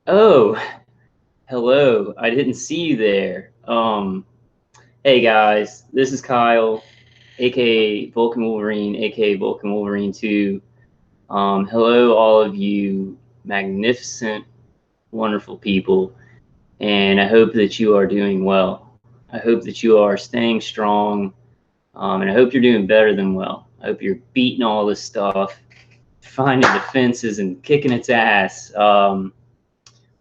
Oh, hello. I didn't see you there. Hey guys, this is Kyle, aka Vulcan Wolverine, aka Vulcan Wolverine 2. Hello, all of you magnificent, wonderful people, and I hope that you are doing well. I hope that you are staying strong, and I hope you're doing better than well. I hope you're beating all this stuff, finding defenses, and kicking its ass.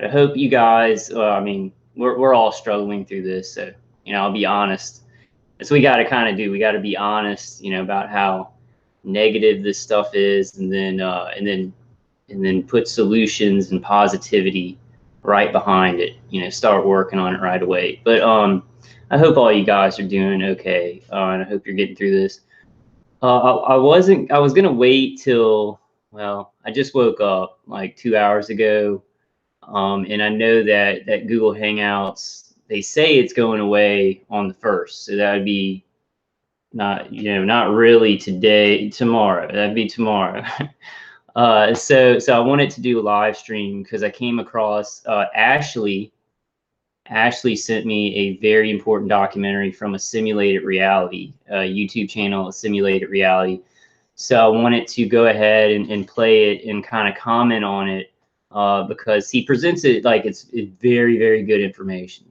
I hope you guys, I mean, we're all struggling through this. So, I'll be honest. That's what we got to kind of do. We got to be honest, about how negative this stuff is, and then put solutions and positivity right behind it. Start working on it right away. But I hope all you guys are doing okay, and I hope you're getting through this. I wasn't. I was gonna wait till. Well, I just woke up like 2 hours ago, and I know that Google Hangouts, they say it's going away on the 1st. So that would be not really today, tomorrow. That'd be tomorrow. So I wanted to do a live stream because I came across Ashley. Ashley sent me a very important documentary from a simulated reality YouTube channel, a simulated reality. So I wanted to go ahead and play it and kind of comment on it because he presents it like it's very, very good information.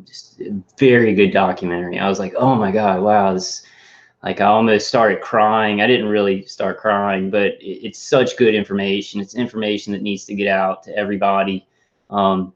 Just a very good documentary. I was like, oh my God, wow. This, like I almost started crying. I didn't really start crying, but it's such good information. It's information that needs to get out to everybody. Um,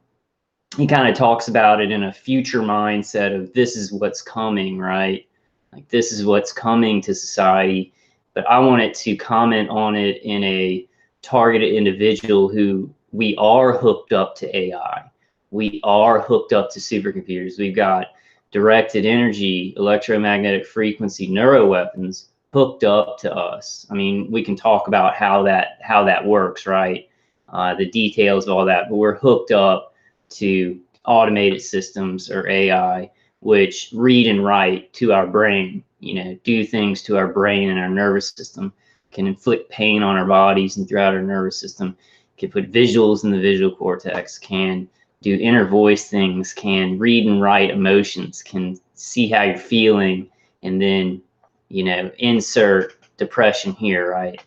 he kind of talks about it in a future mindset of this is what's coming, right? Like this is what's coming to society. But I wanted to comment on it in a targeted individual who we are hooked up to AI. We are hooked up to supercomputers. We've got directed energy, electromagnetic frequency, neuro weapons hooked up to us. I mean, we can talk about how that works, right? The details of all that, but we're hooked up to automated systems or AI, which read and write to our brain, do things to our brain and our nervous system, can inflict pain on our bodies and throughout our nervous system, can put visuals in the visual cortex, can do inner voice things, can read and write emotions, can see how you're feeling, and then, insert depression here, right?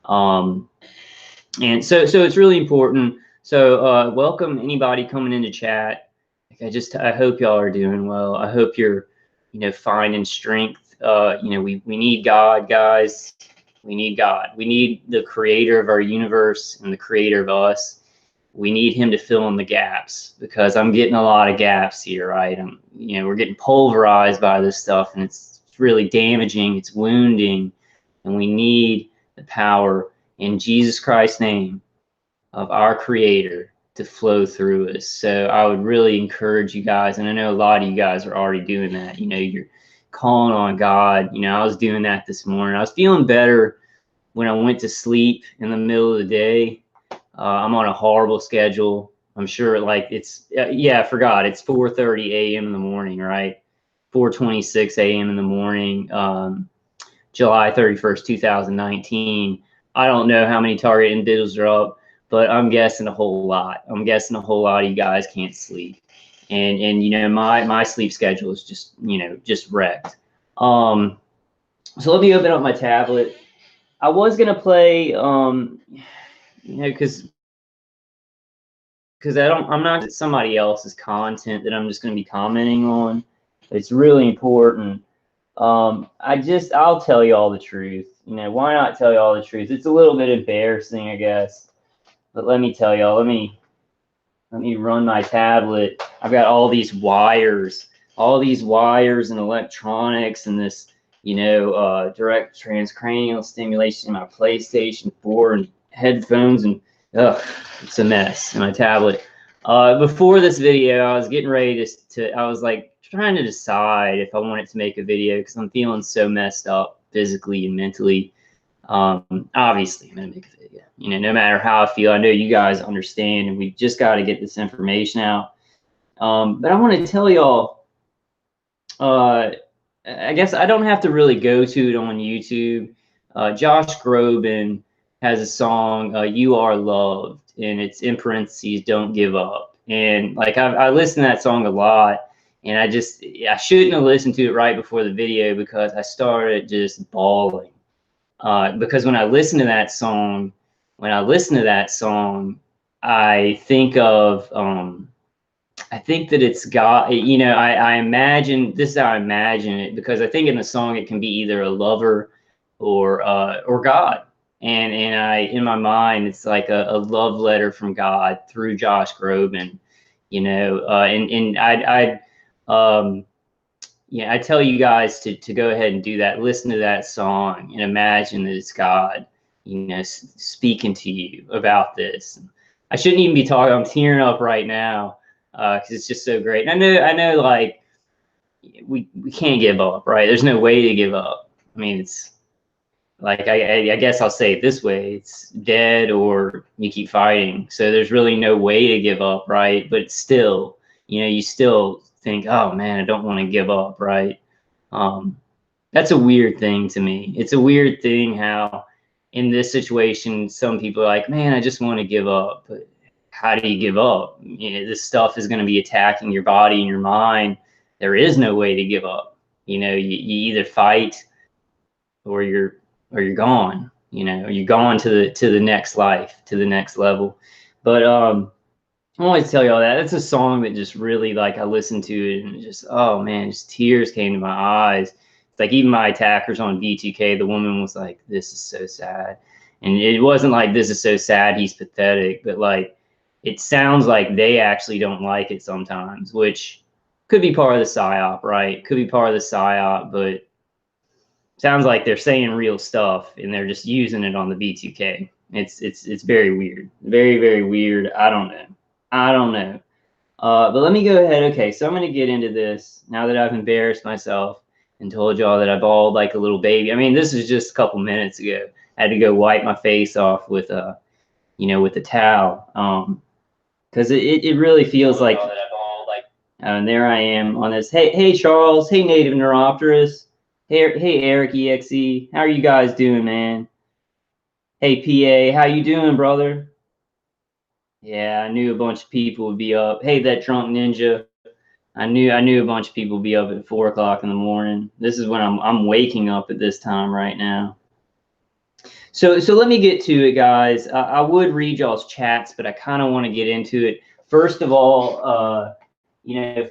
Um, and so it's really important. So welcome anybody coming into chat. I hope y'all are doing well. I hope you're, finding strength. We need God, guys. We need God. We need the creator of our universe and the creator of us. We need him to fill in the gaps because I'm getting a lot of gaps here, right? We're getting pulverized by this stuff and it's really damaging. It's wounding, and we need the power in Jesus Christ's name of our creator to flow through us. So I would really encourage you guys, and I know a lot of you guys are already doing that. You're calling on God. I was doing that this morning. I was feeling better when I went to sleep in the middle of the day. I'm on a horrible schedule. I'm sure like I forgot. It's 4:30 a.m. in the morning, right? 4:26 a.m. in the morning, July 31st, 2019. I don't know how many target individuals are up, but I'm guessing a whole lot. I'm guessing a whole lot of you guys can't sleep. And my sleep schedule is just wrecked. So let me open up my tablet. I was gonna play because I'm not somebody else's content that I'm just gonna be commenting on. It's really important. I'll tell you all the truth. Why not tell you all the truth? It's a little bit embarrassing, I guess. But let me tell y'all, let me run my tablet. I've got all these wires and electronics and this, direct transcranial stimulation in my PlayStation 4 and headphones, and it's a mess in my tablet. Before this video, I was getting ready I was like trying to decide if I wanted to make a video because I'm feeling so messed up physically and mentally. Obviously I'm gonna make a video, no matter how I feel. I know you guys understand, and we just got to get this information out. But I want to tell y'all, I guess I don't have to really go to it on YouTube. Josh Groban has a song, "You Are Loved," and it's in parentheses, "Don't Give Up." And like I listen to that song a lot, and I shouldn't have listened to it right before the video because I started just bawling. Because when I listen to that song, I think of I think that it's God. You know, I imagine this is how I imagine it, because I think in the song it can be either a lover or God. And I, in my mind, it's like a love letter from God through Josh Groban, you know. And yeah, I tell you guys to go ahead and do that. Listen to that song and imagine that it's God, you know, speaking to you about this. I shouldn't even be talking. I'm tearing up right now because it's just so great. And I know, like we can't give up, right? There's no way to give up. I mean, it's like I guess I'll say it this way: it's dead or you keep fighting. So there's really no way to give up, right? But still, you know, you still think, oh man, I don't want to give up, right? Um, that's a weird thing to me. It's a weird thing how in this situation some people are like, man, I just want to give up. But how do you give up? You know, this stuff is going to be attacking your body and your mind. There is no way to give up. You know, you either fight or you're gone. You know, you're gone to the next life, to the next level. But I always tell y'all that it's a song that just really, like, I listened to it and just, oh man, just tears came to my eyes. It's like even my attackers on B2K, the woman was like, "This is so sad," and it wasn't like "This is so sad, he's pathetic," but like it sounds like they actually don't like it sometimes, which could be part of the psyop, right? Could be part of the psyop, but sounds like they're saying real stuff and they're just using it on the B2K. It's very weird, very weird. I don't know. But let me go ahead. Okay, so I'm going to get into this now that I've embarrassed myself and told y'all that I bawled like a little baby. I mean, this was just a couple minutes ago. I had to go wipe my face off with you know, with the towel. Because it really feels like. And there I am on this. Hey Charles. Hey Native Neuropterus. Hey Eric EXE. How are you guys doing, man? Hey PA. How you doing, brother? Yeah, I knew a bunch of people would be up. Hey, that drunk ninja. I knew a bunch of people would be up at 4 o'clock in the morning. This is when I'm waking up at this time right now. So let me get to it, guys. I would read y'all's chats, but I kind of want to get into it. First of all, you know,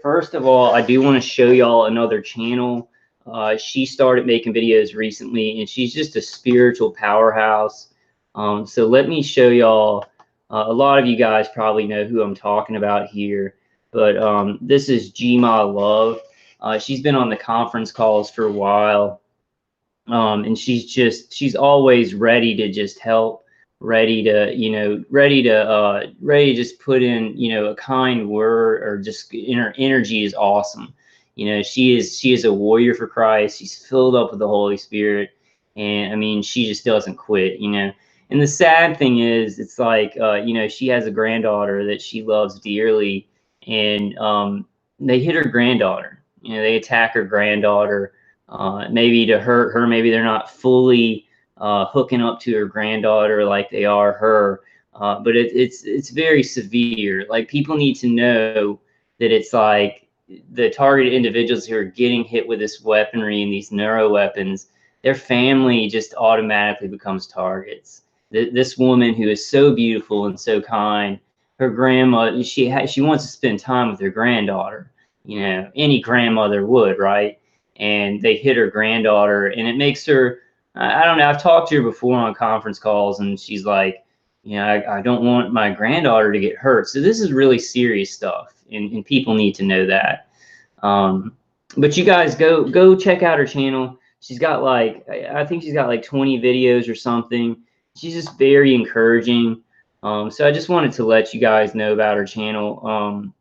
I do want to show y'all another channel. She started making videos recently, and she's just a spiritual powerhouse. So let me show y'all. A lot of you guys probably know who I'm talking about here, but this is Gma Love. She's been on the conference calls for a while, and she's always ready to just help, ready to, you know, ready to just put in, you know, a kind word, or just in her energy is awesome. You know, she is a warrior for Christ. She's filled up with the Holy Spirit, and I mean, she just doesn't quit, you know. And the sad thing is, it's like, you know, she has a granddaughter that she loves dearly, and they hit her granddaughter. You know, they attack her granddaughter, maybe to hurt her. Maybe they're not fully hooking up to her granddaughter like they are her. But it's very severe. Like, people need to know that it's like the targeted individuals who are getting hit with this weaponry and these neuro weapons, their family just automatically becomes targets. This woman who is so beautiful and so kind, her grandma, she wants to spend time with her granddaughter. You know, any grandmother would, right? And they hit her granddaughter, and it makes her, I don't know, I've talked to her before on conference calls, and she's like, you know, I don't want my granddaughter to get hurt. So this is really serious stuff, and people need to know that. But you guys go check out her channel. She's got like, I think she's got like 20 videos or something. She's just very encouraging. So I just wanted to let you guys know about her channel.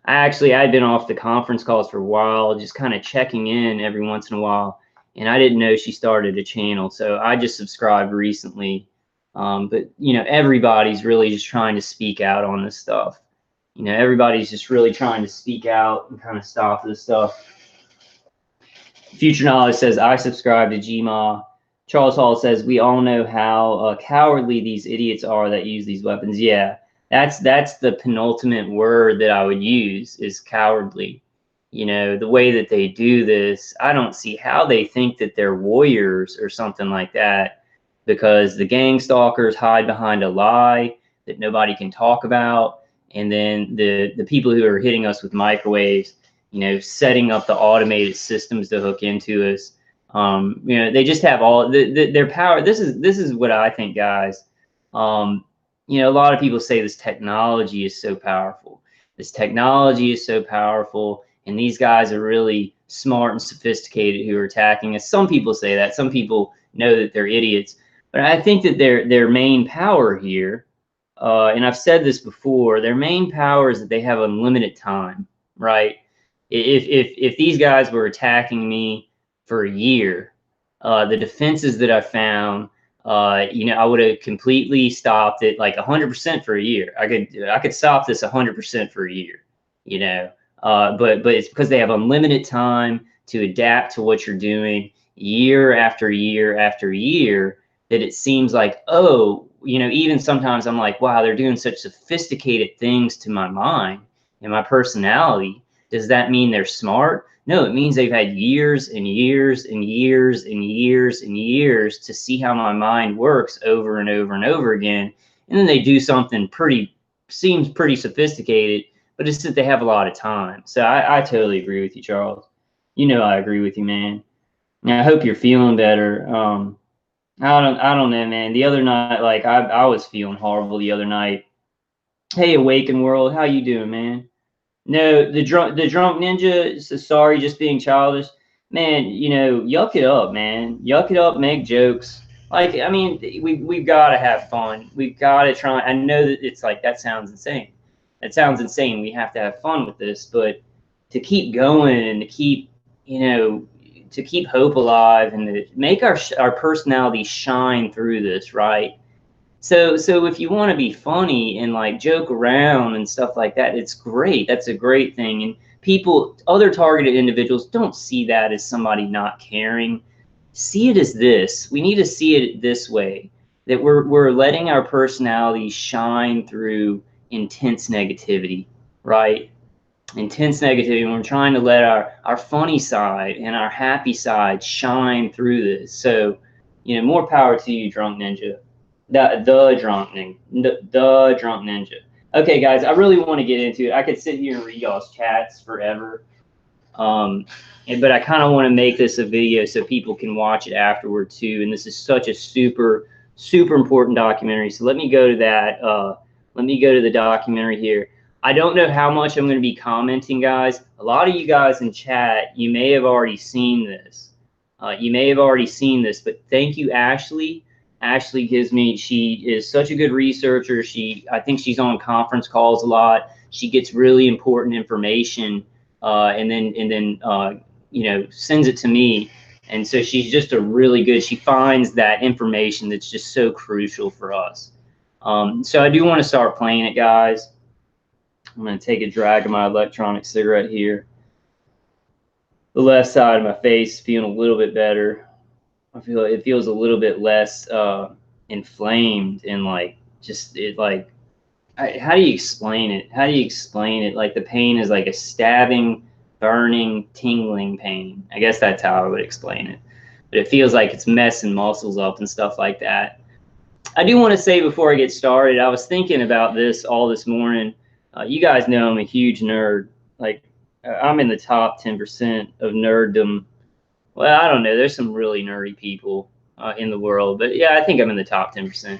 I'd been off the conference calls for a while, just kind of checking in every once in a while, and I didn't know she started a channel, so I just subscribed recently. But you know, everybody's really just trying to speak out on this stuff. You know, everybody's just really trying to speak out and kind of stop this stuff. Future Knowledge says, I subscribe to GMA. Charles Hall says, we all know how cowardly these idiots are that use these weapons. Yeah, that's the penultimate word that I would use, is cowardly. You know, the way that they do this, I don't see how they think that they're warriors or something like that, because the gang stalkers hide behind a lie that nobody can talk about. And then the people who are hitting us with microwaves, you know, setting up the automated systems to hook into us. You know, they just have all their power. This is what I think, guys. You know, a lot of people say this technology is so powerful. This technology is so powerful, and these guys are really smart and sophisticated who are attacking us. Some people say that. Some people know that they're idiots. But I think that their main power here, and I've said this before, their main power is that they have unlimited time, right? If these guys were attacking me for a year, the defenses that I found, you know, I would have completely stopped it, like 100% for a year. I could stop this 100% for a year, you know. But it's because they have unlimited time to adapt to what you're doing year after year after year, that it seems like, oh, you know, even sometimes I'm like, wow, they're doing such sophisticated things to my mind and my personality. Does that mean they're smart? No, it means they've had years and years and years and years and years to see how my mind works over and over and over again. And then they do something seems pretty sophisticated, but it's that they have a lot of time. So I totally agree with you, Charles. You know, I agree with you, man. And I hope you're feeling better. I don't know, man. The other night, like I was feeling horrible the other night. Hey, Awaken World, how you doing, man? No, the drunk ninja. Sorry, just being childish, man. You know, yuck it up, man. Yuck it up. Make jokes. Like, I mean, we've got to have fun. We've got to try. I know that it's like, that sounds insane. That sounds insane. We have to have fun with this, but to keep going and to keep, you know, to keep hope alive and to make our personality shine through this, right? So if you want to be funny and like joke around and stuff like that, it's great. That's a great thing. And people, other targeted individuals, don't see that as somebody not caring. See it as this. We need to see it this way, that we're letting our personality shine through intense negativity, right? Intense negativity. And we're trying to let our funny side and our happy side shine through this. So, you know, more power to you, Drunk Ninja. The drunk ninja. Okay, guys, I really want to get into it. I could sit here and read y'all's chats forever, but I kind of want to make this a video so people can watch it afterward too. And this is such a super important documentary. So let me go to that. Let me go to the documentary here. I don't know how much I'm going to be commenting, guys. A lot of you guys in chat, you may have already seen this. But thank you, Ashley. Ashley she is such a good researcher. I think she's on conference calls a lot. She gets really important information, and then you know, sends it to me. And so she's just she finds that information that's just so crucial for us. So I do want to start playing it, guys. I'm going to take a drag of my electronic cigarette here. The left side of my face feeling a little bit better. I feel it feels a little bit less inflamed and like how do you explain it? How do you explain it? Like the pain is like a stabbing, burning, tingling pain. I guess that's how I would explain it. But it feels like it's messing muscles up and stuff like that. I do want to say before I get started, I was thinking about this all this morning. You guys know I'm a huge nerd. Like I'm in the top 10% of nerddom. Well, I don't know. There's some really nerdy people in the world, but yeah, I think I'm in the top 10%.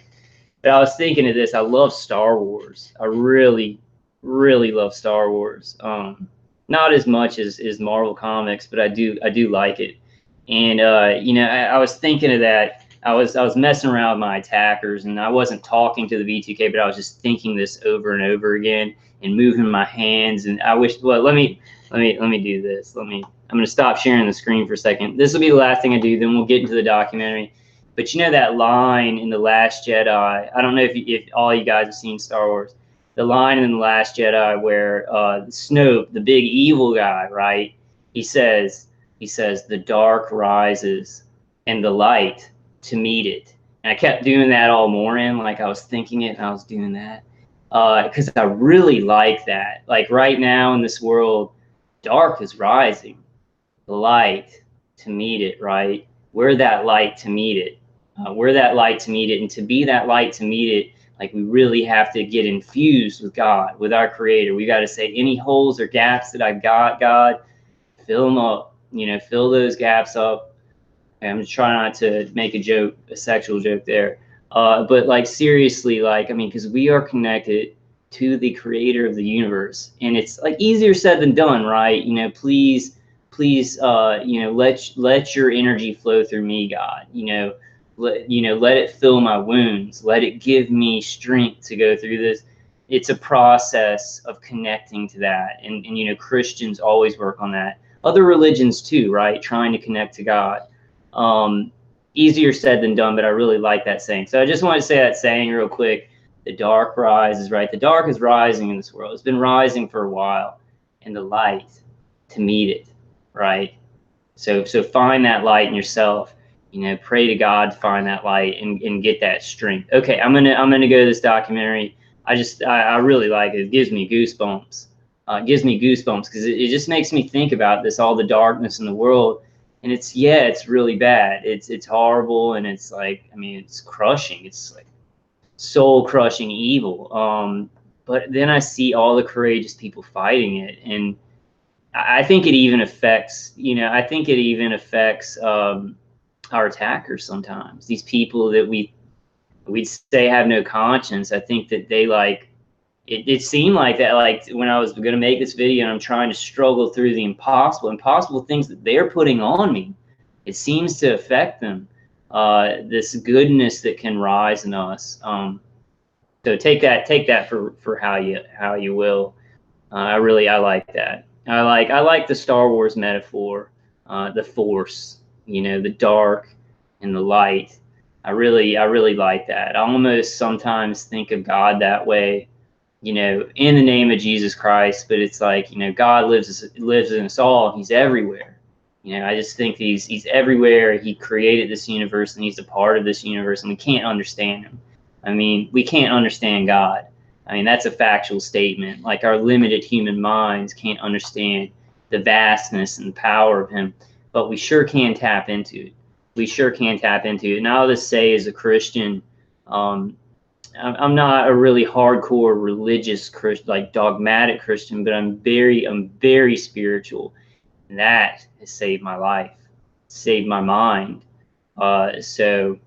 But I was thinking of this. I love Star Wars. I really love Star Wars. Not as much as Marvel Comics, but I do like it. And you know, I was thinking of that. I was messing around with my attackers, and I wasn't talking to the V2K, but I was just thinking this over and over again and moving my hands. And I wish. Well, let me do this. I'm going to stop sharing the screen for a second. This will be the last thing I do. Then we'll get into the documentary. But you know that line in The Last Jedi? I don't know if all you guys have seen Star Wars. The line in The Last Jedi where Snoke, the big evil guy, right? He says, the dark rises and the light to meet it. And I kept doing that all morning, like I was thinking it and I was doing that. Because I really like that. Like right now in this world, dark is rising, the light to meet it, right? We're that light to meet it. We're that light to meet it. And to be that light to meet it, like we really have to get infused with God, with our Creator. We got to say, any holes or gaps that I've got, God, fill them up, you know, fill those gaps up. I'm just trying not to make a joke, a sexual joke there. But like seriously, like, I mean, because we are connected to the Creator of the universe, and it's like easier said than done, right? You know, please, you know, let your energy flow through me, God. You know, let it fill my wounds. Let it give me strength to go through this. It's a process of connecting to that, and you know, Christians always work on that. Other religions too, right? Trying to connect to God. Easier said than done, but I really like that saying. So I just want to say that saying real quick. The dark rises, right? The dark is rising in this world. It's been rising for a while, and the light to meet it, right? So find that light in yourself. You know, pray to God to find that light and get that strength. Okay, I'm gonna go to this documentary. I really like it. It gives me goosebumps. It gives me goosebumps because it just makes me think about this, all the darkness in the world. And it's really bad. It's horrible, and it's like, I mean, it's crushing. It's like soul crushing evil. But then I see all the courageous people fighting it, and I think it even affects, you know, I think it even affects our attackers sometimes. These people that we'd say have no conscience. I think that they like it seemed like that, like when I was going to make this video and I'm trying to struggle through the impossible things that they're putting on me, it seems to affect them. This goodness that can rise in us. So take that for how you will. I like that. I like the Star Wars metaphor, the Force, you know, the dark and the light. I really like that. I almost sometimes think of God that way, you know, in the name of Jesus Christ, but it's like, you know, God lives in us all. He's everywhere. You know, I just think he's everywhere. He created this universe, and he's a part of this universe, and we can't understand him. I mean, we can't understand God. I mean, that's a factual statement. Like, our limited human minds can't understand the vastness and the power of him, but we sure can tap into it. We sure can tap into it. And I'll just say, as a Christian, I'm not a really hardcore religious Christian, like dogmatic Christian, but I'm very spiritual. And that has saved my life, saved my mind. So,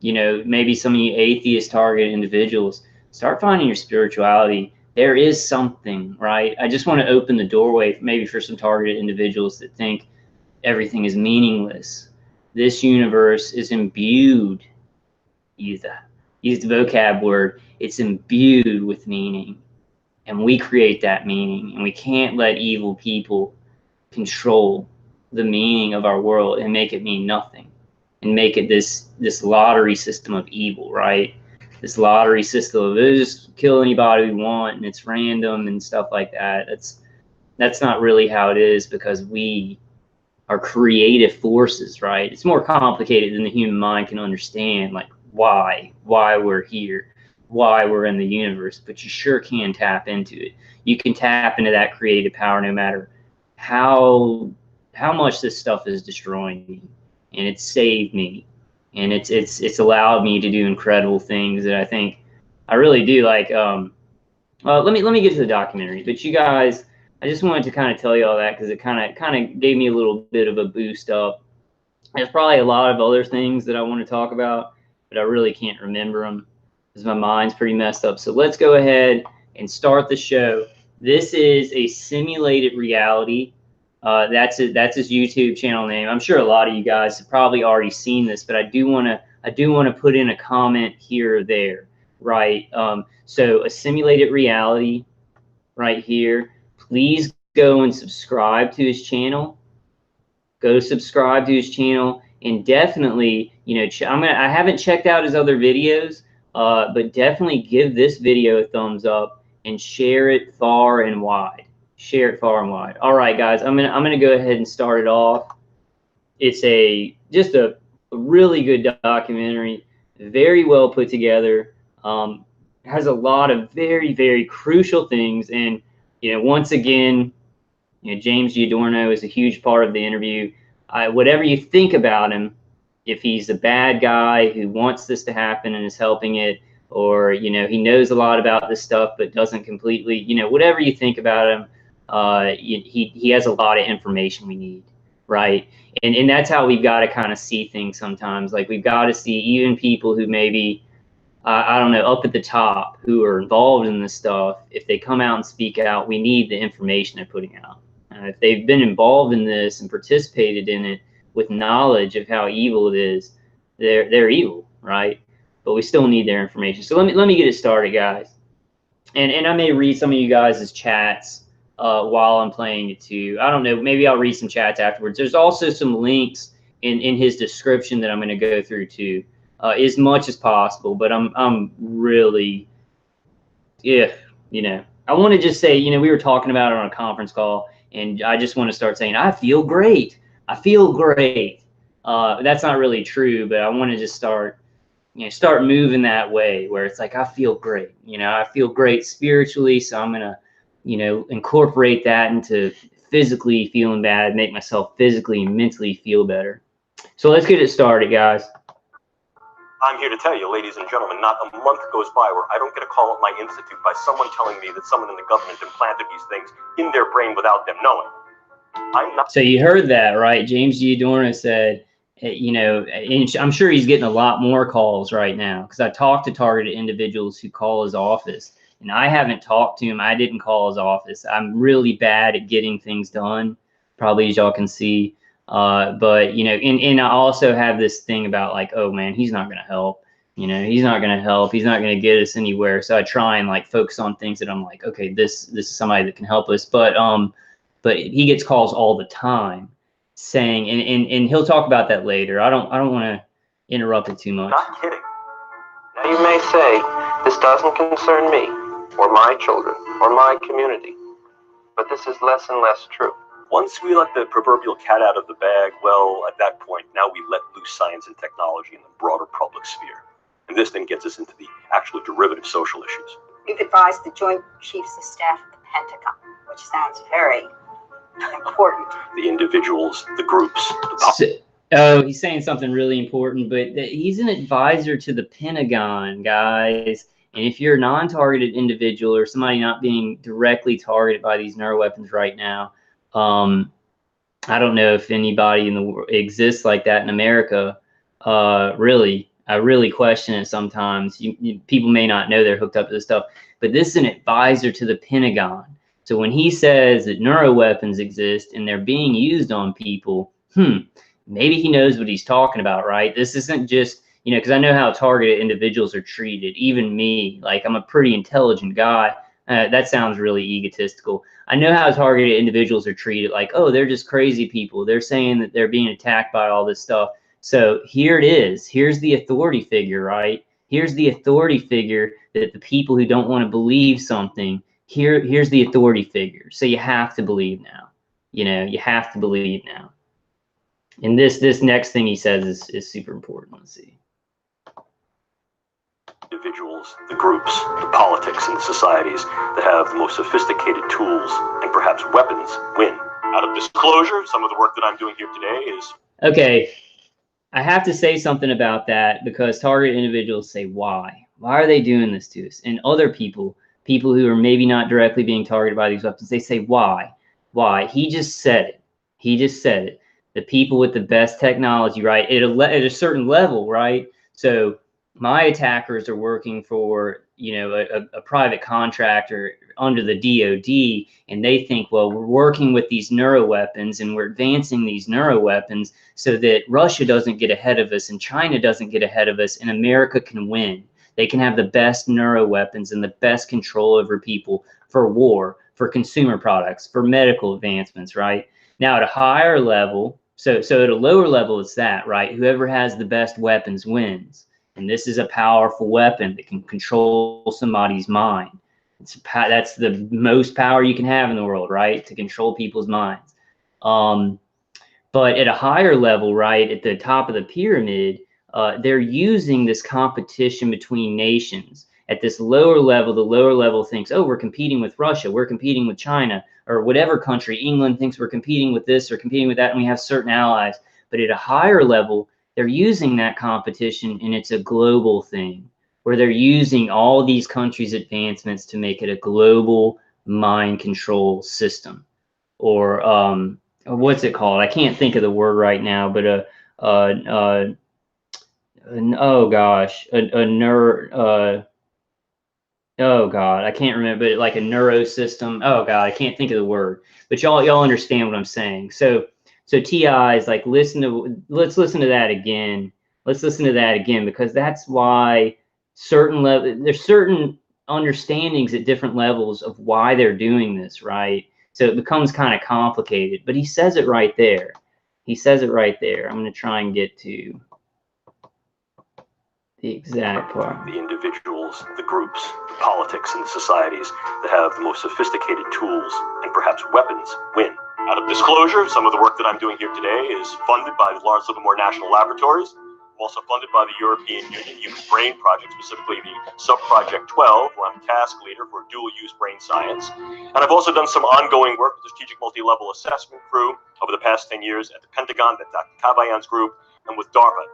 you know, maybe some of you atheist target individuals, start finding your spirituality. There is something, right? I just want to open the doorway maybe for some targeted individuals that think everything is meaningless. This universe is imbued, use the vocab word, it's imbued with meaning. And we create that meaning. And we can't let evil people control the meaning of our world and make it mean nothing. And make it this lottery system of evil, right? This lottery system of just kill anybody we want, and it's random and stuff like that. That's not really how it is, because we are creative forces, right? It's more complicated than the human mind can understand, like why we're here, why we're in the universe. But you sure can tap into it. You can tap into that creative power no matter how much this stuff is destroying me. And it's saved me, and it's allowed me to do incredible things that I think I really do. Like, let me get to the documentary. But you guys, I just wanted to kind of tell you all that because it kind of gave me a little bit of a boost up. There's probably a lot of other things that I want to talk about, but I really can't remember them because my mind's pretty messed up. So let's go ahead and start the show. This is a simulated reality. That's his YouTube channel name. I'm sure a lot of you guys have probably already seen this, but I do want to put in a comment here or there, right? So a simulated reality right here. Please go and subscribe to his channel. Go subscribe to his channel, and definitely, you know, I haven't checked out his other videos, but definitely give this video a thumbs up and share it far and wide. Share it far and wide. All right, guys, I'm gonna go ahead and start it off. It's just a a really good documentary, very well put together. Has a lot of very, very crucial things. And, once again, James Giordano is a huge part of the interview. Whatever you think about him, if he's a bad guy who wants this to happen and is helping it, or, he knows a lot about this stuff but doesn't completely, whatever you think about him, he has a lot of information we need, right? And that's how we've got to kind of see things sometimes. Like, we've got to see even people who maybe, I don't know, up at the top, who are involved in this stuff, if they come out and speak out, we need the information they're putting out. If they've been involved in this and participated in it with knowledge of how evil it is, they're evil, right? But we still need their information. So let me get it started, guys. And I may read some of you guys' chats while I'm playing it too. I don't know, maybe I'll read some chats afterwards. There's also some links in his description that I'm going to go through too, as much as possible. But I'm really, I want to just say, we were talking about it on a conference call, and I just want to start saying, I feel great. I feel great. That's not really true, but I want to just start moving that way, where it's like, I feel great. I feel great spiritually, so I'm going to, incorporate that into physically feeling bad, make myself physically and mentally feel better. So let's get it started, guys. I'm here to tell you, ladies and gentlemen, not a month goes by where I don't get a call at my institute by someone telling me that someone in the government implanted these things in their brain without them knowing. So you heard that, right? James Giordano said, and I'm sure he's getting a lot more calls right now, because I talked to targeted individuals who call his office, and I haven't talked to him. I didn't call his office. I'm really bad at getting things done, probably, as y'all can see. But, and I also have this thing about, like, oh man, he's not going to help. He's not going to help. He's not going to get us anywhere. So I try and like focus on things that I'm like, okay, this is somebody that can help us. But he gets calls all the time saying, and he'll talk about that later. I don't want to interrupt it too much. Not kidding. Now you may say, this doesn't concern me, or my children, or my community. But this is less and less true. Once we let the proverbial cat out of the bag, well, at that point, now we let loose science and technology in the broader public sphere. And this then gets us into the actual derivative social issues. We've advised the Joint Chiefs of Staff at the Pentagon, which sounds very important. The individuals, the groups. He's saying something really important, but he's an advisor to the Pentagon, guys. And if you're a non-targeted individual or somebody not being directly targeted by these neuroweapons right now, I don't know if anybody in the world exists like that in America. Really, I really question it sometimes. People may not know they're hooked up to this stuff, but this is an advisor to the Pentagon. So when he says that neuroweapons exist and they're being used on people, maybe he knows what he's talking about, right? This isn't just, because I know how targeted individuals are treated. Even me, like, I'm a pretty intelligent guy. That sounds really egotistical. I know how targeted individuals are treated. Like, oh, they're just crazy people. They're saying that they're being attacked by all this stuff. So here it is. Here's the authority figure, right? Here's the authority figure that the people who don't want to believe something, here's the authority figure. So you have to believe now. You have to believe now. And this next thing he says is super important. Let's see. Individuals, the groups, the politics, and the societies that have the most sophisticated tools and perhaps weapons win. Out of disclosure, some of the work that I'm doing here today is... Okay, I have to say something about that, because targeted individuals say, why? Why are they doing this to us? And other people who are maybe not directly being targeted by these weapons, they say, why? Why? He just said it. He just said it. The people with the best technology, right? At a certain level, right? So my attackers are working for, a private contractor under the DOD, and they think, well, we're working with these neuroweapons and we're advancing these neuroweapons so that Russia doesn't get ahead of us and China doesn't get ahead of us, and America can win. They can have the best neuroweapons and the best control over people for war, for consumer products, for medical advancements, right? Now at a higher level, so at a lower level, it's that, right? Whoever has the best weapons wins. And this is a powerful weapon that can control somebody's mind. That's the most power you can have in the world, right? To control people's minds. But at a higher level, right, at the top of the pyramid, they're using this competition between nations. At this lower level, the lower level thinks, oh, we're competing with Russia, we're competing with China, or whatever country. England thinks we're competing with this or competing with that, and we have certain allies. But at a higher level, they're using that competition, and it's a global thing, where they're using all these countries' advancements to make it a global mind control system. Or what's it called? I can't think of the word right now, but oh gosh, oh God, I can't remember, but like a neuro system. Oh God, I can't think of the word, but y'all understand what I'm saying. So TI is like, let's listen to that again. Let's listen to that again, because that's why there's certain understandings at different levels of why they're doing this, right? So it becomes kind of complicated, but he says it right there. He says it right there. I'm going to try and get to the exact part. The individuals, the groups, the politics, and the societies that have the most sophisticated tools and perhaps weapons win. Out of disclosure, some of the work that I'm doing here today is funded by the Lawrence Livermore National Laboratories. I'm also funded by the European Union Human Brain Project, specifically the Sub-Project 12, where I'm the task leader for dual-use brain science. And I've also done some ongoing work with the Strategic Multi-Level Assessment Crew over the past 10 years at the Pentagon, at Dr. Kabayan's group, and with DARPA.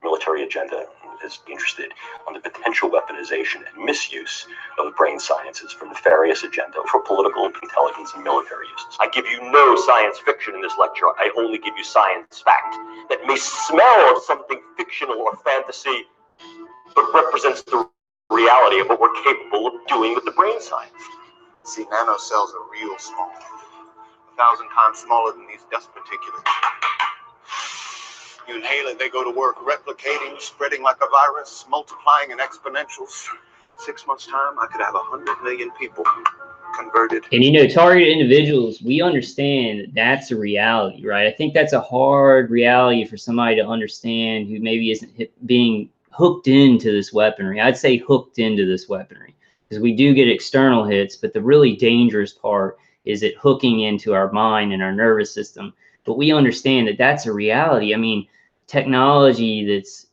Military agenda is interested on the potential weaponization and misuse of the brain sciences for nefarious agenda for political intelligence and military uses. I give you no science fiction in this lecture. I only give you science fact that may smell of something fictional or fantasy, but represents the reality of what we're capable of doing with the brain science. See, nanocells are real small, 1,000 times smaller than these dust particulates. You inhale it, they go to work, replicating, spreading like a virus, multiplying in exponentials. 6 months' time, I could have 100 million people converted. And targeted individuals, we understand that's a reality, right? I think that's a hard reality for somebody to understand who maybe isn't being hooked into this weaponry. I'd say hooked into this weaponry, because we do get external hits, but the really dangerous part is it hooking into our mind and our nervous system. But we understand that that's a reality. I mean, technology that's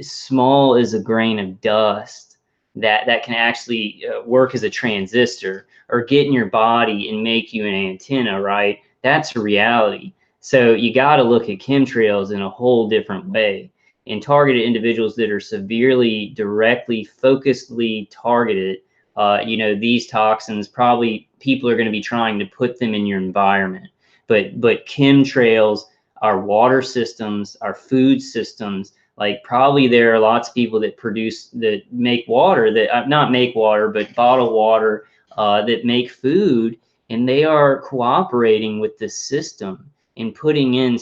small as a grain of dust that can actually work as a transistor or get in your body and make you an antenna, right? That's a reality. So you got to look at chemtrails in a whole different way. And targeted individuals that are severely, directly, focusedly targeted, these toxins, probably people are going to be trying to put them in your environment. But chemtrails, our water systems, our food systems, like probably there are lots of people that make water, that not make water, but bottle water, that make food, and they are cooperating with the system and putting in,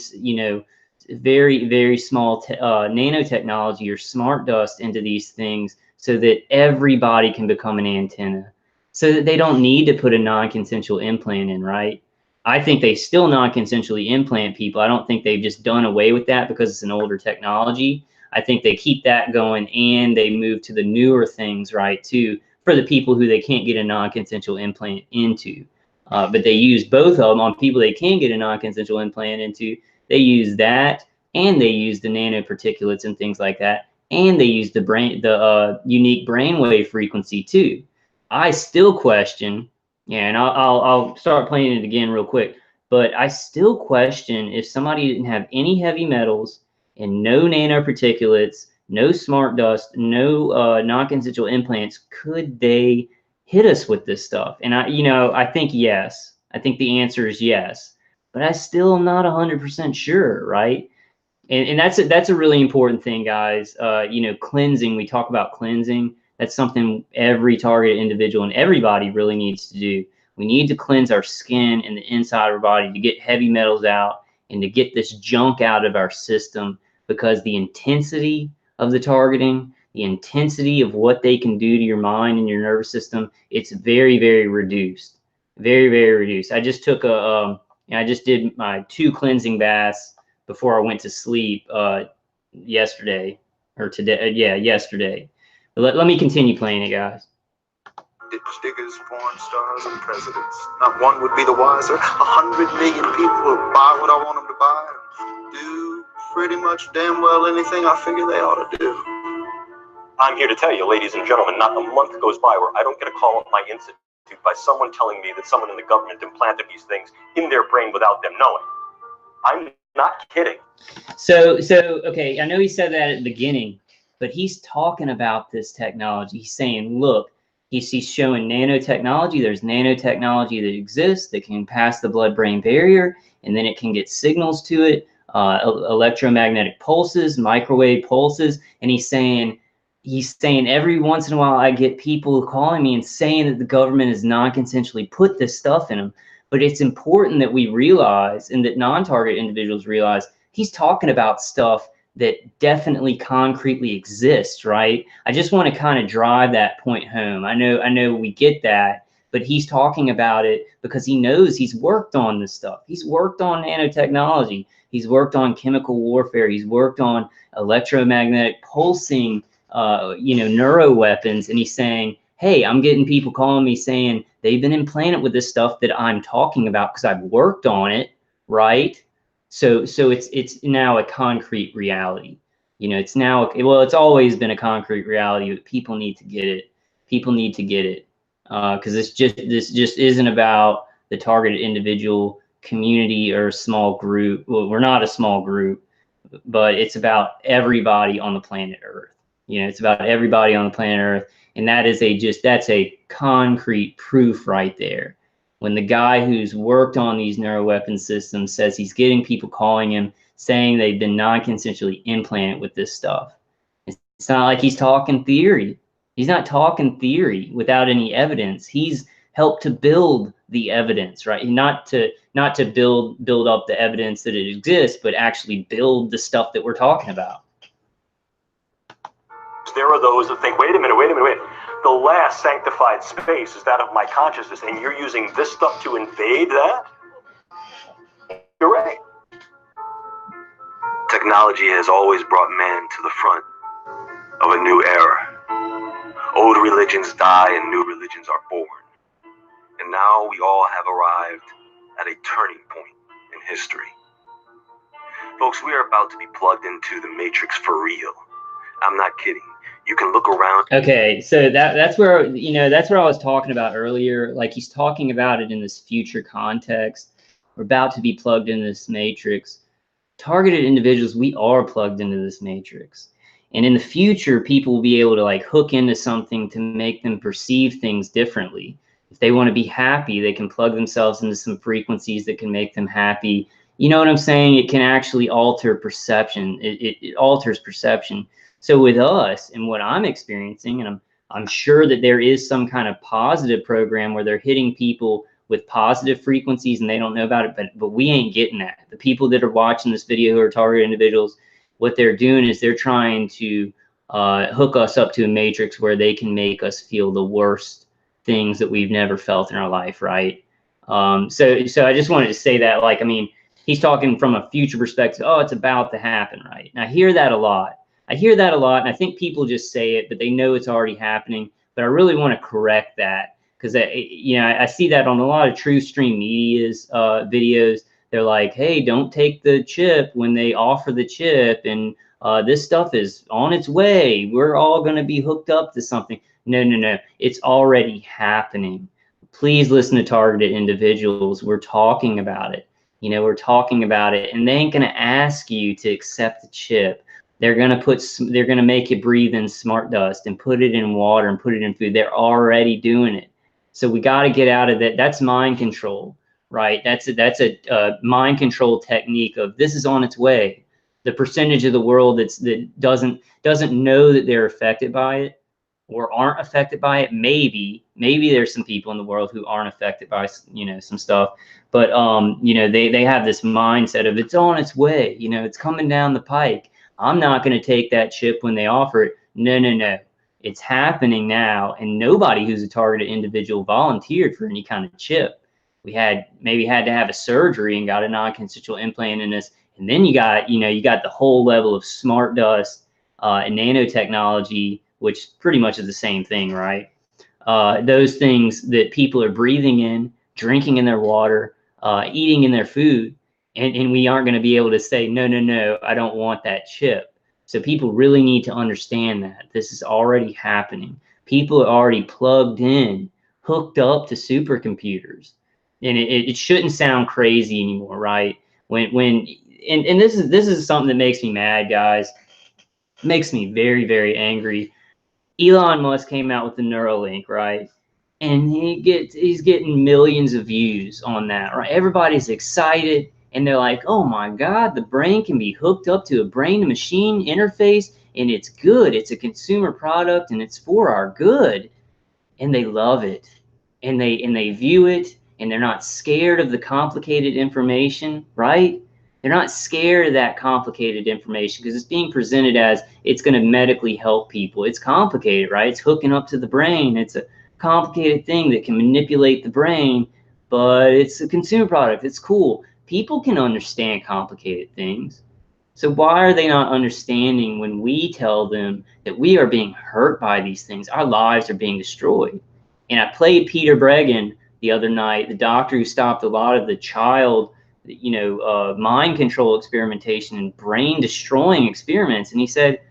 very, very small nanotechnology or smart dust into these things so that everybody can become an antenna, so that they don't need to put a non-consensual implant in, right? I think they still non-consensually implant people. I don't think they've just done away with that because it's an older technology. I think they keep that going, and they move to the newer things, right, too, for the people who they can't get a non-consensual implant into. But they use both of them on people they can get a non-consensual implant into. They use that, and they use the nanoparticulates and things like that, and they use the unique brainwave frequency too. I still question. Yeah, and I'll start playing it again real quick. But I still question if somebody didn't have any heavy metals and no nanoparticulates, no smart dust, no non-consensual implants, could they hit us with this stuff? And I think yes. I think the answer is yes. But I still am not 100% sure, right? And that's a really important thing, guys. Cleansing. We talk about cleansing. That's something every targeted individual and everybody really needs to do. We need to cleanse our skin and the inside of our body to get heavy metals out and to get this junk out of our system, because the intensity of the targeting, the intensity of what they can do to your mind and your nervous system, it's very, very reduced. Very, very reduced. I just took I just did my 2 cleansing baths before I went to sleep yesterday or today. Yeah, yesterday. Let me continue playing it, guys. Ditch diggers, porn stars, and presidents. Not one would be the wiser. 100 million people will buy what I want them to buy. do pretty much damn well anything I figure they ought to do. I'm here to tell you, ladies and gentlemen, not a month goes by where I don't get a call at my institute by someone telling me that someone in the government implanted these things in their brain without them knowing. I'm not kidding. So okay, I know he said that at the beginning, but he's talking about this technology. He's saying, look, he's showing nanotechnology. There's nanotechnology that exists that can pass the blood-brain barrier, and then it can get signals to it, electromagnetic pulses, microwave pulses, and he's saying every once in a while I get people calling me and saying that the government has non-consensually put this stuff in them. But it's important that we realize, and that non-target individuals realize, he's talking about stuff that definitely concretely exists, right? I just want to kind of drive that point home. I know we get that, but he's talking about it because he knows he's worked on this stuff. He's worked on nanotechnology. He's worked on chemical warfare. He's worked on electromagnetic pulsing, neuro weapons. And he's saying, hey, I'm getting people calling me saying they've been implanted with this stuff that I'm talking about because I've worked on it, right? So it's now a concrete reality. It's now, well, it's always been a concrete reality, but people need to get it. People need to get it because this just isn't about the targeted individual, community, or a small group. Well, we're not a small group, but it's about everybody on the planet Earth. It's about everybody on the planet Earth. And that's a concrete proof right there. When the guy who's worked on these neuroweapon systems says he's getting people calling him saying they've been non-consensually implanted with this stuff. It's not like he's talking theory. He's not talking theory without any evidence. He's helped to build the evidence, right? Not to build up the evidence that it exists, but actually build the stuff that we're talking about. There are those that think, wait a minute. The last sanctified space is that of my consciousness, and you're using this stuff to invade that? You're right. Technology has always brought man to the front of a new era. Old religions die and new religions are born. And now we all have arrived at a turning point in history. Folks, we are about to be plugged into the matrix for real. I'm not kidding. You can look around. Okay, so that's where I was talking about earlier. Like, he's talking about it in this future context. We're about to be plugged into this matrix. Targeted individuals, we are plugged into this matrix. And in the future, people will be able to like hook into something to make them perceive things differently. If they want to be happy, they can plug themselves into some frequencies that can make them happy. You know what I'm saying? It can actually alter perception. It alters perception. So with us and what I'm experiencing, and I'm sure that there is some kind of positive program where they're hitting people with positive frequencies and they don't know about it, but we ain't getting that. The people that are watching this video who are targeted individuals, what they're doing is they're trying to hook us up to a matrix where they can make us feel the worst things that we've never felt in our life, right? So I just wanted to say that, like, I mean, he's talking from a future perspective. Oh, it's about to happen, right? And I hear that a lot. And I think people just say it, but they know it's already happening. But I really want to correct that because I see that on a lot of True Stream Media's videos. They're like, hey, don't take the chip when they offer the chip, and this stuff is on its way. We're all going to be hooked up to something. No. It's already happening. Please listen to targeted individuals. We're talking about it. We're talking about it, and they ain't going to ask you to accept the chip. They're going to make you breathe in smart dust and put it in water and put it in food. They're already doing it. So we got to get out of that. That's mind control, right? That's a mind control technique of this is on its way. The percentage of the world that doesn't know that they're affected by it or aren't affected by it. Maybe there's some people in the world who aren't affected by, some stuff, but they have this mindset of it's on its way. It's coming down the pike. I'm not going to take that chip when they offer it. No. It's happening now, and nobody who's a targeted individual volunteered for any kind of chip. We maybe had to have a surgery and got a non-consensual implant in this, and then you got the whole level of smart dust and nanotechnology, which pretty much is the same thing, right? Those things that people are breathing in, drinking in their water, eating in their food. And we aren't going to be able to say, no, no, no, I don't want that chip. So people really need to understand that this is already happening. People are already plugged in, hooked up to supercomputers. And it shouldn't sound crazy anymore, right? And this is something that makes me mad, guys. It makes me very, very angry. Elon Musk came out with the Neuralink, right? And he's getting millions of views on that, right? Everybody's excited, and they're like, "Oh my God, the brain can be hooked up to a brain-to-machine interface, and it's good. It's a consumer product, and it's for our good." And they love it, and they view it, and they're not scared of the complicated information, right? They're not scared of that complicated information because it's being presented as it's going to medically help people. It's complicated, right? It's hooking up to the brain. It's a complicated thing that can manipulate the brain, but it's a consumer product. It's cool. People can understand complicated things. So why are they not understanding when we tell them that we are being hurt by these things? Our lives are being destroyed. And I played Peter Bregan the other night, the doctor who stopped a lot of the child, mind control experimentation and brain destroying experiments. And he said,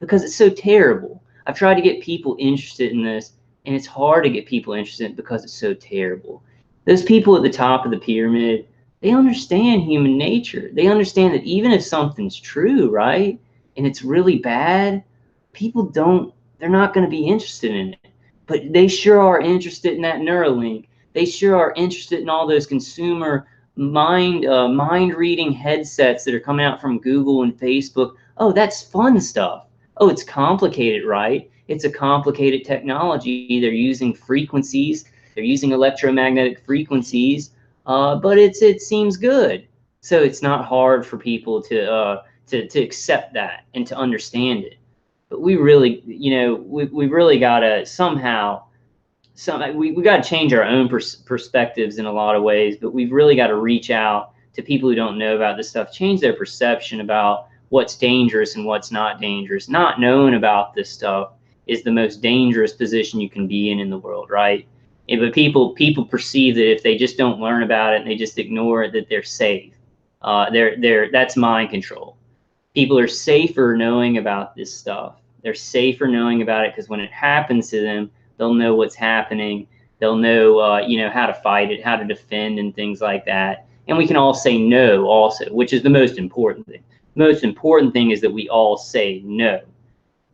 because it's so terrible. I've tried to get people interested in this, and it's hard to get people interested because it's so terrible. Those people at the top of the pyramid, they understand human nature. They understand that even if something's true, right, and it's really bad, they're not going to be interested in it. But they sure are interested in that Neuralink. They sure are interested in all those consumer mind reading headsets that are coming out from Google and Facebook. Oh, that's fun stuff. Oh, it's complicated, right? It's a complicated technology. They're using frequencies. They're using electromagnetic frequencies, but it seems good. So it's not hard for people to accept that and to understand it. But we really, we really got to somehow, we got to change our own perspectives in a lot of ways, but we've really got to reach out to people who don't know about this stuff, change their perception about what's dangerous and what's not dangerous. Not knowing about this stuff is the most dangerous position you can be in the world, right? But people perceive that if they just don't learn about it and they just ignore it, that they're safe. That's mind control. People are safer knowing about this stuff. They're safer knowing about it because when it happens to them, they'll know what's happening. They'll know, how to fight it, how to defend, and things like that. And we can all say no also, which is the most important thing. The most important thing is that we all say no.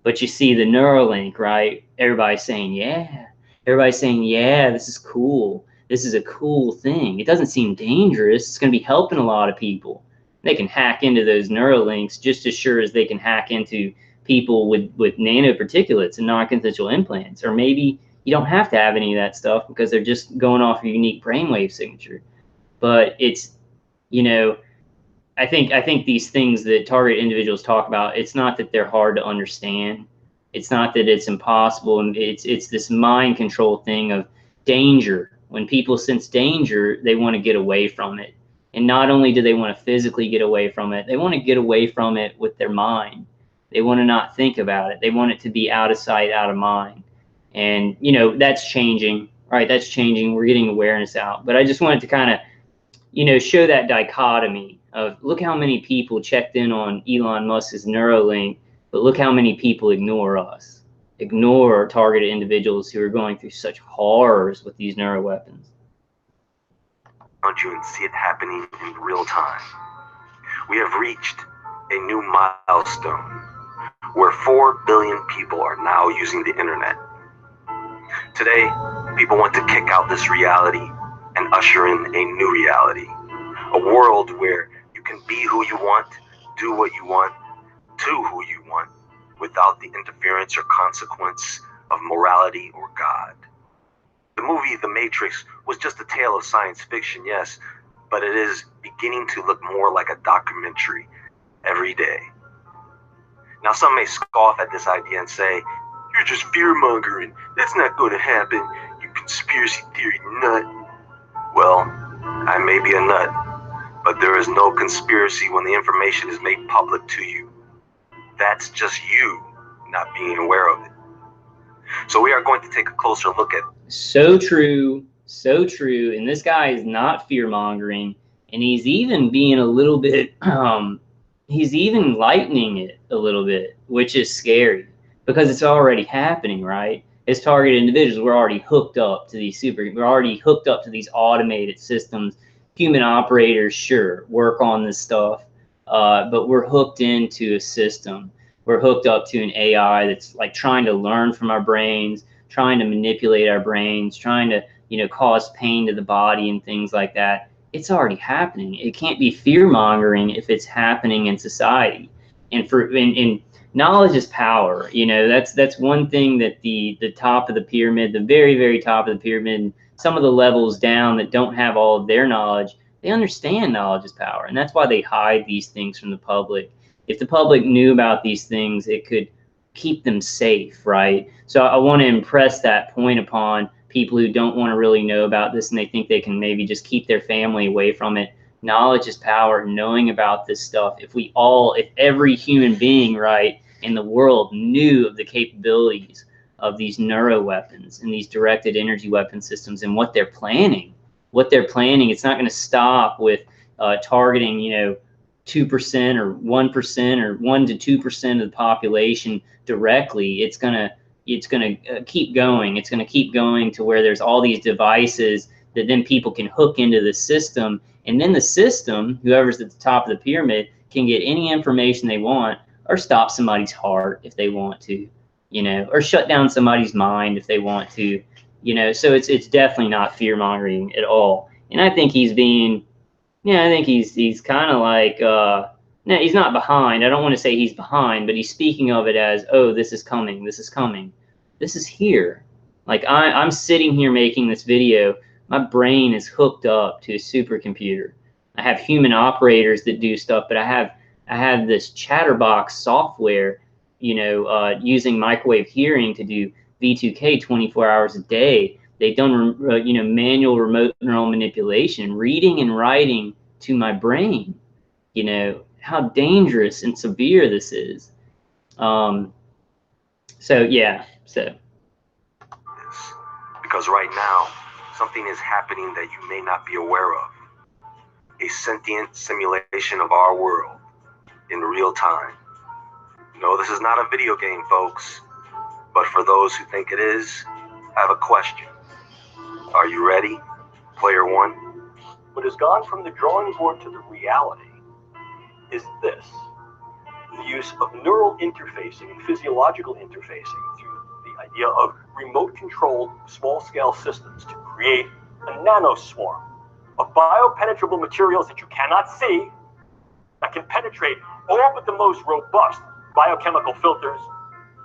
But you see the Neuralink, right? Everybody's saying, yeah. Everybody's saying, yeah, this is cool. This is a cool thing. It doesn't seem dangerous. It's going to be helping a lot of people. They can hack into those Neuralinks just as sure as they can hack into people with nanoparticulates and non-consensual implants. Or maybe you don't have to have any of that stuff because they're just going off your unique brainwave signature. But it's, I think these things that target individuals talk about, it's not that they're hard to understand. It's not that it's impossible. And it's this mind control thing of danger. When people sense danger, they want to get away from it. And not only do they want to physically get away from it, they want to get away from it with their mind. They want to not think about it. They want it to be out of sight, out of mind. And, that's changing, right? That's changing. We're getting awareness out. But I just wanted to kind of, show that dichotomy of look how many people checked in on Elon Musk's Neuralink, but look how many people ignore us, ignore targeted individuals who are going through such horrors with these neuroweapons. Around you and see it happening in real time. We have reached a new milestone where 4 billion people are now using the internet. Today, people want to kick out this reality and usher in a new reality. A world where you can be who you want, do what you want, to who you want, without the interference or consequence of morality or God. The movie The Matrix was just a tale of science fiction, yes, but it is beginning to look more like a documentary every day. Now, some may scoff at this idea and say, you're just fear-mongering. That's not going to happen, you conspiracy theory nut. Well, I may be a nut, but there is no conspiracy when the information is made public to you. That's just you not being aware of it. So we are going to take a closer look at it. So true, so true. And this guy is not fear-mongering, And he's even being a little bit, he's even lightening it a little bit, which is scary because it's already happening, right? As targeted individuals, we're already hooked up to these we're already hooked up to these automated systems. Human operators, sure, work on this stuff, but we're hooked into a system. We're hooked up to an AI that's like trying to learn from our brains, trying to manipulate our brains, trying to, you know, cause pain to the body and things like that. It's already happening. It can't be fear-mongering if it's happening in society. And knowledge is power. You know, that's one thing that the top of the pyramid, the very, very top of the pyramid, some of the levels down that don't have all of their knowledge, they understand knowledge is power. And that's why they hide these things from the public. If the public knew about these things, it could keep them safe, right? So I want to impress that point upon people who don't want to really know about this and they think they can maybe just keep their family away from it. Knowledge is power. Knowing about this stuff. If every human being, right, in the world knew of the capabilities of these neuro weapons and these directed energy weapon systems and what they're planning, it's not going to stop with targeting, you know, 2% or 1% or 1 to 2% of the population directly. It's gonna keep going. It's gonna keep going to where there's all these devices that then people can hook into the system, and then the system, whoever's at the top of the pyramid, can get any information they want, or stop somebody's heart if they want to, you know, or shut down somebody's mind if they want to, you know. So it's definitely not fear mongering at all. And I think he's being, yeah, I think he's kind of like, no, he's not behind. I don't want to say he's behind, but he's speaking of it as, oh, this is coming. This is coming. This is here. Like I'm sitting here making this video. My brain is hooked up to a supercomputer. I have human operators that do stuff, but I have this chatterbox software, you know, using microwave hearing to do V2K 24 hours a day. They've done, you know, manual remote neural manipulation, reading and writing to my brain. You know, how dangerous and severe this is. So yeah, so. Yes. Because right now, something is happening that you may not be aware of. A sentient simulation of our world in real time. No, this is not a video game, folks. But for those who think it is, I have a question. Are you ready, player one? What has gone from the drawing board to the reality is this: the use of neural interfacing and physiological interfacing through the idea of remote-controlled small-scale systems to create a nanoswarm of biopenetrable materials that you cannot see, that can penetrate all but the most robust biochemical filters,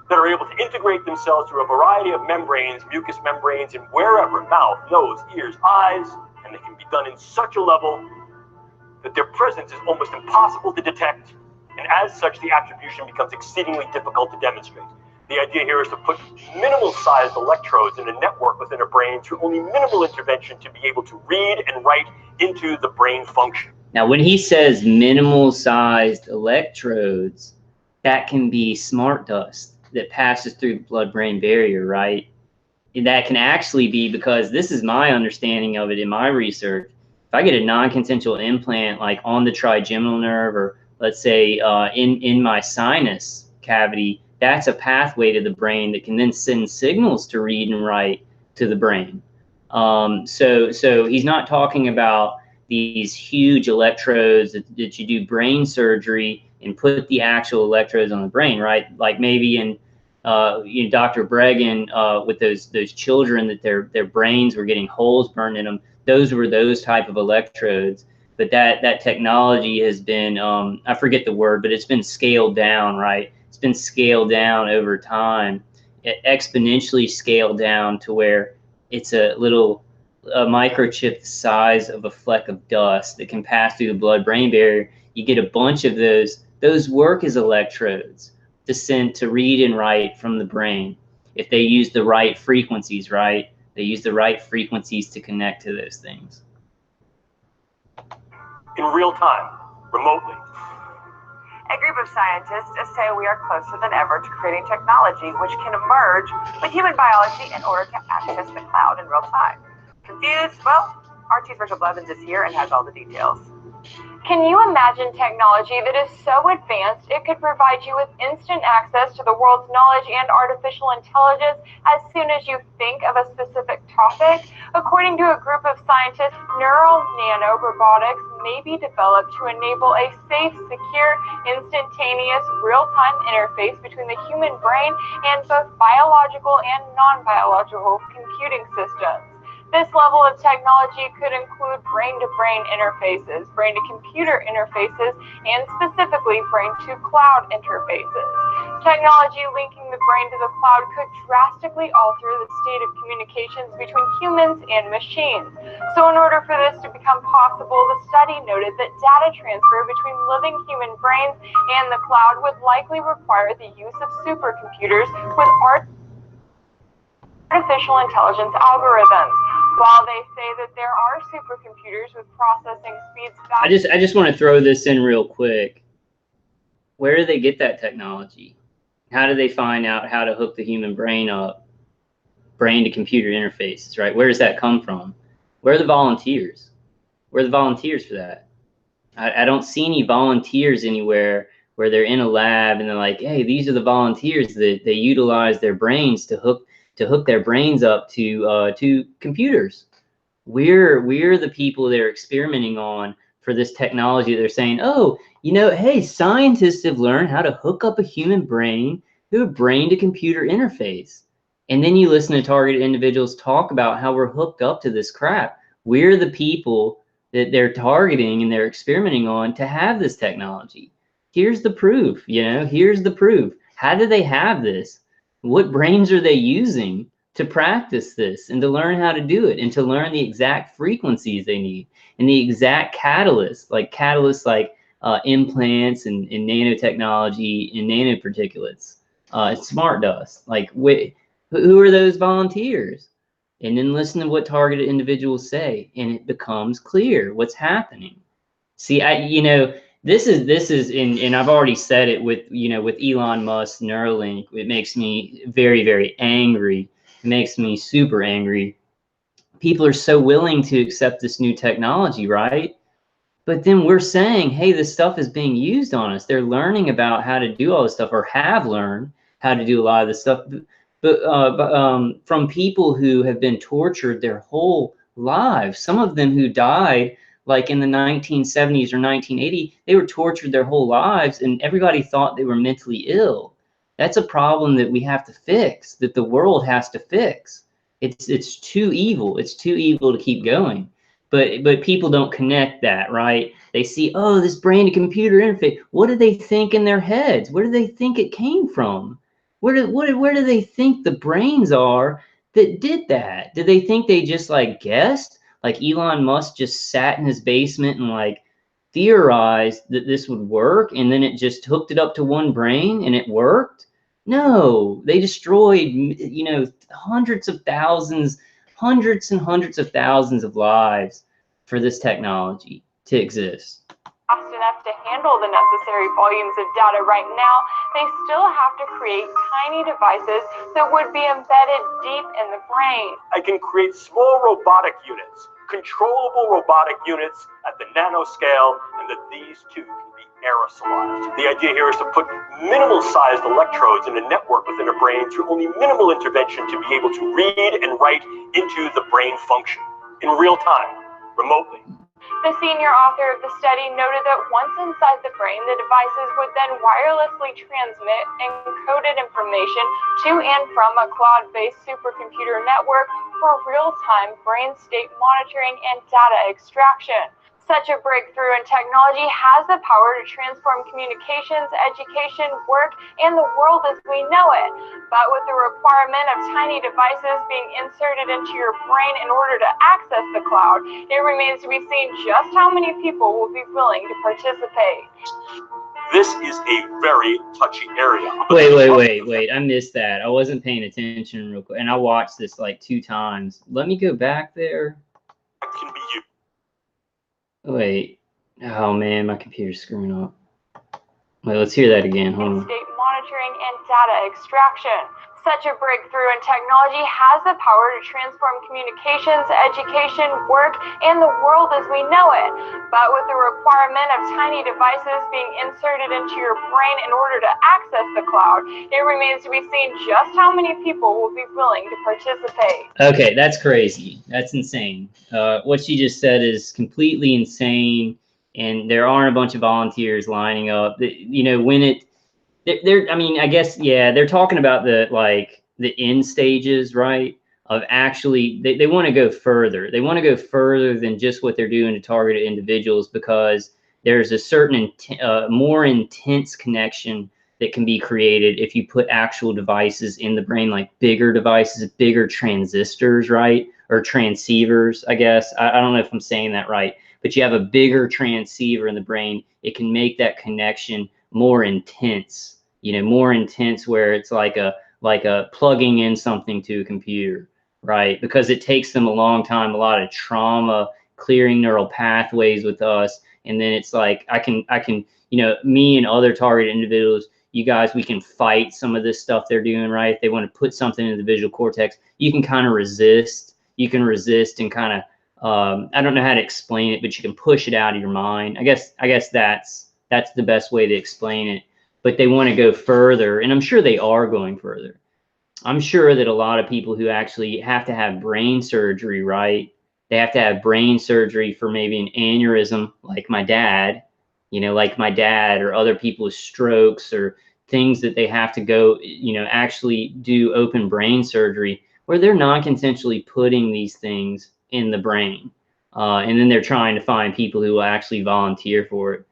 that are able to integrate themselves through a variety of membranes, mucous membranes, and wherever, mouth, nose, ears, eyes, and they can be done in such a level that their presence is almost impossible to detect, and as such, the attribution becomes exceedingly difficult to demonstrate. The idea here is to put minimal-sized electrodes in a network within a brain through only minimal intervention to be able to read and write into the brain function. Now, when he says minimal-sized electrodes, that can be smart dust that passes through the blood-brain barrier, right? And that can actually be, because this is my understanding of it in my research, if I get a non-consensual implant like on the trigeminal nerve, or let's say in my sinus cavity, that's a pathway to the brain that can then send signals to read and write to the brain. So he's not talking about these huge electrodes that you do brain surgery and put the actual electrodes on the brain, right? Like maybe in you know, Dr. Bregan with those children that their brains were getting holes burned in them. Those were those type of electrodes. But that technology has been, I forget the word, but it's been scaled down, right? It's been scaled down over time, exponentially scaled down to where it's a little microchip the size of a fleck of dust that can pass through the blood-brain barrier. You get a bunch of those. Those work as electrodes to send to read and write from the brain. If they use the right frequencies, right? They use the right frequencies to connect to those things. In real time, remotely. A group of scientists say we are closer than ever to creating technology which can emerge with human biology in order to access the cloud in real time. Confused? Well, RT's Virtual Blevins is here and has all the details. Can you imagine technology that is so advanced it could provide you with instant access to the world's knowledge and artificial intelligence as soon as you think of a specific topic? According to a group of scientists, neural-nano robotics may be developed to enable a safe, secure, instantaneous, real-time interface between the human brain and both biological and non-biological computing systems. This level of technology could include brain-to-brain interfaces, brain-to-computer interfaces, and specifically brain-to-cloud interfaces. Technology linking the brain to the cloud could drastically alter the state of communications between humans and machines. So in order for this to become possible, the study noted that data transfer between living human brains and the cloud would likely require the use of supercomputers with artificial intelligence algorithms. While they say that there are supercomputers with processing speeds faster. I just want to throw this in real quick. Where do they get that technology? How do they find out how to hook the human brain up, brain to computer interfaces, right? Where does that come from? Where are the volunteers? Where are the volunteers for that? I don't see any volunteers anywhere where they're in a lab and they're like, hey, these are the volunteers that they utilize their brains to hook their brains up to computers. We're the people they're experimenting on for this technology. They're saying, oh, you know, hey, scientists have learned how to hook up a human brain to a brain to computer interface. And then you listen to targeted individuals talk about how we're hooked up to this crap. We're the people that they're targeting and they're experimenting on to have this technology. Here's the proof, you know, here's the proof. How do they have this? What brains are they using to practice this and to learn how to do it and to learn the exact frequencies they need and the exact catalysts like implants and nanotechnology and nanoparticulates, smart dust. Like, who are those volunteers? And then listen to what targeted individuals say, and it becomes clear what's happening. See, this is and I've already said it with Elon Musk's Neuralink. It makes me very, very angry. It makes me super angry. People are so willing to accept this new technology, right? But then we're saying, hey, this stuff is being used on us. They're learning about how to do all this stuff, or have learned how to do a lot of this stuff. But from people who have been tortured their whole lives, some of them who died like in the 1970s or 1980, they were tortured their whole lives, and everybody thought they were mentally ill. That's a problem that we have to fix, that the world has to fix. It's too evil. It's too evil to keep going. But people don't connect that, right? They see, oh, this brain to computer interface. What do they think in their heads? Where do they think it came from? Where do they think the brains are that did that? Did they think they just like guessed? Like Elon Musk just sat in his basement and like theorized that this would work, and then it just hooked it up to one brain and it worked? No, they destroyed, hundreds and hundreds of thousands of lives for this technology to exist. Fast enough to handle the necessary volumes of data right now, they still have to create tiny devices that would be embedded deep in the brain. I can create small robotic units, controllable robotic units at the nanoscale, and that these too can be aerosolized. The idea here is to put minimal-sized electrodes in a network within a brain through only minimal intervention to be able to read and write into the brain function in real time, remotely. The senior author of the study noted that once inside the brain, the devices would then wirelessly transmit encoded information to and from a cloud-based supercomputer network for real-time brain state monitoring and data extraction. Such a breakthrough in technology has the power to transform communications, education, work, and the world as we know it. But with the requirement of tiny devices being inserted into your brain in order to access the cloud, it remains to be seen just how many people will be willing to participate. This is a very touchy area. Wait. I missed that. I wasn't paying attention real quick. And I watched this like 2 times. Let me go back there. It can be used. Wait. Oh man, my computer's screwing up. Wait, let's hear that again. Hold on. State monitoring and data extraction. Such a breakthrough in technology has the power to transform communications, education, work, and the world as we know it. But with the requirement of tiny devices being inserted into your brain in order to access the cloud, it remains to be seen just how many people will be willing to participate. Okay, that's crazy. That's insane. What she just said is completely insane, and there aren't a bunch of volunteers lining up. You know, when I mean, I guess, yeah, they're talking about the end stages, right? Of actually, they want to go further. They want to go further than just what they're doing to targeted individuals, because there's a certain more intense connection that can be created if you put actual devices in the brain, like bigger devices, bigger transistors, right? Or transceivers, I guess. I don't know if I'm saying that right, but you have a bigger transceiver in the brain. It can make that connection more intense. You know, more intense, where it's like a plugging in something to a computer, right? Because it takes them a long time, a lot of trauma, clearing neural pathways with us, and then it's like I can, you know, me and other targeted individuals, you guys, we can fight some of this stuff they're doing, right? If they want to put something in the visual cortex, you can kind of resist. You can resist and kind of, I don't know how to explain it, but you can push it out of your mind. I guess that's the best way to explain it. But they want to go further, and I'm sure they are going further. I'm sure that a lot of people who actually have to have brain surgery, right? They have to have brain surgery for maybe an aneurysm, like my dad, you know, like my dad, or other people with strokes, or things that they have to go, you know, actually do open brain surgery, where they're non-consensually putting these things in the brain. And then they're trying to find people who will actually volunteer for it.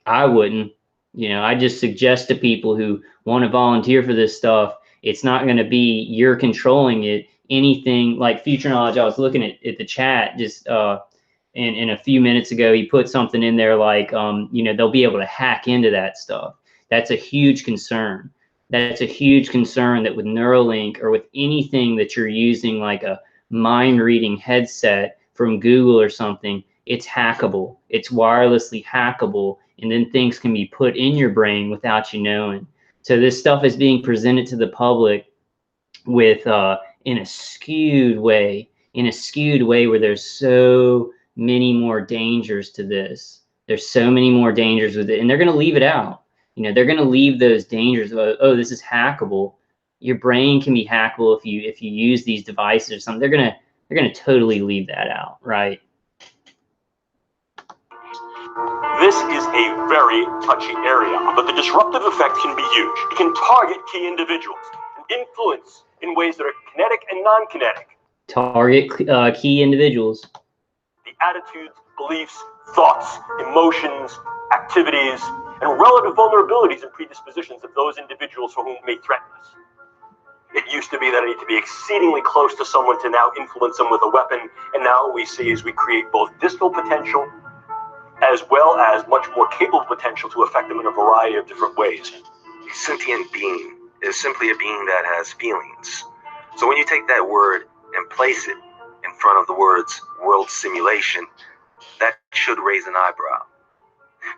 I wouldn't. You know, I just suggest to people who want to volunteer for this stuff, it's not going to be you're controlling it. Anything like Future Knowledge, I was looking at the chat just in a few minutes ago, he put something in there like, you know, they'll be able to hack into that stuff. That's a huge concern. That's a huge concern, that with Neuralink or with anything that you're using, like a mind reading headset from Google or something, it's hackable. It's wirelessly hackable. And then things can be put in your brain without you knowing. So this stuff is being presented to the public with in a skewed way, where there's so many more dangers to this. There's so many more dangers with it, and they're going to leave it out. You know, they're going to leave those dangers of, oh, this is hackable. Your brain can be hackable if you use these devices or something. They're gonna totally leave that out, right? This is a very touchy area, but the disruptive effect can be huge. It can target key individuals and influence in ways that are kinetic and non-kinetic. Target key individuals. The attitudes, beliefs, thoughts, emotions, activities, and relative vulnerabilities and predispositions of those individuals for whom it may threaten us. It used to be that I need to be exceedingly close to someone to now influence them with a weapon, and now what we see is we create both distal potential as well as much more capable potential to affect them in a variety of different ways. A sentient being is simply a being that has feelings. So when you take that word and place it in front of the words world simulation, that should raise an eyebrow.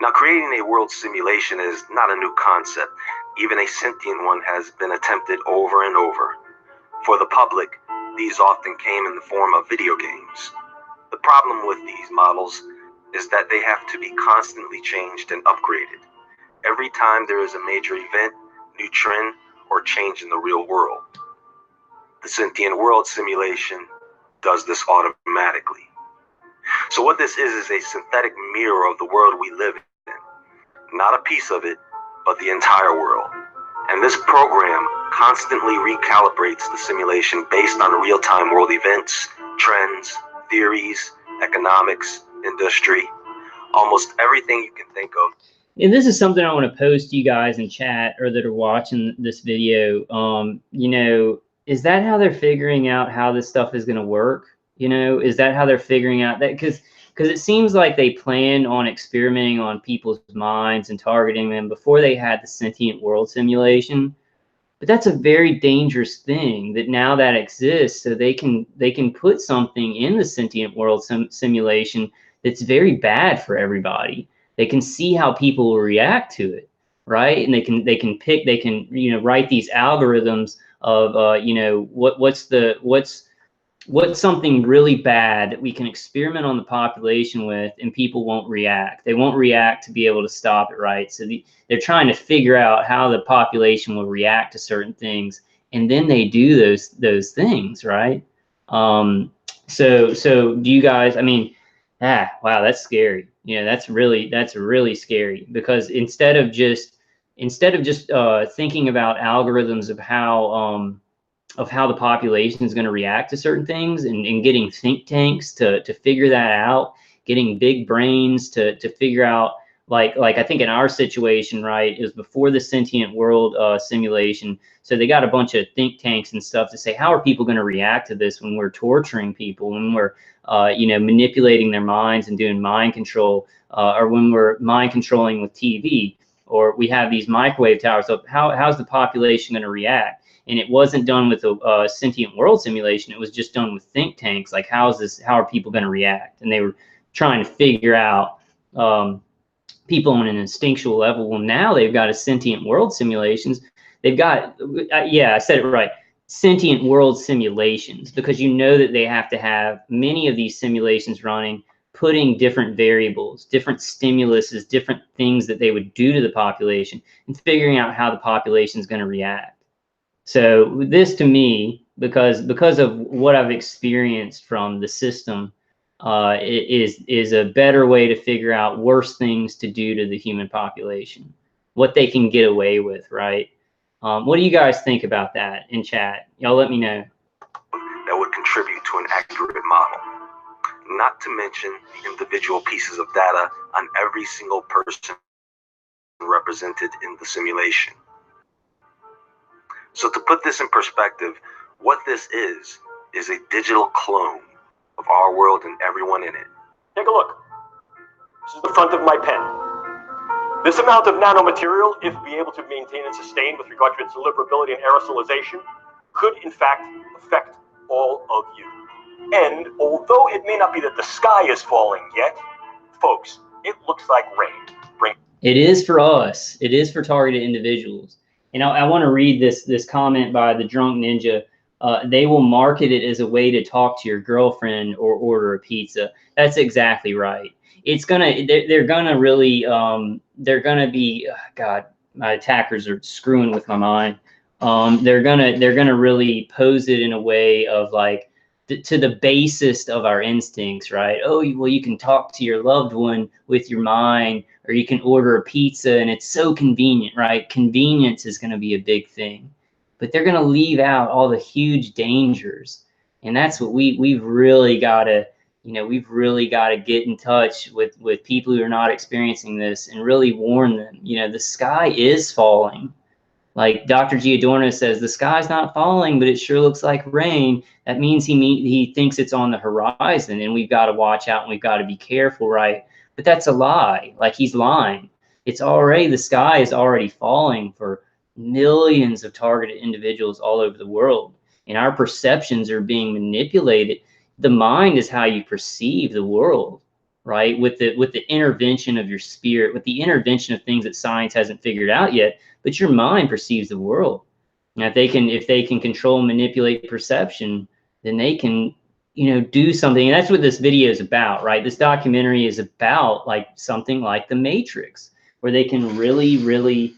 Now, creating a world simulation is not a new concept. Even a sentient one has been attempted over and over. For the public, these often came in the form of video games. The problem with these models is that they have to be constantly changed and upgraded. Every time there is a major event, new trend, or change in the real world. The sentient world simulation does this automatically. So what this is a synthetic mirror of the world we live in. Not a piece of it, but the entire world. And this program constantly recalibrates the simulation based on real-time world events, trends, theories, economics, industry, almost everything you can think of. And this is something I want to post to you guys in chat, or that are watching this video. You know, is that how they're figuring out how this stuff is going to work? You know, is that how they're figuring out that? Because it seems like they planned on experimenting on people's minds and targeting them before they had the sentient world simulation. But that's a very dangerous thing, that now that exists, so they can put something in the sentient world simulation that's very bad for everybody. They can see how people will react to it. right? And they can write these algorithms of what's something really bad that we can experiment on the population with, and people won't react. They won't react to be able to stop it, right? So they're trying to figure out how the population will react to certain things, and then they do those things, right? So do you guys? I mean, wow, that's scary. That's really scary, because instead of just thinking about algorithms of how the population is going to react to certain things, and getting think tanks to figure that out, getting big brains to figure out, like I think in our situation, right, is before the sentient world simulation. So they got a bunch of think tanks and stuff to say, how are people going to react to this when we're torturing people, when we're manipulating their minds and doing mind control, or when we're mind controlling with TV, or we have these microwave towers. So how's the population going to react? And it wasn't done with a sentient world simulation. It was just done with think tanks. Like, how are people going to react? And they were trying to figure out people on an instinctual level. Well, now they've got a sentient world simulations. They've got, I said it right, sentient world simulations, because that they have to have many of these simulations running, putting different variables, different stimuluses, different things that they would do to the population, and figuring out how the population is going to react. So this, to me, because of what I've experienced from the system, is a better way to figure out worse things to do to the human population, what they can get away with, right? What do you guys think about that in chat? Y'all let me know. That would contribute to an accurate model, not to mention the individual pieces of data on every single person represented in the simulation. So to put this in perspective, what this is a digital clone of our world and everyone in it. Take a look. This is the front of my pen. This amount of nanomaterial, if be able to maintain and sustain with regard to its deliverability and aerosolization, could in fact affect all of you. And although it may not be that the sky is falling yet, folks, it looks like rain. It is for us. It is for targeted individuals. And I want to read this comment by the Drunk Ninja. They will market it as a way to talk to your girlfriend or order a pizza. That's exactly right. They're gonna really, they're gonna be, God, my attackers are screwing with my mind. They're gonna really pose it in a way of like, to the basest of our instincts, right? Oh, well, you can talk to your loved one with your mind, or you can order a pizza, and it's so convenient, right? Convenience is going to be a big thing, but they're going to leave out all the huge dangers. And that's what we've really got to, get in touch with people who are not experiencing this, and really warn them. The sky is falling. Like Dr. Giordano says, the sky's not falling, but it sure looks like rain. That means he thinks it's on the horizon, and we've got to watch out, and we've got to be careful, right? But that's a lie. Like, he's lying. The sky is already falling for millions of targeted individuals all over the world, and our perceptions are being manipulated. The mind is how you perceive the world, right? With the intervention of your spirit, with the intervention of things that science hasn't figured out yet, but your mind perceives the world. Now, if they can control and manipulate perception, then they can, do something. And that's what this video is about, right? This documentary is about like something like The Matrix, where they can really, really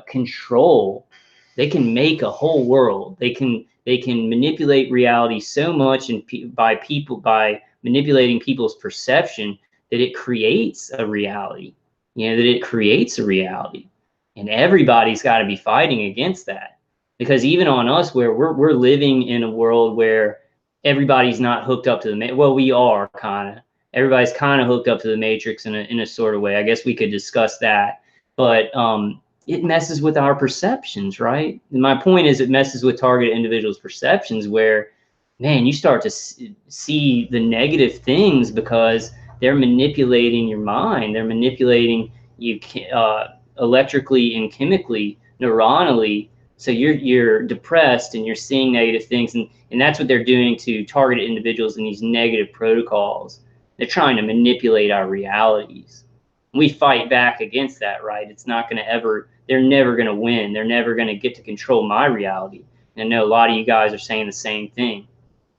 control. They can make a whole world. They can manipulate reality so much, and by manipulating people's perception, that it creates a reality. And everybody's got to be fighting against that, because even on us, where we're living in a world where everybody's not hooked up to we are kind of. Everybody's kind of hooked up to the Matrix in a sort of way. I guess we could discuss that, but it messes with our perceptions, right? And my point is, it messes with targeted individuals' perceptions, where, man, you start to see the negative things because they're manipulating your mind. They're manipulating you electrically and chemically, neuronally. So you're depressed, and you're seeing negative things, and that's what they're doing to targeted individuals in these negative protocols. They're trying to manipulate our realities. We fight back against that, right? It's not going to ever, they're never going to win. They're never going to get to control my reality. And I know a lot of you guys are saying the same thing.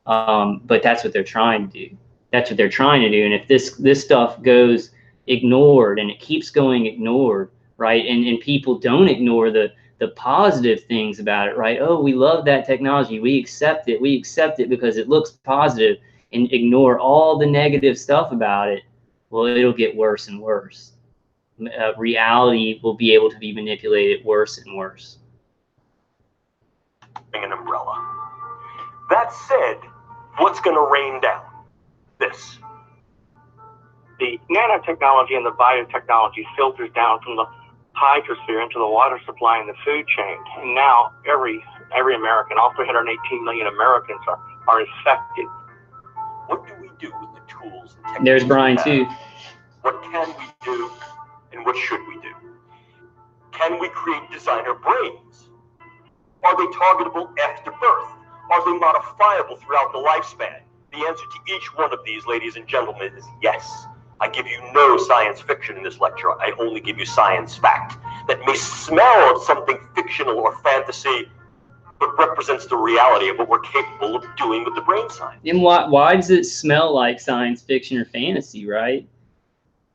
But that's what they're trying to do. That's what they're trying to do. And if this stuff goes ignored and it keeps going ignored, right? And people don't ignore the positive things about it, right? Oh, we love that technology. We accept it. We accept it because it looks positive, and ignore all the negative stuff about it. Well, it'll get worse and worse. Reality will be able to be manipulated worse and worse. An umbrella. That said, what's going to rain down? This. The nanotechnology and the biotechnology filters down from the hydrosphere into the water supply and the food chain. And now every American, all 318 million Americans are infected. What do we do with the tools and techniques? There's Brian too. What can we do and what should we do? Can we create designer brains? Are they targetable after birth? Are they modifiable throughout the lifespan? The answer to each one of these, ladies and gentlemen, is yes. I give you no science fiction in this lecture. I only give you science fact that may smell of something fictional or fantasy, but represents the reality of what we're capable of doing with the brain science. And why does it smell like science fiction or fantasy, right?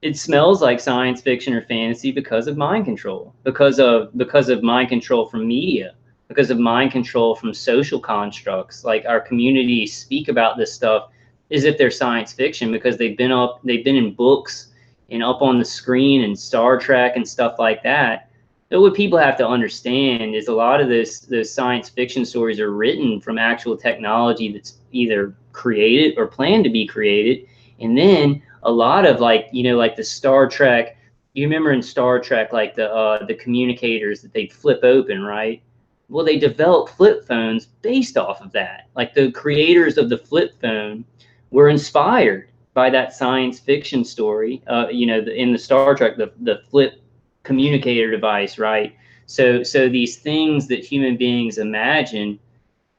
It smells like science fiction or fantasy because of mind control, because of mind control from media, because of mind control from social constructs. Like, our communities speak about this stuff as if they're science fiction because they've been in books and up on the screen and Star Trek and stuff like that. But what people have to understand is a lot of those science fiction stories are written from actual technology that's either created or planned to be created. And then a lot of, like, you know, like the Star Trek, you remember in Star Trek, like the communicators that they'd flip open, right? Well, they developed flip phones based off of that. Like, the creators of the flip phone were inspired by that science fiction story, you know, in the Star Trek, the flip communicator device, right? So these things that human beings imagine,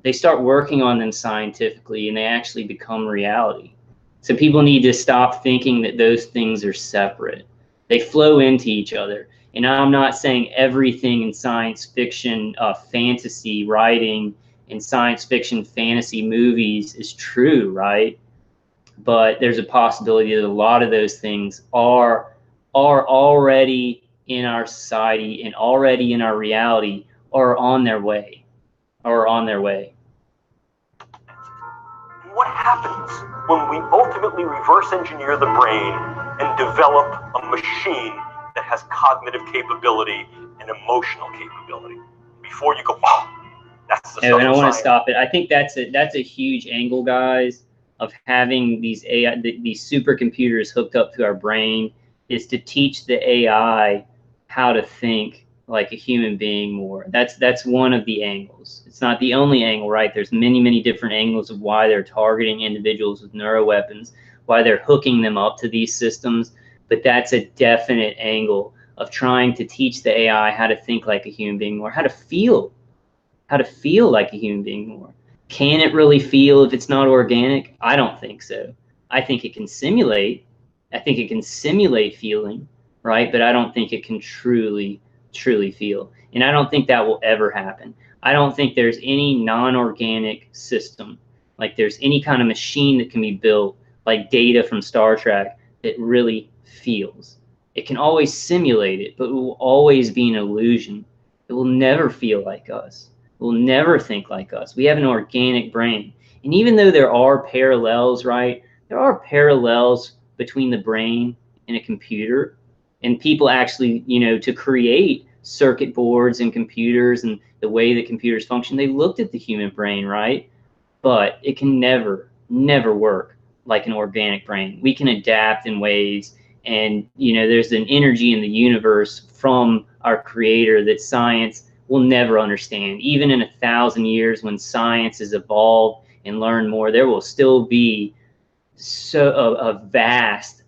they start working on them scientifically and they actually become reality. So people need to stop thinking that those things are separate. They flow into each other. And I'm not saying everything in science fiction, fantasy writing and science fiction fantasy movies is true, right? But there's a possibility that a lot of those things are already in our society and already in our reality, or on their way, What happens when we ultimately reverse engineer the brain and develop a machine that has cognitive capability and emotional capability? Before you go, oh, that's the stuff. And I want to stop it. I think that's a huge angle, guys, of having these AI, these supercomputers hooked up to our brain, is to teach the AI how to think like a human being more. That's one of the angles. It's not the only angle, right? There's many different angles of why they're targeting individuals with neuroweapons, why they're hooking them up to these systems. But that's a definite angle of trying to teach the AI how to think like a human being more, how to feel like a human being more. Can it really feel if it's not organic? I don't think so. I think it can simulate. I think it can simulate feeling, right? But I don't think it can truly feel. And I don't think that will ever happen. I don't think there's any non-organic system, like there's any kind of machine that can be built, like Data from Star Trek, that really feels. It can always simulate it, but it will always be an illusion. It will never feel like us. It will never think like us. We have an organic brain. And even though there are parallels, right? There are parallels between the brain and a computer. And people actually, you know, to create circuit boards and computers and the way that computers function, they looked at the human brain, right? But it can never work like an organic brain. We can adapt in ways, and, you know, there's an energy in the universe from our creator that science will never understand. Even in 1,000 years, when science has evolved and learned more, there will still be a vast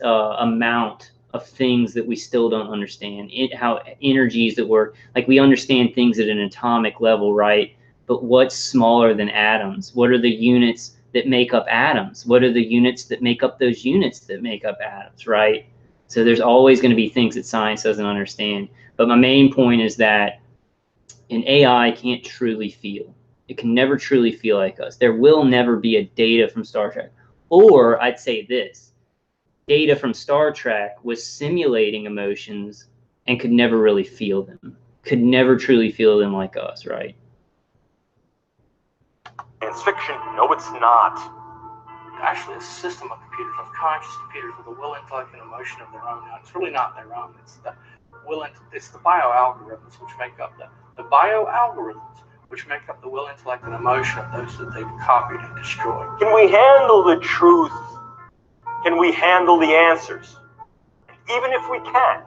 amount of things that we still don't understand. How energies that work, like we understand things at an atomic level, right? But what's smaller than atoms? What are the units that make up atoms? What are the units that make up those units that make up atoms, right? So there's always going to be things that science doesn't understand. But my main point is that an AI can't truly feel. It can never truly feel like us. There will never be a Data from Star Trek. Or I'd say this, Data from Star Trek was simulating emotions and could never really feel them, could never truly feel them like us, right? Science fiction? No, it's not. Actually a system of computers, of conscious computers with a will, intellect, and emotion of their own. Now, it's really not their own. It's the it's the bioalgorithms which make up the bioalgorithms which make up the will, intellect, and emotion of those that they've copied and destroyed. Can we handle the truth? Can we handle the answers? Even if we can,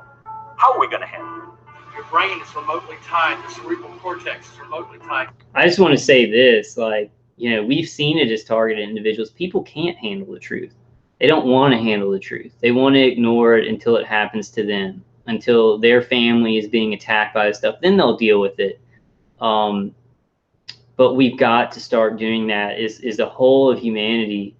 how are we going to handle it? Your brain is remotely tied. The cerebral cortex is remotely tied. I just want to say this, like, you know, we've seen it as targeted individuals. People can't handle the truth. They don't want to handle the truth. They want to ignore it until it happens to them, until their family is being attacked by this stuff. Then they'll deal with it. But we've got to start doing that. Is the whole of humanity,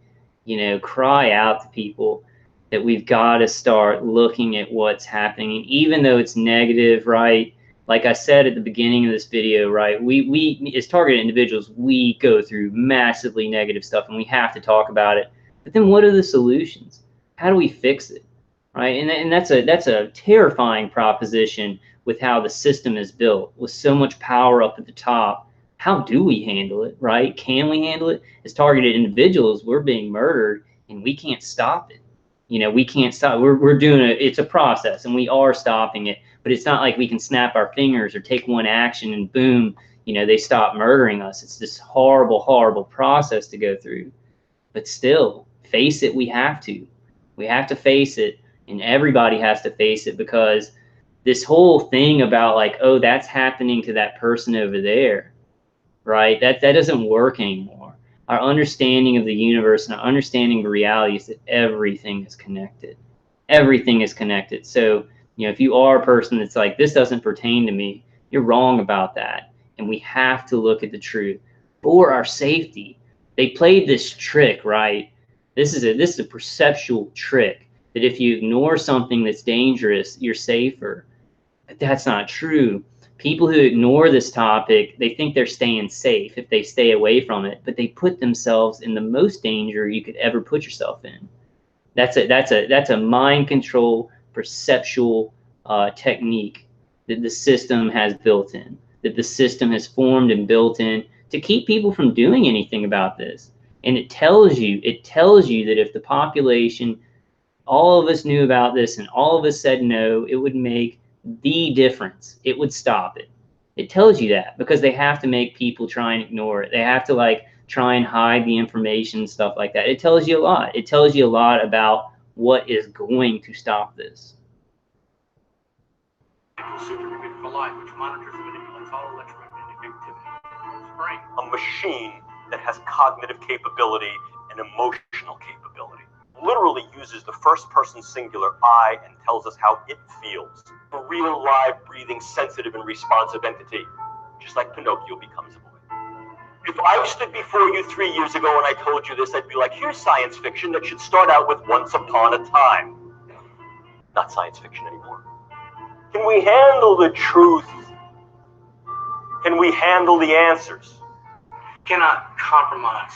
you know, cry out to people that we've got to start looking at what's happening. And even though it's negative, right? Like I said at the beginning of this video, right? We as targeted individuals, we go through massively negative stuff and we have to talk about it. But then what are the solutions? How do we fix it? Right? And that's a terrifying proposition with how the system is built, with so much power up at the top. How do we handle it, right? Can we handle it? As targeted individuals, we're being murdered and we can't stop it. You know, we can't stop. We're doing it. It's a process and we are stopping it, but it's not like we can snap our fingers or take one action and boom, you know, they stop murdering us. It's this horrible, horrible process to go through. But still, face it, we have to. We have to face it, and everybody has to face it, because this whole thing about like, oh, that's happening to that person over there, right? That doesn't work anymore. Our understanding of the universe and our understanding of reality is that everything is connected. Everything is connected. So, you know, if you are a person that's like, this doesn't pertain to me, you're wrong about that. And we have to look at the truth for our safety. They played this trick, right? This is a perceptual trick that if you ignore something that's dangerous, you're safer. But that's not true. People who ignore this topic, they think they're staying safe if they stay away from it, but they put themselves in the most danger you could ever put yourself in. That's a mind control perceptual technique that the system has built in, that the system has formed and built in to keep people from doing anything about this. And it tells you that if the population, all of us knew about this and all of us said no, it would make the difference. It would stop it. It tells you that because they have to make people try and ignore it. They have to like try and hide the information, stuff like that. It tells you a lot. It tells you a lot about what is going to stop this. Supercomputer for life, which monitors and manipulates all electromagnetic activity. A machine that has cognitive capability and emotional capability. Literally uses the first person singular I and tells us how it feels. A real, live, breathing, sensitive, and responsive entity, just like Pinocchio becomes a boy. If I stood before you 3 years ago and I told you this, I'd be like, here's science fiction that should start out with once upon a time. Not science fiction anymore. Can we handle the truth? Can we handle the answers? You cannot compromise.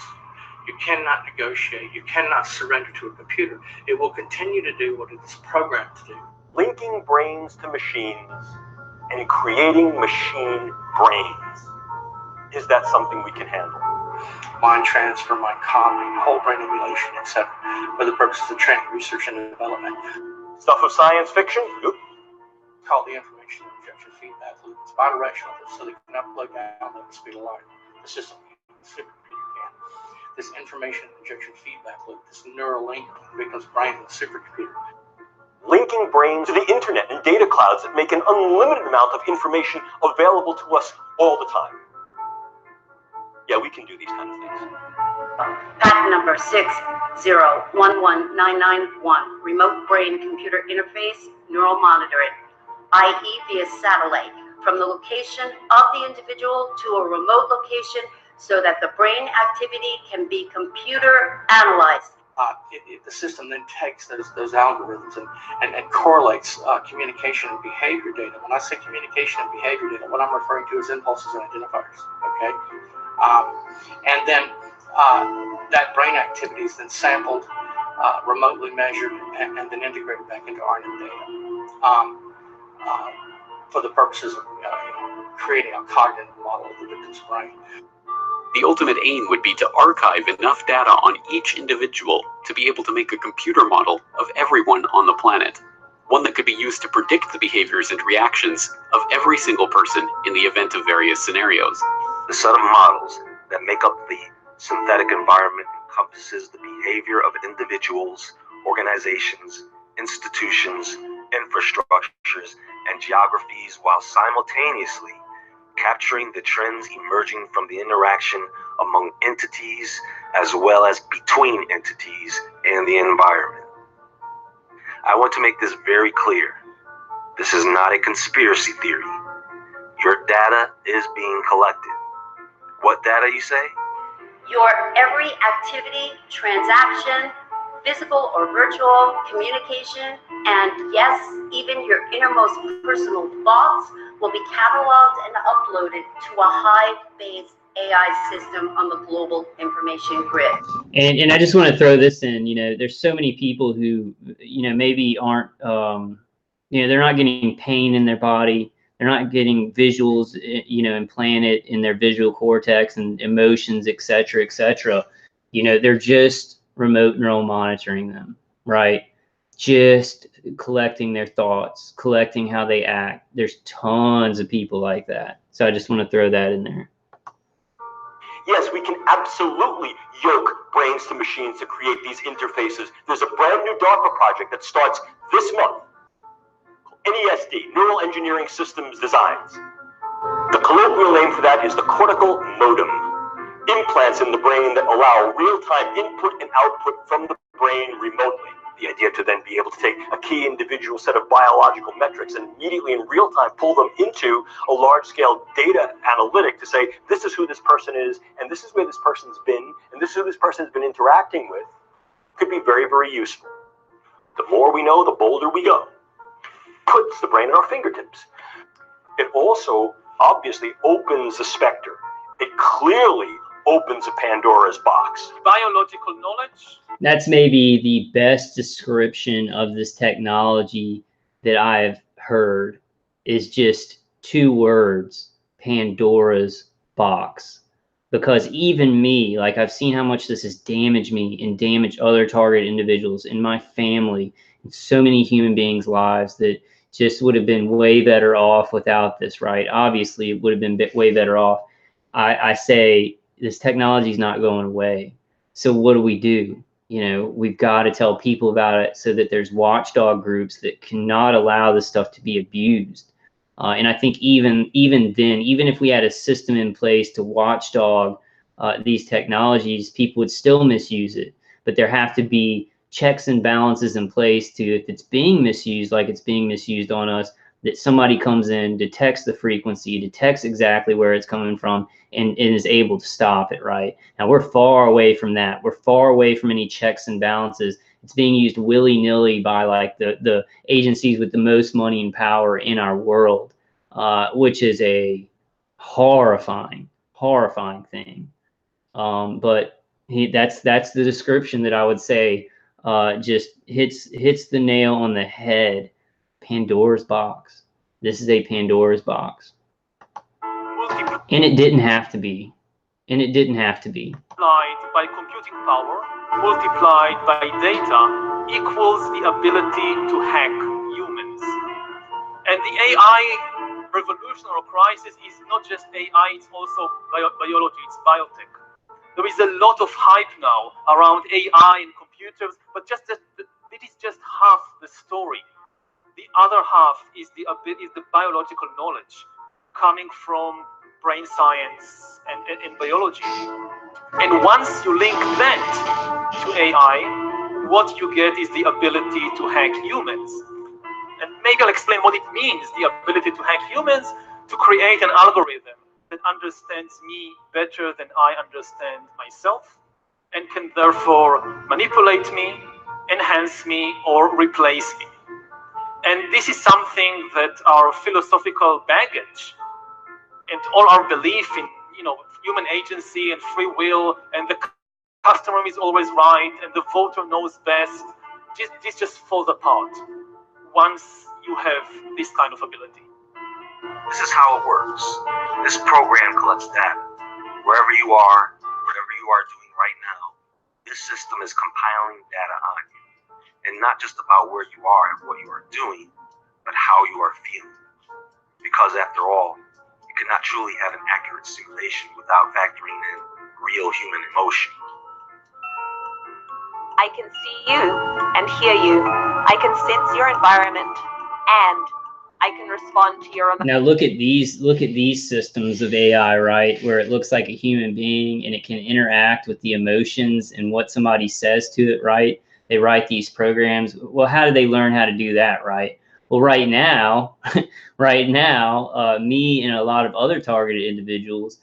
You cannot negotiate. You cannot surrender to a computer. It will continue to do what it is programmed to do. Linking brains to machines and creating machine brains. Is that something we can handle? Mind transfer, mind calming, whole brain emulation, etc. for the purposes of training, research, and development. Stuff of science fiction? Yep. Called the information injection feedback loop. It's bidirectional, so they can upload, download the speed of light. The system, the supercomputer can. This information injection feedback loop, this neural link becomes brain with a supercomputer. Linking brains to the internet and data clouds that make an unlimited amount of information available to us all the time. Yeah, we can do these kind of things. Patent number 6011991, remote brain computer interface, neural monitoring, i.e. via satellite, from the location of the individual to a remote location so that the brain activity can be computer analyzed. The system then takes those algorithms and correlates communication and behavior data. When I say communication and behavior data, what I'm referring to is impulses and identifiers. Okay, and then that brain activity is then sampled, remotely measured, and then integrated back into RNN data for the purposes of creating a cognitive model of the victim's brain. The ultimate aim would be to archive enough data on each individual to be able to make a computer model of everyone on the planet, one that could be used to predict the behaviors and reactions of every single person in the event of various scenarios. The set of models that make up the synthetic environment encompasses the behavior of individuals, organizations, institutions, infrastructures, and geographies, while simultaneously capturing the trends emerging from the interaction among entities as well as between entities and the environment. I want to make this very clear. This is not a conspiracy theory. Your data is being collected. What data, you say? Your every activity, transaction, physical or virtual communication, and yes, even your innermost personal thoughts will be cataloged and uploaded to a Hive-based AI system on the global information grid. And I just want to throw this in, there's so many people who, maybe aren't, they're not getting pain in their body. They're not getting visuals, implanted in their visual cortex and emotions, et cetera, et cetera. They're just remote neural monitoring them, right? Just collecting their thoughts, collecting how they act. There's tons of people like that. So I just want to throw that in there. Yes, we can absolutely yoke brains to machines to create these interfaces. There's a brand new DARPA project that starts this month. NESD, Neural Engineering Systems Designs. The colloquial name for that is the cortical modem. Implants in the brain that allow real-time input and output from the brain remotely. The idea to then be able to take a key individual set of biological metrics and immediately in real time pull them into a large-scale data analytic to say, this is who this person is, and this is where this person's been, and this is who this person's been interacting with, could be very, very useful. The more we know, the bolder we go. Puts the brain at our fingertips. It also obviously opens the specter. It clearly opens a Pandora's box. Biological knowledge. That's maybe the best description of this technology that I've heard, is just 2 words: Pandora's box. Because even me, like, I've seen how much this has damaged me and damaged other targeted individuals in my family and so many human beings' lives that just would have been way better off without this, right? Obviously, it would have been way better off. I say this technology is not going away. So what do? We've got to tell people about it so that there's watchdog groups that cannot allow this stuff to be abused. And I think even then, even if we had a system in place to watchdog these technologies, people would still misuse it. But there have to be checks and balances in place to, if it's being misused like it's being misused on us, that somebody comes in, detects the frequency, detects exactly where it's coming from, and is able to stop it, right? Now, we're far away from that. We're far away from any checks and balances. It's being used willy-nilly by like the agencies with the most money and power in our world, which is a horrifying thing. But that's the description that I would say just hits the nail on the head. Pandora's box. This is a Pandora's box. And it didn't have to be. Multiplied by computing power, multiplied by data, equals the ability to hack humans. And the AI revolution or crisis is not just AI, it's also biology, it's biotech. There is a lot of hype now around AI and computers, but it is just half the story. The other half is the biological knowledge coming from brain science and biology. And once you link that to AI, what you get is the ability to hack humans. And maybe I'll explain what it means, the ability to hack humans, to create an algorithm that understands me better than I understand myself, and can therefore manipulate me, enhance me, or replace me. And this is something that our philosophical baggage and all our belief in, human agency and free will, and the customer is always right, and the voter knows best, this just falls apart once you have this kind of ability. This is how it works. This program collects data. Wherever you are, whatever you are doing right now, this system is compiling data on you. And not just about where you are and what you are doing, but how you are feeling. Because after all, you cannot truly have an accurate simulation without factoring in real human emotion. I can see you and hear you. I can sense your environment, and I can respond to your emotions. Now look at these systems of AI, right, where it looks like a human being and it can interact with the emotions and what somebody says to it, right? They write these programs. Well, how do they learn how to do that, right? Well, right now, me and a lot of other targeted individuals,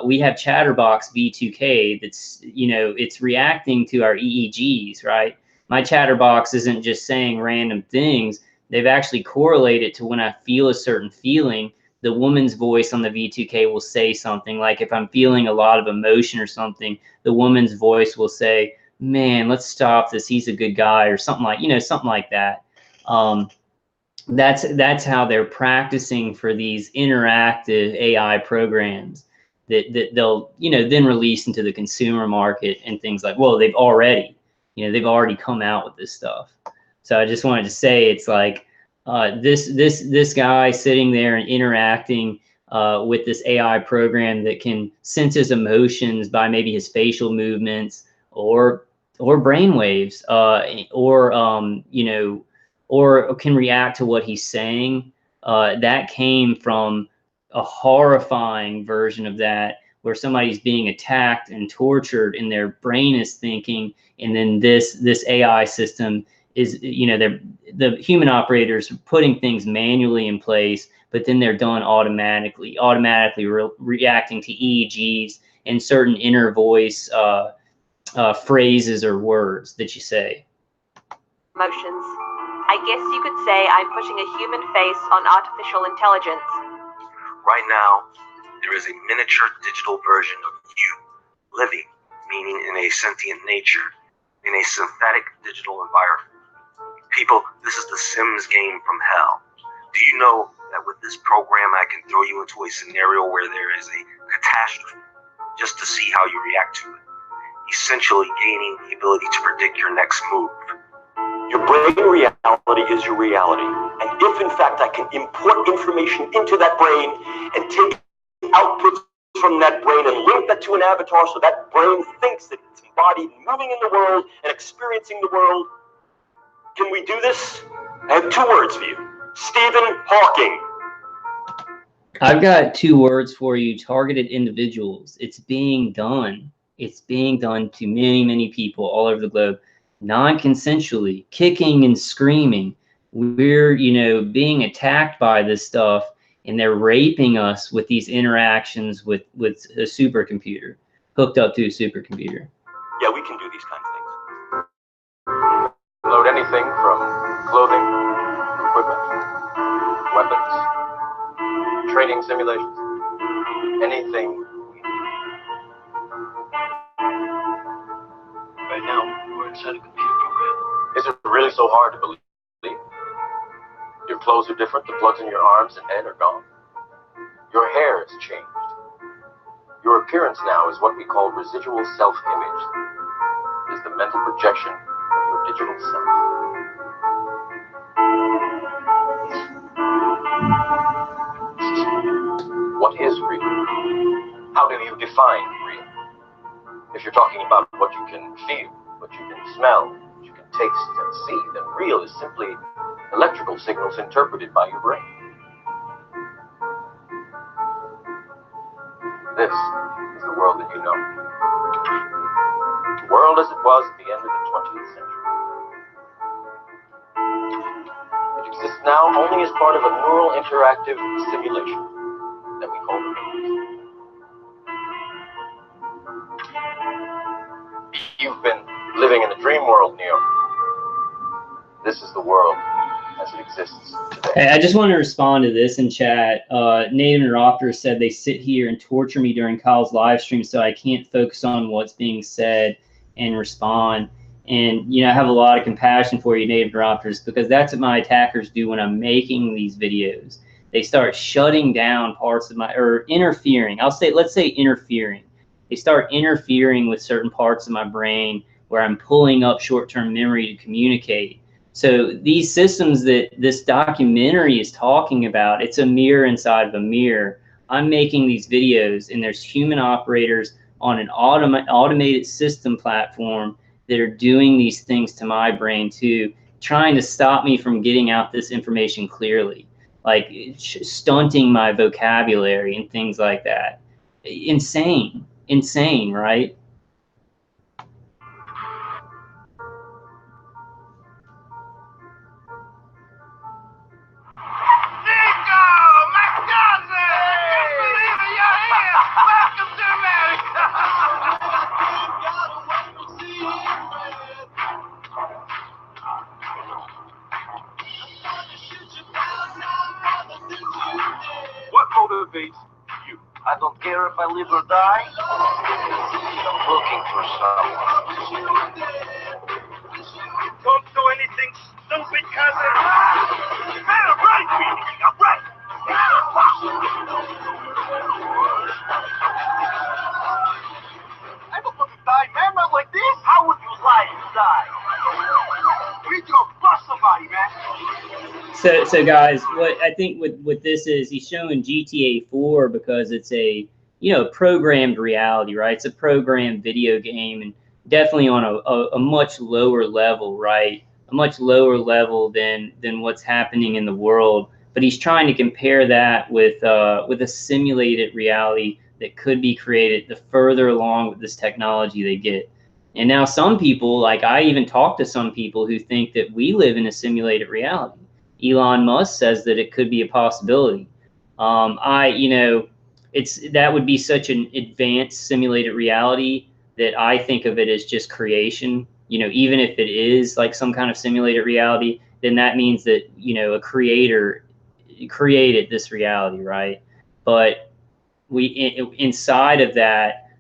we have Chatterbox V2K that's, it's reacting to our EEGs, right? My Chatterbox isn't just saying random things. They've actually correlated to when I feel a certain feeling, the woman's voice on the V2K will say something. Like if I'm feeling a lot of emotion or something, the woman's voice will say, man, let's stop this. He's a good guy, or something like, something like that. That's how they're practicing for these interactive AI programs that they'll, then release into the consumer market and things like, well, they've already come out with this stuff. So I just wanted to say, it's like this guy sitting there and interacting with this AI program that can sense his emotions by maybe his facial movements or brain waves, or can react to what he's saying. That came from a horrifying version of that, where somebody's being attacked and tortured and their brain is thinking, and then this AI system is, the human operators are putting things manually in place, but then they're done automatically reacting to EEGs and certain inner voice phrases or words that you say. Emotions. I guess you could say I'm putting a human face on artificial intelligence. Right now, there is a miniature digital version of you, living, meaning in a sentient nature, in a synthetic digital environment. People, this is the Sims game from hell. Do you know that with this program, I can throw you into a scenario where there is a catastrophe just to see how you react to it, essentially gaining the ability to predict your next move. Your brain reality is your reality. And if, in fact, I can import information into that brain and take outputs from that brain and link that to an avatar so that brain thinks that it's embodied, moving in the world and experiencing the world, can we do this? I have 2 words for you. Stephen Hawking. I've got 2 words for you: targeted individuals. It's being done. It's being done to many, many people all over the globe, non-consensually, kicking and screaming. We're, being attacked by this stuff, and they're raping us with these interactions with a supercomputer, hooked up to a supercomputer. Yeah, we can do these kinds of things. Load anything from clothing, equipment, weapons, training simulations, anything. Right now, we're inside a computer program. Is it really so hard to believe? Your clothes are different, the plugs in your arms and head are gone. Your hair has changed. Your appearance now is what we call residual self-image. It is the mental projection of your digital self. What is real? How do you define real? If you're talking about what you can feel, what you can smell, what you can taste and see, then real is simply electrical signals interpreted by your brain. This is the world that you know. The world as it was at the end of the 20th century. It exists now only as part of a neural interactive simulation that we call the brain. You've been living in the dream world, Neo. This is the world as it exists today. Hey, I just want to respond to this in chat. Native Neuropter said they sit here and torture me during Kyle's live stream, so I can't focus on what's being said and respond. And, you know, I have a lot of compassion for you, Native Neuropters, because that's what my attackers do when I'm making these videos. They start shutting down parts of my, or interfering. Let's say interfering. They start interfering with certain parts of my brain where I'm pulling up short-term memory to communicate. So these systems that this documentary is talking about, it's a mirror inside of a mirror. I'm making these videos, and there's human operators on an automated system platform that are doing these things to my brain too, trying to stop me from getting out this information clearly, like stunting my vocabulary and things like that. Insane, right? What motivates you? I don't care if I live or die. I'm looking for someone. Don't do anything stupid, cousin. Man, I'm right, baby. I'm right. I don't want to die, man. Not like this. How would you lie and die? We need to go bust somebody, man. So guys, what I think what this is, he's showing GTA 4 because it's a, you know, programmed reality, right? It's a programmed video game, and definitely on a much lower level, right? A much lower level than what's happening in the world. But he's trying to compare that with a simulated reality that could be created the further along with this technology they get. And now some people, like I even talked to some people who think that we live in a simulated reality. Elon Musk says that it could be a possibility. You know, that would be such an advanced simulated reality that I think of it as just creation. You know, even if it is like some kind of simulated reality, then that means that, you know, a creator created this reality, right? But inside of that,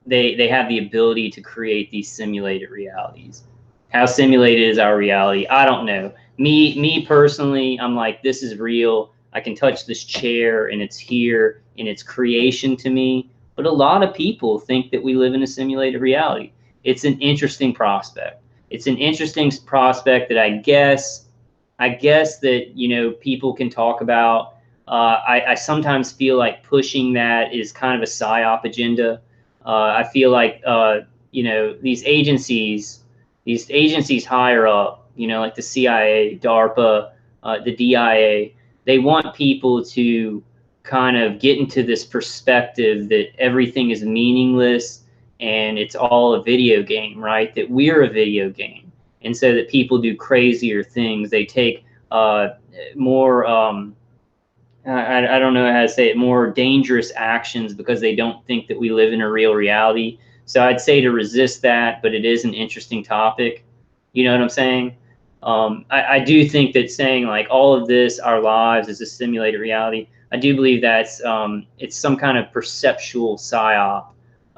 they have the ability to create these simulated realities. How simulated is our reality? I don't know. Me personally, I'm like, this is real. I can touch this chair and it's here and it's creation to me. But a lot of people think that we live in a simulated reality. It's an interesting prospect. It's an interesting prospect that I guess that, you know, people can talk about. I sometimes feel like pushing that is kind of a PSYOP agenda. I feel like, you know, these agencies higher up, you know, like the CIA, DARPA, the DIA, they want people to kind of get into this perspective that everything is meaningless and it's all a video game, right? That we're a video game. And so that people do crazier things. They take more, I don't know how to say it, more dangerous actions because they don't think that we live in a real reality. So I'd say to resist that, but it is an interesting topic. You know what I'm saying? I do think that saying like all of this, our lives, is a simulated reality. I do believe that's it's some kind of perceptual psyop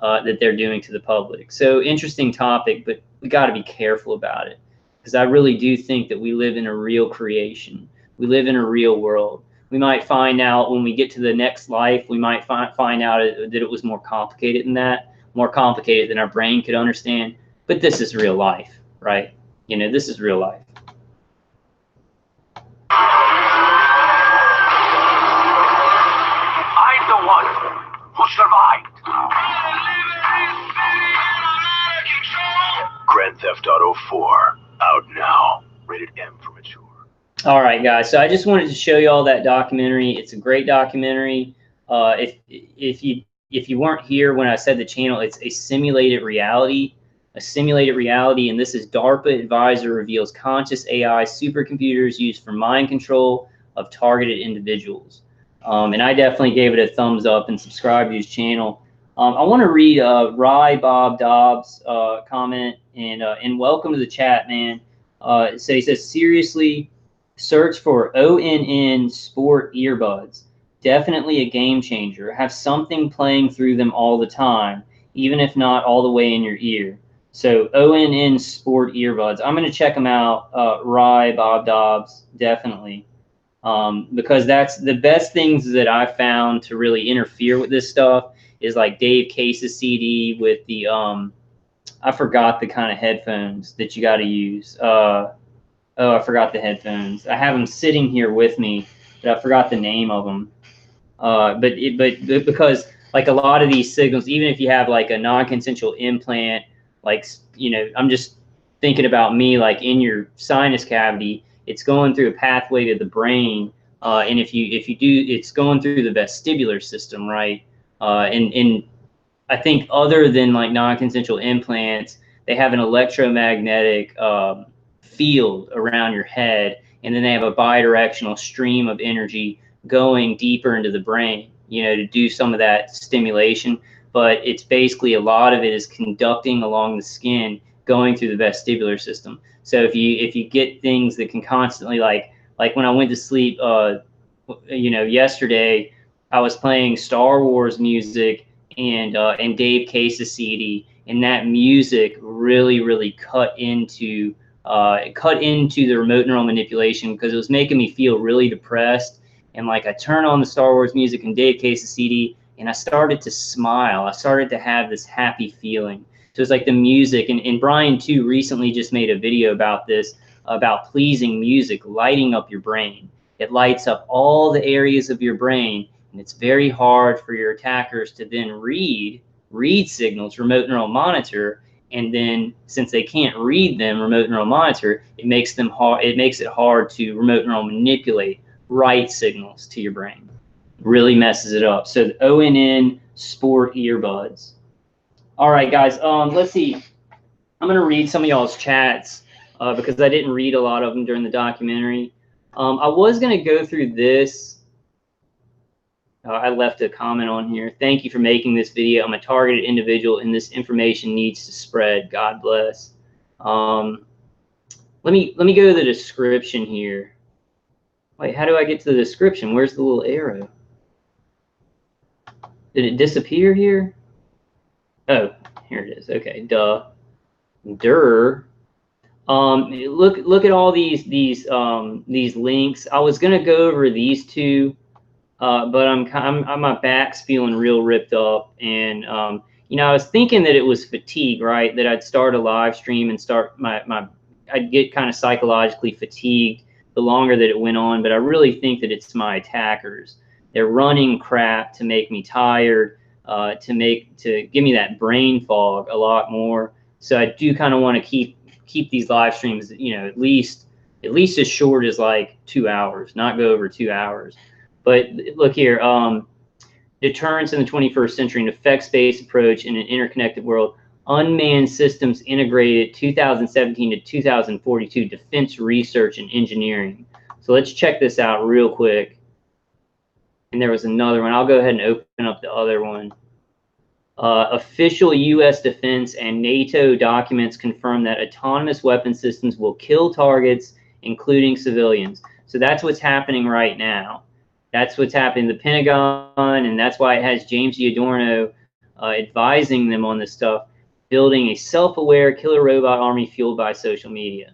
that they're doing to the public. So interesting topic, but we got to be careful about it, because I really do think that we live in a real creation. We live in a real world. We might find out when we get to the next life, we might find out that it was more complicated than that, more complicated than our brain could understand. But this is real life, right? You know, this is real life. I'm the one who survived. Grand Theft Auto 4, out now. Rated M for mature. All right, guys. So I just wanted to show you all that documentary. It's a great documentary. If you weren't here when I said the channel, it's a simulated reality. A simulated reality, and this is DARPA advisor reveals conscious AI supercomputers used for mind control of targeted individuals. And I definitely gave it a thumbs up and subscribe to his channel. I want to read Rye Bob Dobbs' comment, and welcome to the chat, man. So he says, seriously, search for ONN Sport earbuds. Definitely a game changer. Have something playing through them all the time, even if not all the way in your ear. So ONN Sport earbuds. I'm going to check them out. Rye Bob Dobbs, definitely. Because that's the best things that I've found to really interfere with this stuff is like Dave Case's CD with the I forgot the kind of headphones that you got to use. Oh, I forgot the headphones. I have them sitting here with me, but I forgot the name of them. But because like a lot of these signals, even if you have like a non-consensual implant, like, you know, I'm just thinking about me, like in your sinus cavity, it's going through a pathway to the brain, and if you do, it's going through the vestibular system, right? And I think other than like non-consensual implants, they have an electromagnetic field around your head, and then they have a bidirectional stream of energy going deeper into the brain, you know, to do some of that stimulation. But it's basically a lot of it is conducting along the skin, going through the vestibular system. So if you get things that can constantly like when I went to sleep, you know, yesterday, I was playing Star Wars music and Dave Case's CD, and that music really cut into the remote neural manipulation, because it was making me feel really depressed. And like I turn on the Star Wars music and Dave Case's CD, and I started to smile. I started to have this happy feeling. So it's like the music, and Brian too recently just made a video about this, about pleasing music lighting up your brain. It lights up all the areas of your brain, and it's very hard for your attackers to then read signals, remote neural monitor, and then since they can't read them, remote neural monitor, it makes it hard to remote neural manipulate, write signals to your brain. Really messes it up. So the ONN Sport earbuds. All right, guys. Let's see. I'm gonna read some of y'all's chats because I didn't read a lot of them during the documentary. I was gonna go through this. I left a comment on here. Thank you for making this video. I'm a targeted individual, and this information needs to spread. God bless. Let me go to the description here. Wait, how do I get to the description? Where's the little arrow? Did it disappear here? Oh, here it is. Okay, duh. Look at all these links. I was gonna go over these two, but my back's feeling real ripped up, and you know, I was thinking that it was fatigue, right? That I'd start a live stream and I'd get kind of psychologically fatigued the longer that it went on, but I really think that it's my attackers. They're running crap to make me tired, to give me that brain fog a lot more. So I do kind of want to keep these live streams, you know, at least as short as like 2 hours, not go over 2 hours. But look here, deterrence in the 21st century, an effects-based approach in an interconnected world. Unmanned systems integrated 2017 to 2042, defense research and engineering. So let's check this out real quick. And there was another one. I'll go ahead and open up the other one. Official U.S. defense and NATO documents confirm that autonomous weapon systems will kill targets, including civilians. So that's what's happening right now. That's what's happening in the Pentagon, and that's why it has James Giordano advising them on this stuff, building a self-aware killer robot army fueled by social media.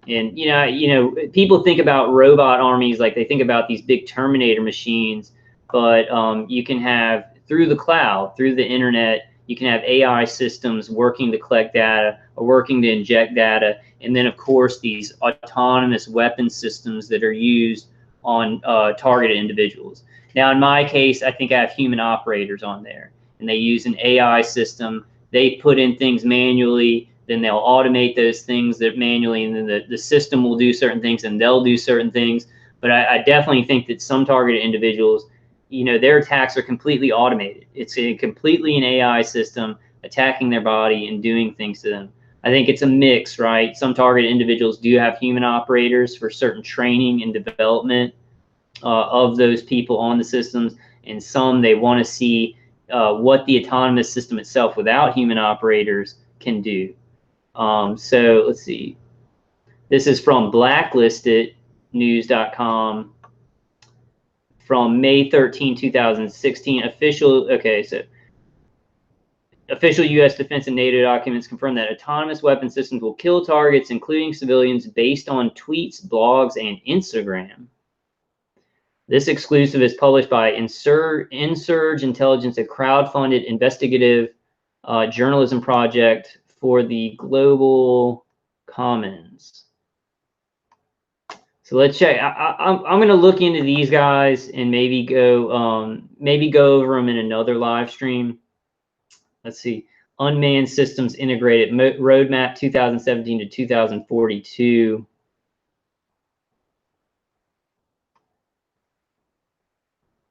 And you know, people think about robot armies like they think about these big Terminator machines, but you can have, through the cloud, through the internet, you can have AI systems working to collect data or working to inject data, and then of course these autonomous weapon systems that are used on targeted individuals. Now in my case, I think I have human operators on there, and they use an AI system. They put in things manually, then they'll automate those things that manually, and then the system will do certain things and they'll do certain things. But I definitely think that some targeted individuals, you know, their attacks are completely automated. It's completely an AI system attacking their body and doing things to them. I think it's a mix, right? Some targeted individuals do have human operators for certain training and development of those people on the systems, and some they want to see what the autonomous system itself without human operators can do. So let's see. This is from blacklistednews.com from May 13, 2016. Official U.S. defense and NATO documents confirm that autonomous weapon systems will kill targets, including civilians, based on tweets, blogs, and Instagram. This exclusive is published by Insurge Intelligence, a crowd-funded investigative journalism project for the Global Commons. So let's check. I'm going to look into these guys and maybe go over them in another live stream. Let's see. Unmanned Systems Integrated Roadmap 2017 to 2042.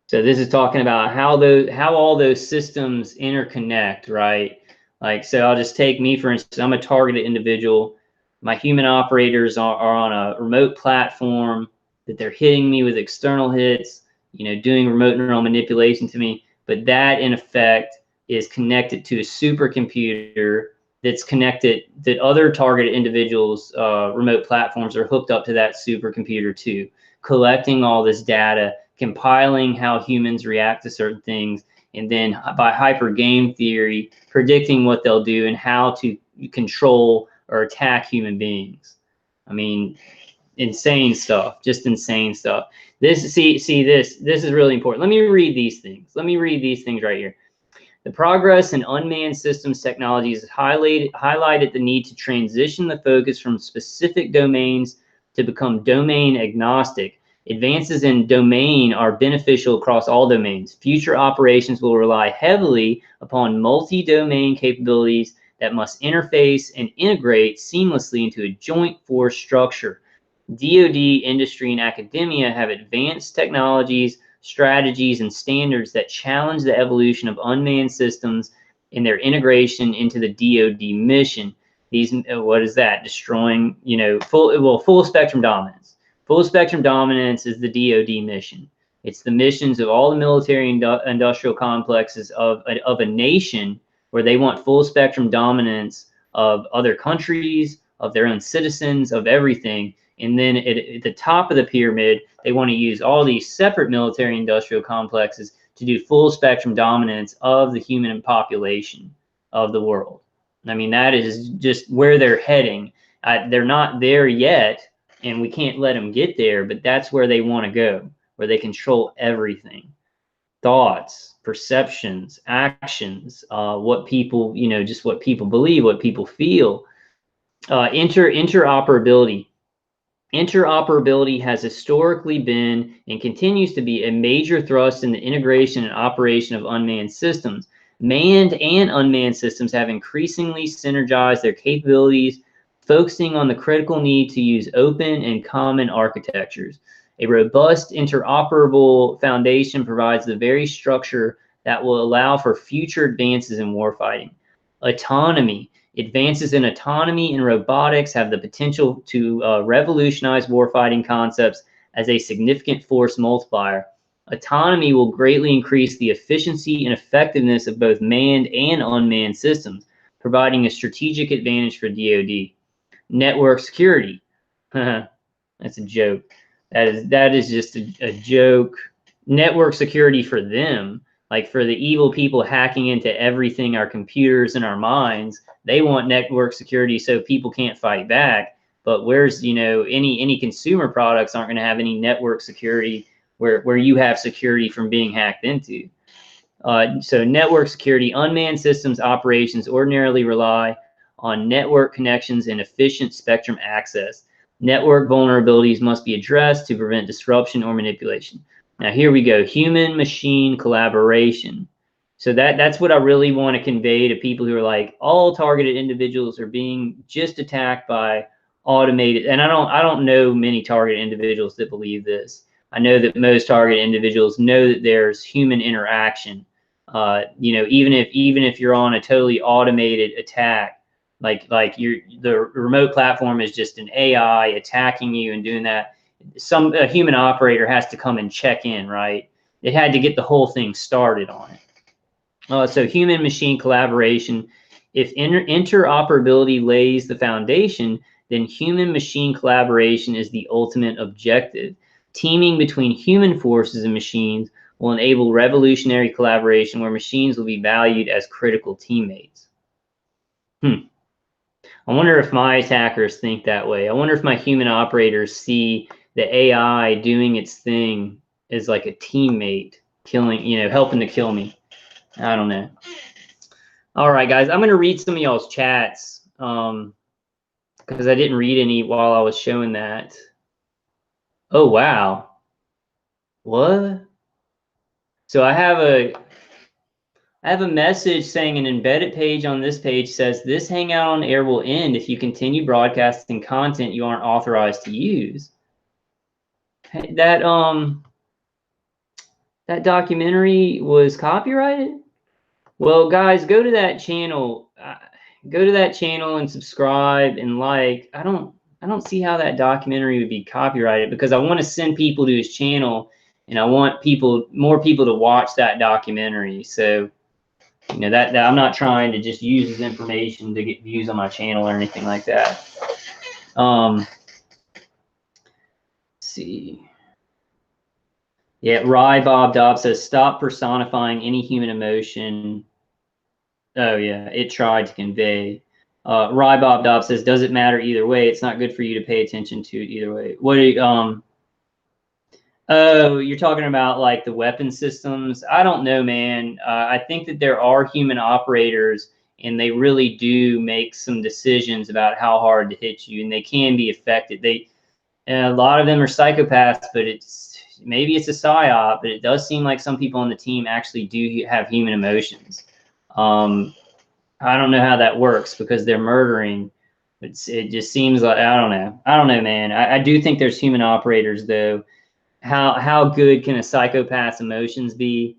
So this is talking about how all those systems interconnect, right? Like, so I'll just take me, for instance. I'm a targeted individual. My human operators are on a remote platform that they're hitting me with external hits, doing remote neural manipulation to me. But that, in effect, is connected to a supercomputer that's connected, that other targeted individuals' remote platforms are hooked up to that supercomputer too, collecting all this data, compiling how humans react to certain things, and then by hyper game theory, predicting what they'll do and how to control or attack human beings. I mean, insane stuff, just insane stuff. This is really important. Let me read these things. Let me read these things right here. The progress in unmanned systems technologies has highlighted the need to transition the focus from specific domains to become domain agnostic. Advances in domain are beneficial across all domains. Future operations will rely heavily upon multi-domain capabilities that must interface and integrate seamlessly into a joint force structure. DoD, industry, and academia have advanced technologies, strategies, and standards that challenge the evolution of unmanned systems and their integration into the DoD mission. These, what is that? Destroying, full spectrum dominance. Full spectrum dominance is the DoD mission. It's the missions of all the military industrial complexes of a nation, where they want full spectrum dominance of other countries, of their own citizens, of everything. And then at the top of the pyramid, they want to use all these separate military industrial complexes to do full spectrum dominance of the human population of the world. I mean, that is just where they're heading. They're not there yet, and we can't let them get there, but that's where they want to go, where they control everything. Thoughts, perceptions, actions, what people, just what people believe, what people feel. Interoperability. Interoperability has historically been and continues to be a major thrust in the integration and operation of unmanned systems. Manned and unmanned systems have increasingly synergized their capabilities, focusing on the critical need to use open and common architectures. A robust interoperable foundation provides the very structure that will allow for future advances in warfighting. Autonomy. Advances in autonomy and robotics have the potential to revolutionize warfighting concepts as a significant force multiplier. Autonomy will greatly increase the efficiency and effectiveness of both manned and unmanned systems, providing a strategic advantage for DoD. Network security. That's a joke. That is just a joke. Network security for them, like for the evil people hacking into everything, our computers and our minds. They want network security so people can't fight back. But where's, any consumer products aren't going to have any network security where you have security from being hacked into. So network security. Unmanned systems operations ordinarily rely on network connections and efficient spectrum access. Network vulnerabilities must be addressed to prevent disruption or manipulation. Now here we go, human-machine collaboration. So that's what I really want to convey to people who are like, all targeted individuals are being just attacked by automated. And I don't know many targeted individuals that believe this. I know that most targeted individuals know that there's human interaction. Even if you're on a totally automated attack, like the remote platform is just an AI attacking you and doing that, a human operator has to come and check in, right? It had to get the whole thing started on it. So human-machine collaboration. If interoperability lays the foundation, then human-machine collaboration is the ultimate objective. Teaming between human forces and machines will enable revolutionary collaboration where machines will be valued as critical teammates. I wonder if my attackers think that way. I wonder if my human operators see the AI doing its thing as like a teammate, killing, helping to kill me. I don't know. All right, guys, I'm going to read some of y'all's chats because I didn't read any while I was showing that. Oh, wow. What? So I have a message saying an embedded page on this page says this hangout on air will end if you continue broadcasting content you aren't authorized to use. That documentary was copyrighted? Well, guys, go to that channel. Go to that channel and subscribe and like. I don't see how that documentary would be copyrighted because I want to send people to his channel and I want more people to watch that documentary. So, that I'm not trying to just use his information to get views on my channel or anything like that. Let's see. Yeah, Rye Bob Dobbs says, stop personifying any human emotion. Oh, yeah, it tried to convey. Rye Bob Dobbs says, does it matter either way? It's not good for you to pay attention to it either way. What do you, oh, you're talking about like the weapon systems? I don't know, man. I think that there are human operators and they really do make some decisions about how hard to hit you, and they can be affected. A lot of them are psychopaths, but maybe it's a psyop, but it does seem like some people on the team actually do have human emotions. I don't know how that works because they're murdering. It just seems like, I don't know, man. I do think there's human operators though. How good can a psychopath's emotions be?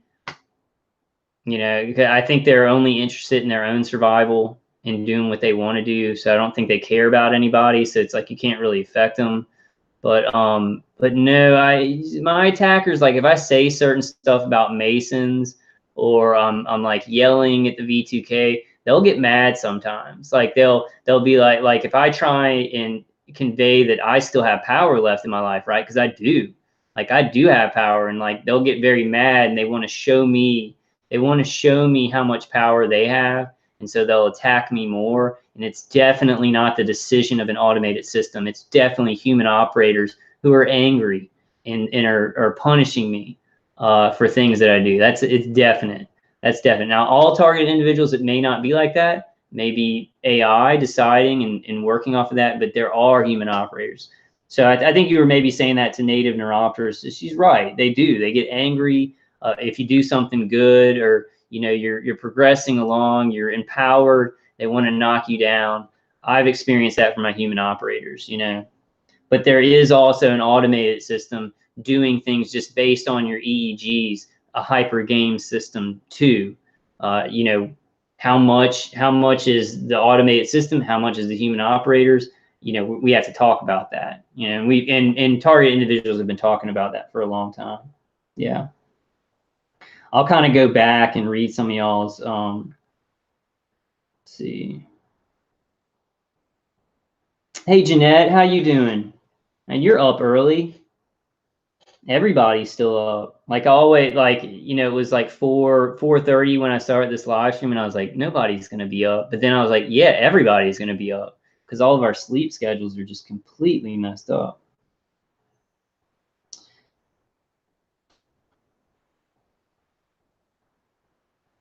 I think they're only interested in their own survival and doing what they want to do. So I don't think they care about anybody. So it's like you can't really affect them. But no, my attackers, like if I say certain stuff about Masons or I'm like yelling at the V2K, they'll get mad sometimes. Like they'll be like if I try and convey that I still have power left in my life, right? Because I do. Like I do have power, and like they'll get very mad and they want to show me how much power they have, and so they'll attack me more. And it's definitely not the decision of an automated system. It's definitely human operators who are angry and are punishing me for things that I do. It's definite. That's definite. Now, all targeted individuals, it may not be like that. Maybe AI deciding and working off of that, but there are human operators. So I think you were maybe saying that to native neuropters. She's right. They do. They get angry if you do something good, or you're progressing along, you're empowered. They want to knock you down. I've experienced that from my human operators, But there is also an automated system doing things just based on your EEGs, a hyper game system too. How much is the automated system? How much is the human operators? We have to talk about that. And target individuals have been talking about that for a long time. Yeah. I'll kind of go back and read some of y'all's. Let's see. Hey, Jeanette, how you doing? And you're up early. Everybody's still up. Like always, it was like 4:30 when I started this live stream, and I was like, nobody's gonna be up. But then I was like, yeah, everybody's gonna be up because all of our sleep schedules are just completely messed up.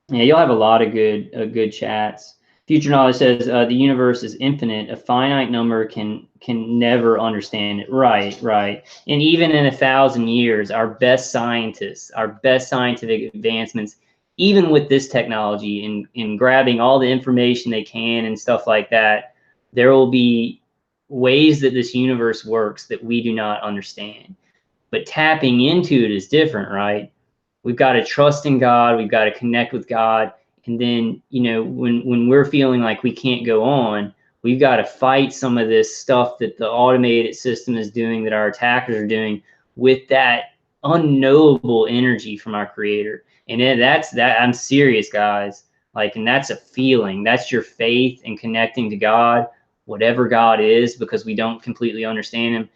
Yeah, you'll have a lot of good chats. Future Knowledge says the universe is infinite. A finite number can never understand it. Right. And even in 1,000 years, our best scientists, our best scientific advancements, even with this technology, in grabbing all the information they can and stuff like that, there will be ways that this universe works that we do not understand. But tapping into it is different, right? We've got to trust in God. We've got to connect with God. And then, when we're feeling like we can't go on, we've got to fight some of this stuff that the automated system is doing, that our attackers are doing, with that unknowable energy from our creator. And then I'm serious, guys. Like, and that's a feeling. That's your faith in connecting to God, whatever God is, because we don't completely understand him.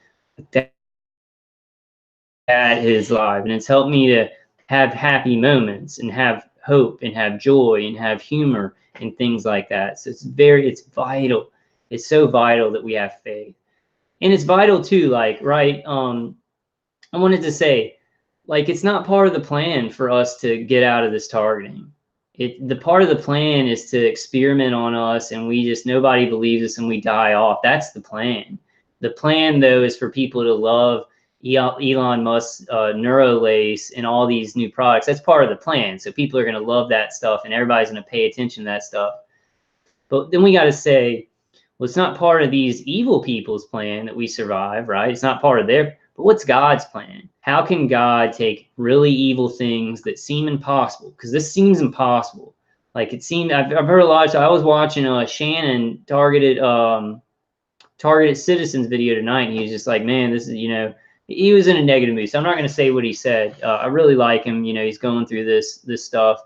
That is live, and it's helped me to have happy moments and have hope and have joy and have humor and things like that. So it's vital. It's so vital that we have faith. And it's vital too, like, right, I wanted to say, like, it's not part of the plan for us to get out of this targeting. The part of the plan is to experiment on us, and nobody believes us and we die off. That's the plan. The plan, though, is for people to love Elon Musk's Neuro-lace and all these new products. That's part of the plan. So people are going to love that stuff, and everybody's going to pay attention to that stuff. But then we got to say, well, it's not part of these evil people's plan that we survive, right? It's not part of their, but what's God's plan? How can God take really evil things that seem impossible? Because this seems impossible. Like, it seemed, I've heard a lot. I was watching Shannon targeted citizens video tonight, and he was just like, man, this is, he was in a negative mood. So I'm not going to say what he said. I really like him. He's going through this stuff.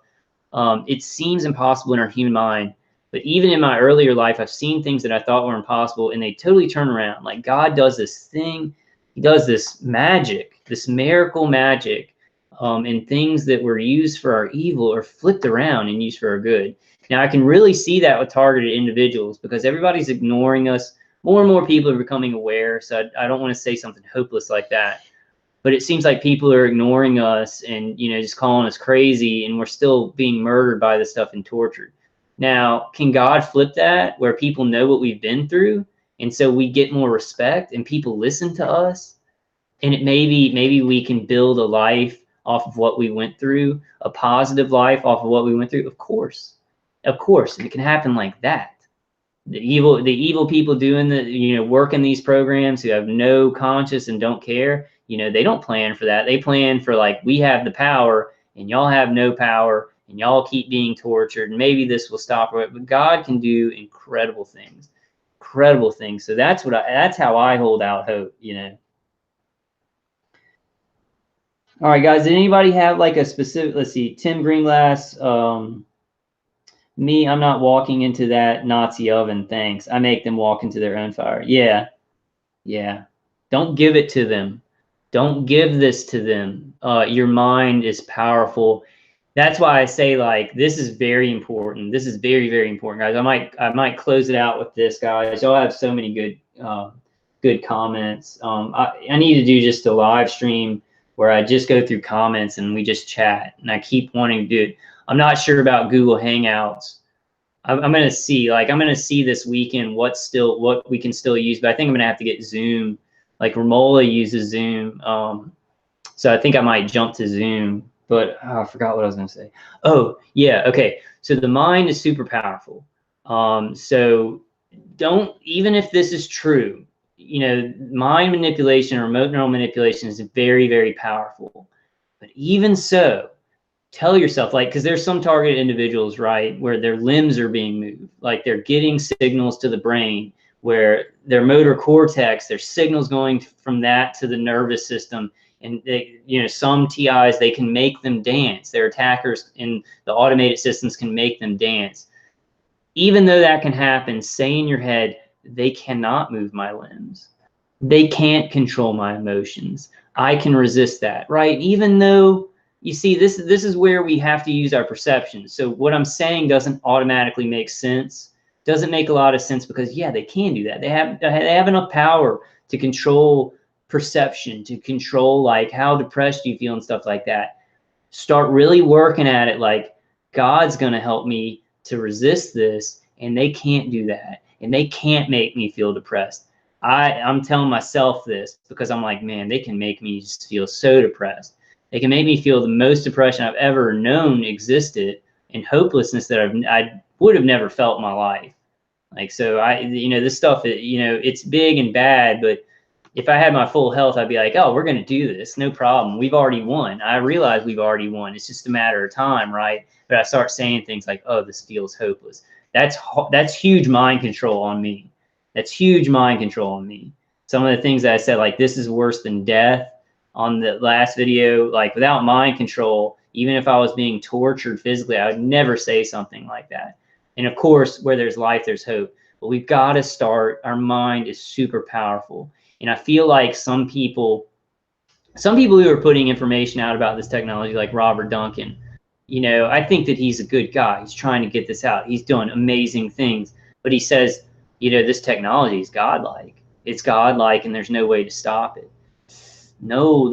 It seems impossible in our human mind. But even in my earlier life, I've seen things that I thought were impossible, and they totally turn around. Like, God does this thing. He does this magic, this miracle magic, and things that were used for our evil are flipped around and used for our good. Now, I can really see that with targeted individuals because everybody's ignoring us. More and more people are becoming aware, so I don't want to say something hopeless like that. But it seems like people are ignoring us and, just calling us crazy, and we're still being murdered by this stuff and tortured. Now, can God flip that where people know what we've been through, and so we get more respect and people listen to us? And maybe we can build a life off of what we went through, a positive life off of what we went through. Of course, and it can happen like that. The evil people doing working these programs who have no conscience and don't care, they don't plan for that. They plan for, like, we have the power and y'all have no power and y'all keep being tortured, and maybe this will stop it. But God can do incredible things. So that's how I hold out hope, All right, guys, did anybody have like a specific, let's see, Tim Greenglass, me, I'm not walking into that Nazi oven, thanks. I make them walk into their own fire. Yeah. Don't give it to them. Don't give this to them. Your mind is powerful. That's why I say, like, this is very important. This is very, very important, guys. I might close it out with this, guys. Y'all have so many good comments. I need to do just a live stream where I just go through comments and we just chat. And I keep wanting to do it. I'm not sure about Google Hangouts. I'm going to see, this weekend what we can still use, but I think I'm going to have to get Zoom. Like, Romola uses Zoom. So I think I might jump to Zoom, but I forgot what I was going to say. Oh, yeah. Okay. So the mind is super powerful. So even if this is true, mind manipulation or remote neural manipulation is very, very powerful. But even so, tell yourself, like, because there's some targeted individuals, right, where their limbs are being moved, like they're getting signals to the brain, where their motor cortex, there's signals going from that to the nervous system. And they, some TIs, they can make them dance. Their attackers in the automated systems can make them dance. Even though that can happen, say in your head, they cannot move my limbs. They can't control my emotions. I can resist that, right? Even though, you see, this is where we have to use our perception. So what I'm saying doesn't automatically make sense. Doesn't make a lot of sense because, yeah, they can do that. They have enough power to control perception, to control, like, how depressed you feel and stuff like that. Start really working at it, like, God's going to help me to resist this, and they can't do that. And they can't make me feel depressed. I'm telling myself this because I'm like, man, they can make me just feel so depressed. They can make me feel the most depression I've ever known existed, and hopelessness that I would have never felt in my life. Like, so this stuff, it's big and bad, but if I had my full health, I'd be like, oh, we're going to do this. No problem. We've already won. I realize we've already won. It's just a matter of time, right? But I start saying things like, oh, this feels hopeless. That's huge mind control on me. That's huge mind control on me. Some of the things that I said, like, this is worse than death on the last video, like, without mind control, Even if I was being tortured physically, I would never say something like that. And of course, where there's life, there's hope. But we've got to start. Our mind is super powerful. And I feel like some people who are putting information out about this technology, like Robert Duncan, you know, I think that he's a good guy. He's trying to get this out. He's doing amazing things. But he says, you know, this technology is godlike. It's godlike, and there's no way to stop it. No,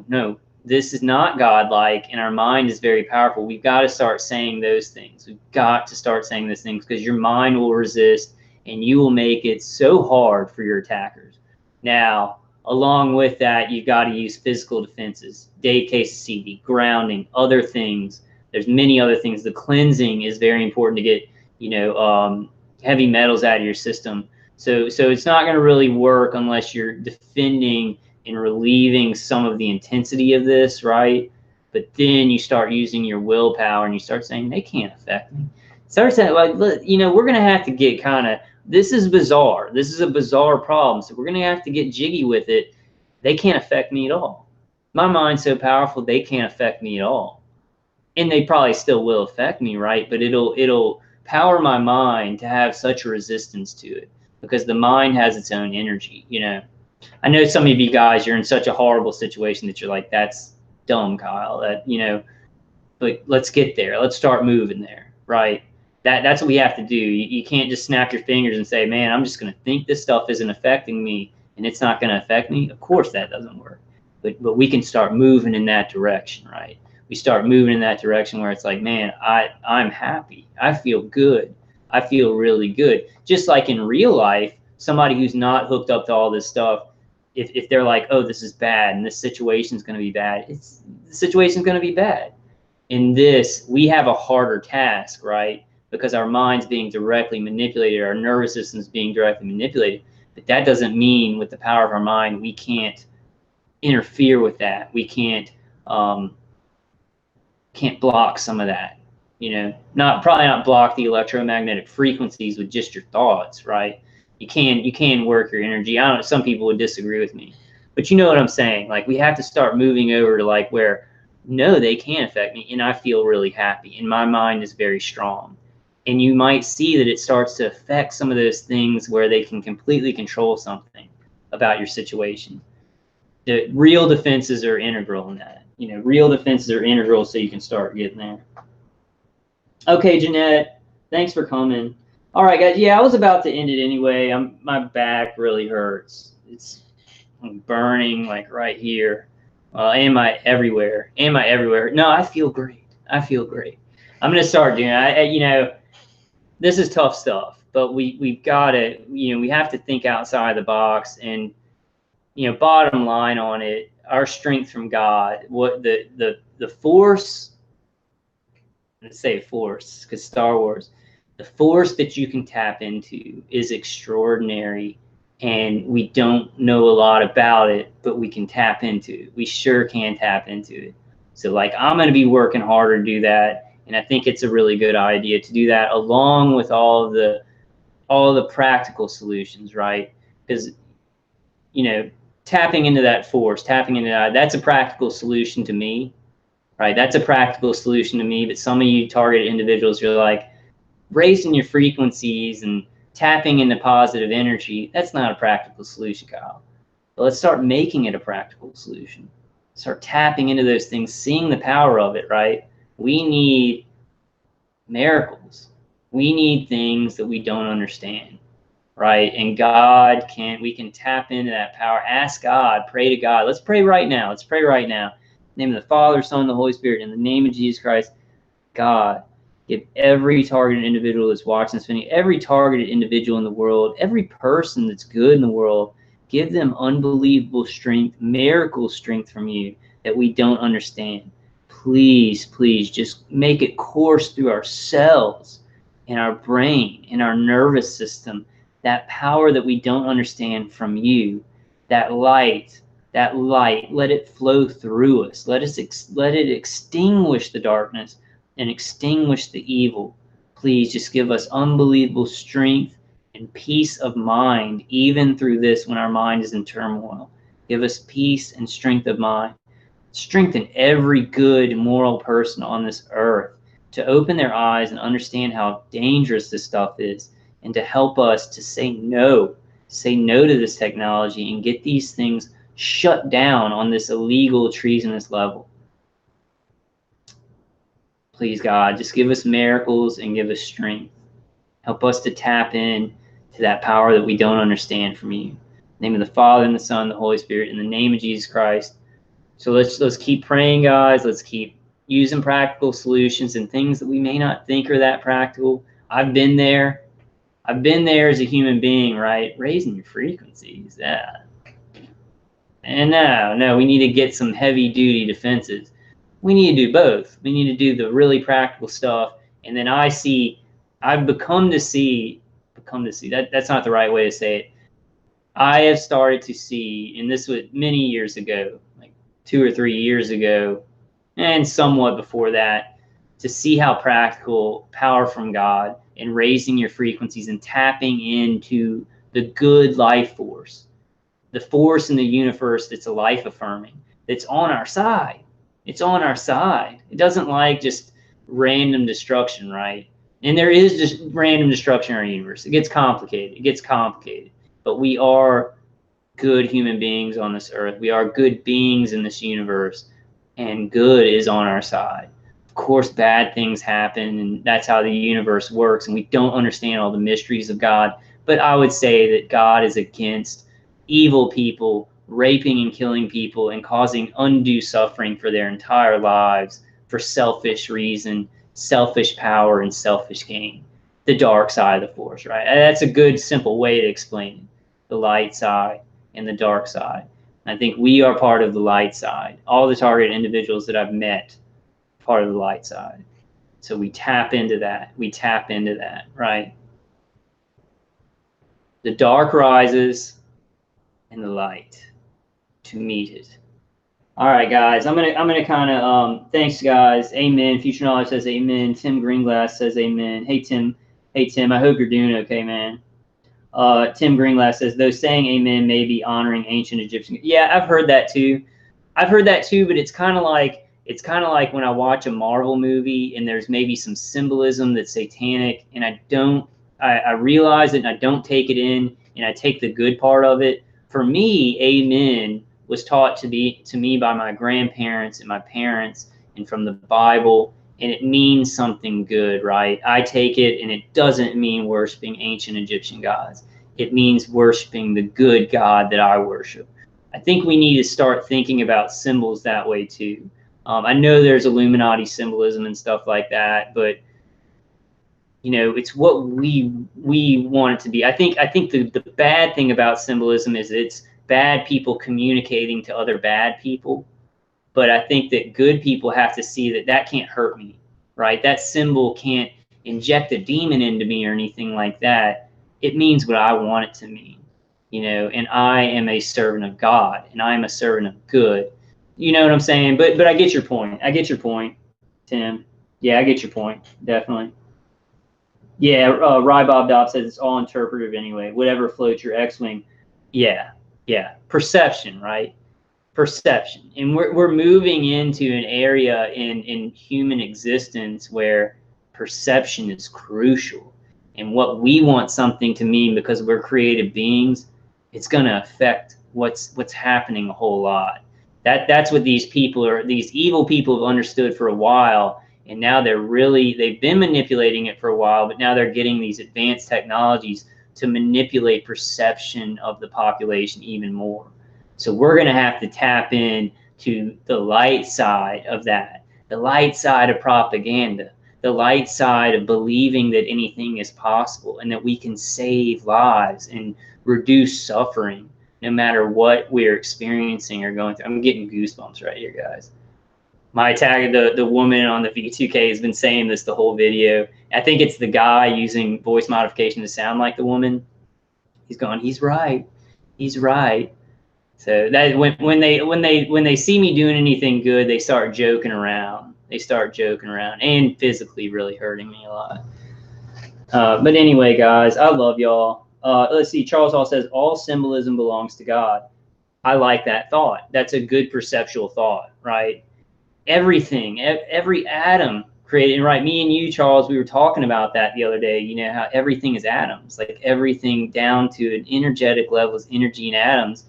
no. This is not godlike, and our mind is very powerful. We've got to start saying those things. We've got to start saying those things, because your mind will resist, and you will make it so hard for your attackers. Now, along with that, you've got to use physical defenses, DKCD, grounding, other things. There's many other things. The cleansing is very important to get, you know, heavy metals out of your system. So it's not going to really work unless you're defending and relieving some of the intensity of this, right? But then you start using your willpower, and you start saying, they can't affect me. Start saying, like, look, you know, we're going to have to get kind of, this is bizarre. This is a bizarre problem. So we're going to have to get jiggy with it. They can't affect me at all. My mind's so powerful, they can't affect me at all. And they probably still will affect me, right? But it'll power my mind to have such a resistance to it, because the mind has its own energy, you know. I know some of you guys, you're in such a horrible situation that you're like, that's dumb, Kyle, that, you know, but let's get there. Let's start moving there, right? That's what we have to do. You can't just snap your fingers and say, man, I'm just going to think this stuff isn't affecting me and it's not going to affect me. Of course that doesn't work. But we can start moving in that direction, right? We start moving in that direction where it's like, man, I'm happy. I feel good. I feel really good. Just like in real life, somebody who's not hooked up to all this stuff, if they're like, oh, this is bad and this situation's going to be bad, the situation's going to be bad. In this, we have a harder task, right? Because our mind's being directly manipulated, our nervous system's being directly manipulated. But that doesn't mean with the power of our mind, we can't interfere with that. We can't block some of that. You know, probably not block the electromagnetic frequencies with just your thoughts, right? You can work your energy. I don't know, some people would disagree with me, but you know what I'm saying? Like, we have to start moving over to like where, no, they can't affect me, and I feel really happy, and my mind is very strong. And you might see that it starts to affect some of those things where they can completely control something about your situation. The real defenses are integral in that. You know, real defenses are integral, so you can start getting there. Okay, Jeanette, thanks for coming. All right, guys. Yeah, I was about to end it anyway. My back really hurts. I'm burning like right here, and my everywhere. No, I feel great. I feel great. I'm gonna start doing it. You know, this is tough stuff, but we've got to. You know, we have to think outside the box. And you know, bottom line on it, our strength from God. What the force. Let's say force, because Star Wars. The force that you can tap into is extraordinary, and we don't know a lot about it, but we can tap into it. We sure can tap into it. So like, I'm going to be working harder to do that, and I think it's a really good idea to do that along with all the practical solutions, right? Because, you know, tapping into that force, tapping into that's a practical solution to me, right? That's a practical solution to me. But some of you targeted individuals, you're like, raising your frequencies and tapping into positive energy, that's not a practical solution, Kyle. But let's start making it a practical solution. Start tapping into those things, seeing the power of it, right? We need miracles. We need things that we don't understand, right? And we can tap into that power. Ask God, pray to God. Let's pray right now. Let's pray right now. In the name of the Father, Son, and the Holy Spirit, in the name of Jesus Christ, God, give every targeted individual that's watching this video, every targeted individual in the world, every person that's good in the world, give them unbelievable strength, miracle strength from you that we don't understand. Please, please just make it course through our cells, in our brain, in our nervous system, that power that we don't understand from you, that light, let it flow through us. Let it extinguish the darkness and extinguish the evil. Please just give us unbelievable strength and peace of mind, even through this when our mind is in turmoil. Give us peace and strength of mind. Strengthen every good moral person on this earth to open their eyes and understand how dangerous this stuff is, and to help us to say no to this technology and get these things shut down on this illegal, treasonous level. Please, God, just give us miracles and give us strength. Help us to tap in to that power that we don't understand from you. In the name of the Father, and the Son, and the Holy Spirit, in the name of Jesus Christ. So let's keep praying, guys. Let's keep using practical solutions and things that we may not think are that practical. I've been there. I've been there as a human being, right? Raising your frequencies. Yeah. And no, we need to get some heavy duty defenses. We need to do both. We need to do the really practical stuff. And then I've become to see, that's not the right way to say it. I have started to see, and this was many years ago, like 2 or 3 years ago, and somewhat before that, to see how practical power from God and raising your frequencies and tapping into the good life force, the force in the universe that's a life affirming, that's on our side. It's on our side. It doesn't like just random destruction, right? And there is just random destruction in our universe. It gets complicated. But we are good human beings on this earth. We are good beings in this universe, and good is on our side. Of course, bad things happen, and that's how the universe works, and we don't understand all the mysteries of God. But I would say that God is against evil people raping and killing people and causing undue suffering for their entire lives for selfish reason, selfish power, and selfish gain. The dark side of the force, right? That's a good, simple way to explain it. The light side and the dark side. I think we are part of the light side. All the target individuals that I've met, part of the light side. So we tap into that. Right? The dark rises and the light to meet it. All right, guys. I'm gonna kind of thanks, guys. Amen. Future Knowledge says amen. Tim Greenglass says amen. Hey Tim. I hope you're doing okay, man. Tim Greenglass says, though saying amen may be honoring ancient Egyptian. Yeah, I've heard that too. But it's kind of like when I watch a Marvel movie and there's maybe some symbolism that's satanic, and I realize it and I don't take it in, and I take the good part of it. For me, amen was taught to me by my grandparents and my parents and from the Bible, and it means something good, right? I take it, and it doesn't mean worshiping ancient Egyptian gods. It means worshiping the good God that I worship. I think we need to start thinking about symbols that way too. I know there's Illuminati symbolism and stuff like that, but it's what we want it to be. I think the bad thing about symbolism is it's bad people communicating to other bad people. But I think that good people have to see that can't hurt me, right? That symbol can't inject a demon into me or anything like that. It means what I want it to mean, and I am a servant of God, and I am a servant of good. You know what I'm saying? But I get your point. Tim. Yeah, I get your point. Definitely. Yeah, Rybob Dobb says it's all interpretive anyway. Whatever floats your X-Wing. Yeah. Perception, right? Perception. And we're moving into an area in human existence where perception is crucial. And what we want something to mean, because we're creative beings, it's going to affect what's happening a whole lot. That's what these evil people have understood for a while. And now they've been manipulating it for a while, but now they're getting these advanced technologies to manipulate perception of the population even more. So we're going to have to tap in to the light side of that, the light side of propaganda, the light side of believing that anything is possible and that we can save lives and reduce suffering no matter what we're experiencing or going through. I'm getting goosebumps right here, guys. My attack, the woman on the V2K has been saying this the whole video. I think it's the guy using voice modification to sound like the woman. He's going, he's right. So that when they see me doing anything good, they start joking around. And physically really hurting me a lot. But anyway, guys, I love y'all. Let's see. Charles Hall says all symbolism belongs to God. I like that thought. That's a good perceptual thought, right? Everything, every atom created, right? Me and you, Charles, we were talking about that the other day, you know, how everything is atoms, like everything down to an energetic level is energy and atoms.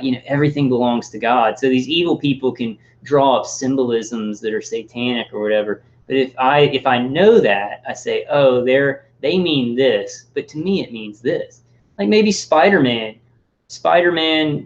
You know, everything belongs to God. So these evil people can draw up symbolisms that are satanic or whatever. But if I know that, I say, oh, they mean this, but to me it means this. Like maybe Spider-Man,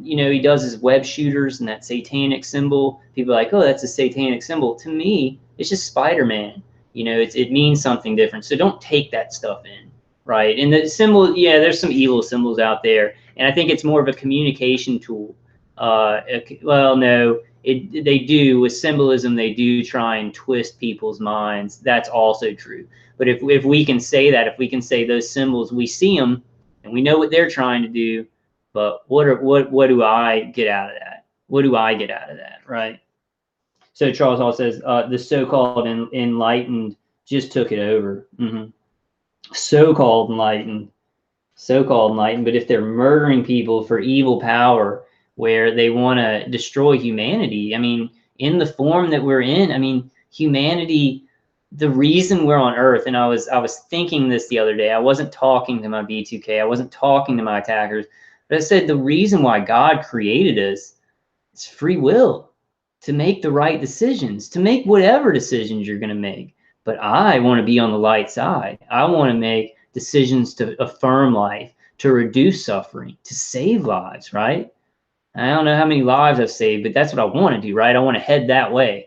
you know, he does his web shooters and that satanic symbol. People are like, oh, that's a satanic symbol. To me, it's just Spider-Man. You know, it means something different. So don't take that stuff in, right? And the symbol, yeah, there's some evil symbols out there, and I think it's more of a communication tool. Well, no, they do with symbolism. They do try and twist people's minds. That's also true. But if we can say that, if we can say those symbols, we see them and we know what they're trying to do. But what do I get out of that? What do I get out of that, right? So Charles Hall says the so-called enlightened just took it over. So-called enlightened. But if they're murdering people for evil power, where they want to destroy humanity, I mean, in the form that we're in, I mean, humanity. The reason we're on Earth, and I was thinking this the other day. I wasn't talking to my B2K. I wasn't talking to my attackers. But I said the reason why God created us is free will, to make the right decisions, to make whatever decisions you're going to make. But I want to be on the light side. I want to make decisions to affirm life, to reduce suffering, to save lives, right? I don't know how many lives I've saved, but that's what I want to do, right? I want to head that way.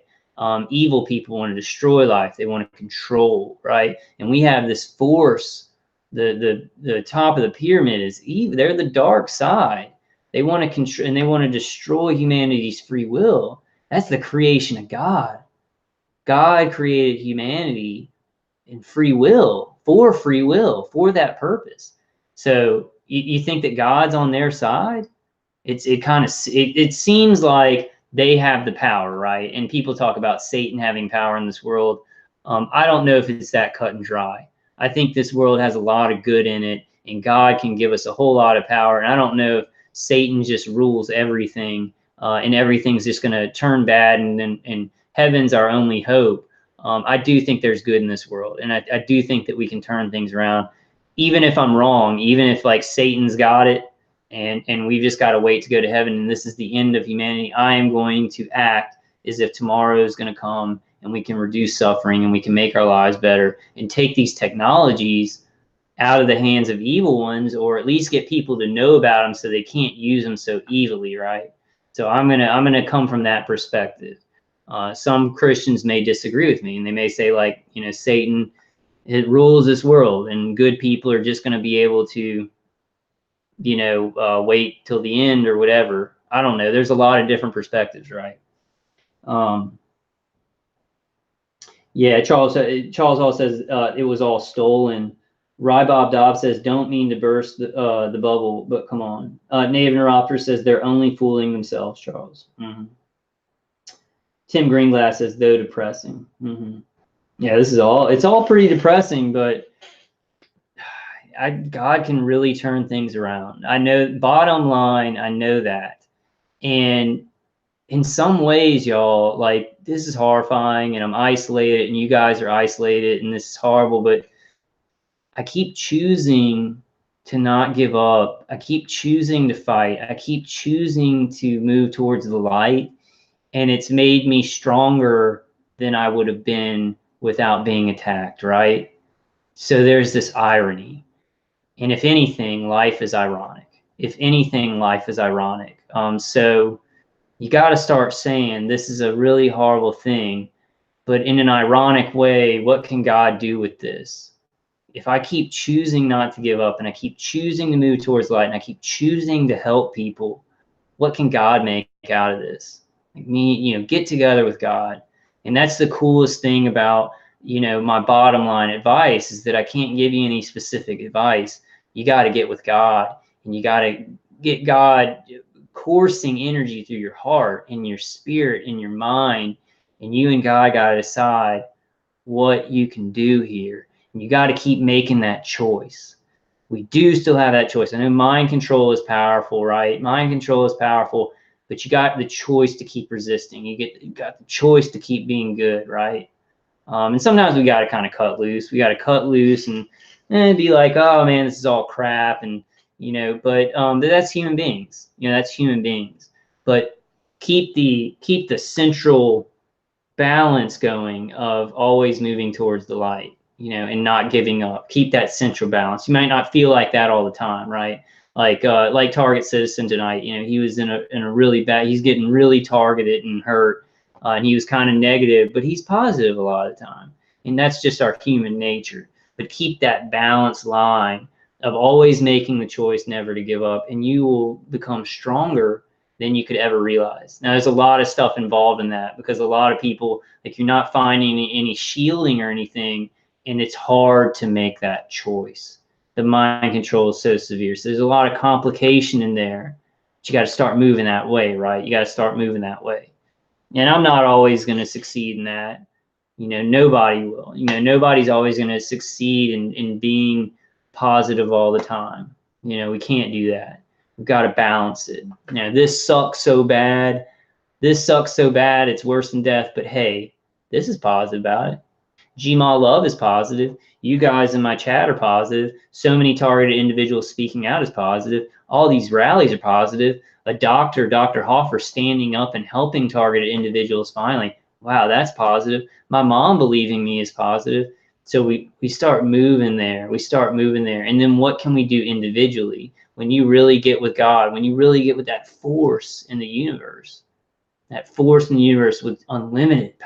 Evil people want to destroy life. They want to control, right? And we have this force. The top of the pyramid is evil. They're the dark side. They want to control, and they want to destroy humanity's free will. That's the creation of God. God created humanity in free will, for that purpose. So you think that God's on their side? It seems like they have the power, right? And people talk about Satan having power in this world. I don't know if it's that cut and dry. I think this world has a lot of good in it, and God can give us a whole lot of power. And I don't know if Satan just rules everything, and everything's just going to turn bad, and heaven's our only hope. I do think there's good in this world, and I do think that we can turn things around, even if I'm wrong, even if like Satan's got it, and we've just got to wait to go to heaven, and this is the end of humanity. I am going to act as if tomorrow is going to come, and we can reduce suffering, and we can make our lives better, and take these technologies out of the hands of evil ones, or at least get people to know about them so they can't use them so evilly, right? So I'm gonna come from that perspective. Some Christians may disagree with me, and they may say, like, you know, Satan, it rules this world, and good people are just going to be able to, you know, wait till the end or whatever. I don't know. There's a lot of different perspectives, right? Yeah, Charles Hall says it was all stolen. Rybob Dobbs says, don't mean to burst the bubble, but come on. Native Neuropter says they're only fooling themselves, Charles. Tim Greenglass says, though depressing. Yeah, it's all pretty depressing, but God can really turn things around. I know, bottom line, I know that. And in some ways, y'all, like, this is horrifying, and I'm isolated, and you guys are isolated, and this is horrible, but I keep choosing to not give up. I keep choosing to fight. I keep choosing to move towards the light, and it's made me stronger than I would have been without being attacked, right? So there's this irony. And if anything, life is ironic. If anything, life is ironic. So you got to start saying, this is a really horrible thing, but in an ironic way, what can God do with this? If I keep choosing not to give up, and I keep choosing to move towards light, and I keep choosing to help people, what can God make out of this? Like me, you know, get together with God. And that's the coolest thing about, you know, my bottom line advice is that I can't give you any specific advice. You got to get with God, and you got to get God coursing energy through your heart and your spirit and your mind. And you and God got to decide what you can do here. And you got to keep making that choice. We do still have that choice. I know mind control is powerful, right? Mind control is powerful, but you got the choice to keep resisting. You got the choice to keep being good, right? And sometimes we got to kind of cut loose. We got to cut loose and be like, oh man, this is all crap, and but that's human beings. That's human beings. But keep the central balance going of always moving towards the light, and not giving up. Keep that central balance. You might not feel like that all the time, right? Like Target Citizen tonight, he was in a really bad, he's getting really targeted and hurt, and he was kind of negative, but he's positive a lot of the time. And that's just our human nature. But keep that balanced line of always making the choice never to give up, and you will become stronger than you could ever realize. Now, there's a lot of stuff involved in that, because a lot of people, like, you're not finding any shielding or anything, and it's hard to make that choice. The mind control is so severe. So there's a lot of complication in there. But you got to start moving that way, right? You got to start moving that way. And I'm not always going to succeed in that. Nobody will. Nobody's always going to succeed in being positive all the time. We can't do that. We've got to balance it. This sucks so bad. This sucks so bad. It's worse than death. But hey, this is positive about it. Gma Love is positive. You guys in my chat are positive. So many targeted individuals speaking out is positive. All these rallies are positive. A doctor, Dr. Hoffer, standing up and helping targeted individuals finally. Wow, that's positive. My mom believing me is positive. So we start moving there. We start moving there. And then what can we do individually? When you really get with God, when you really get with that force in the universe, with unlimited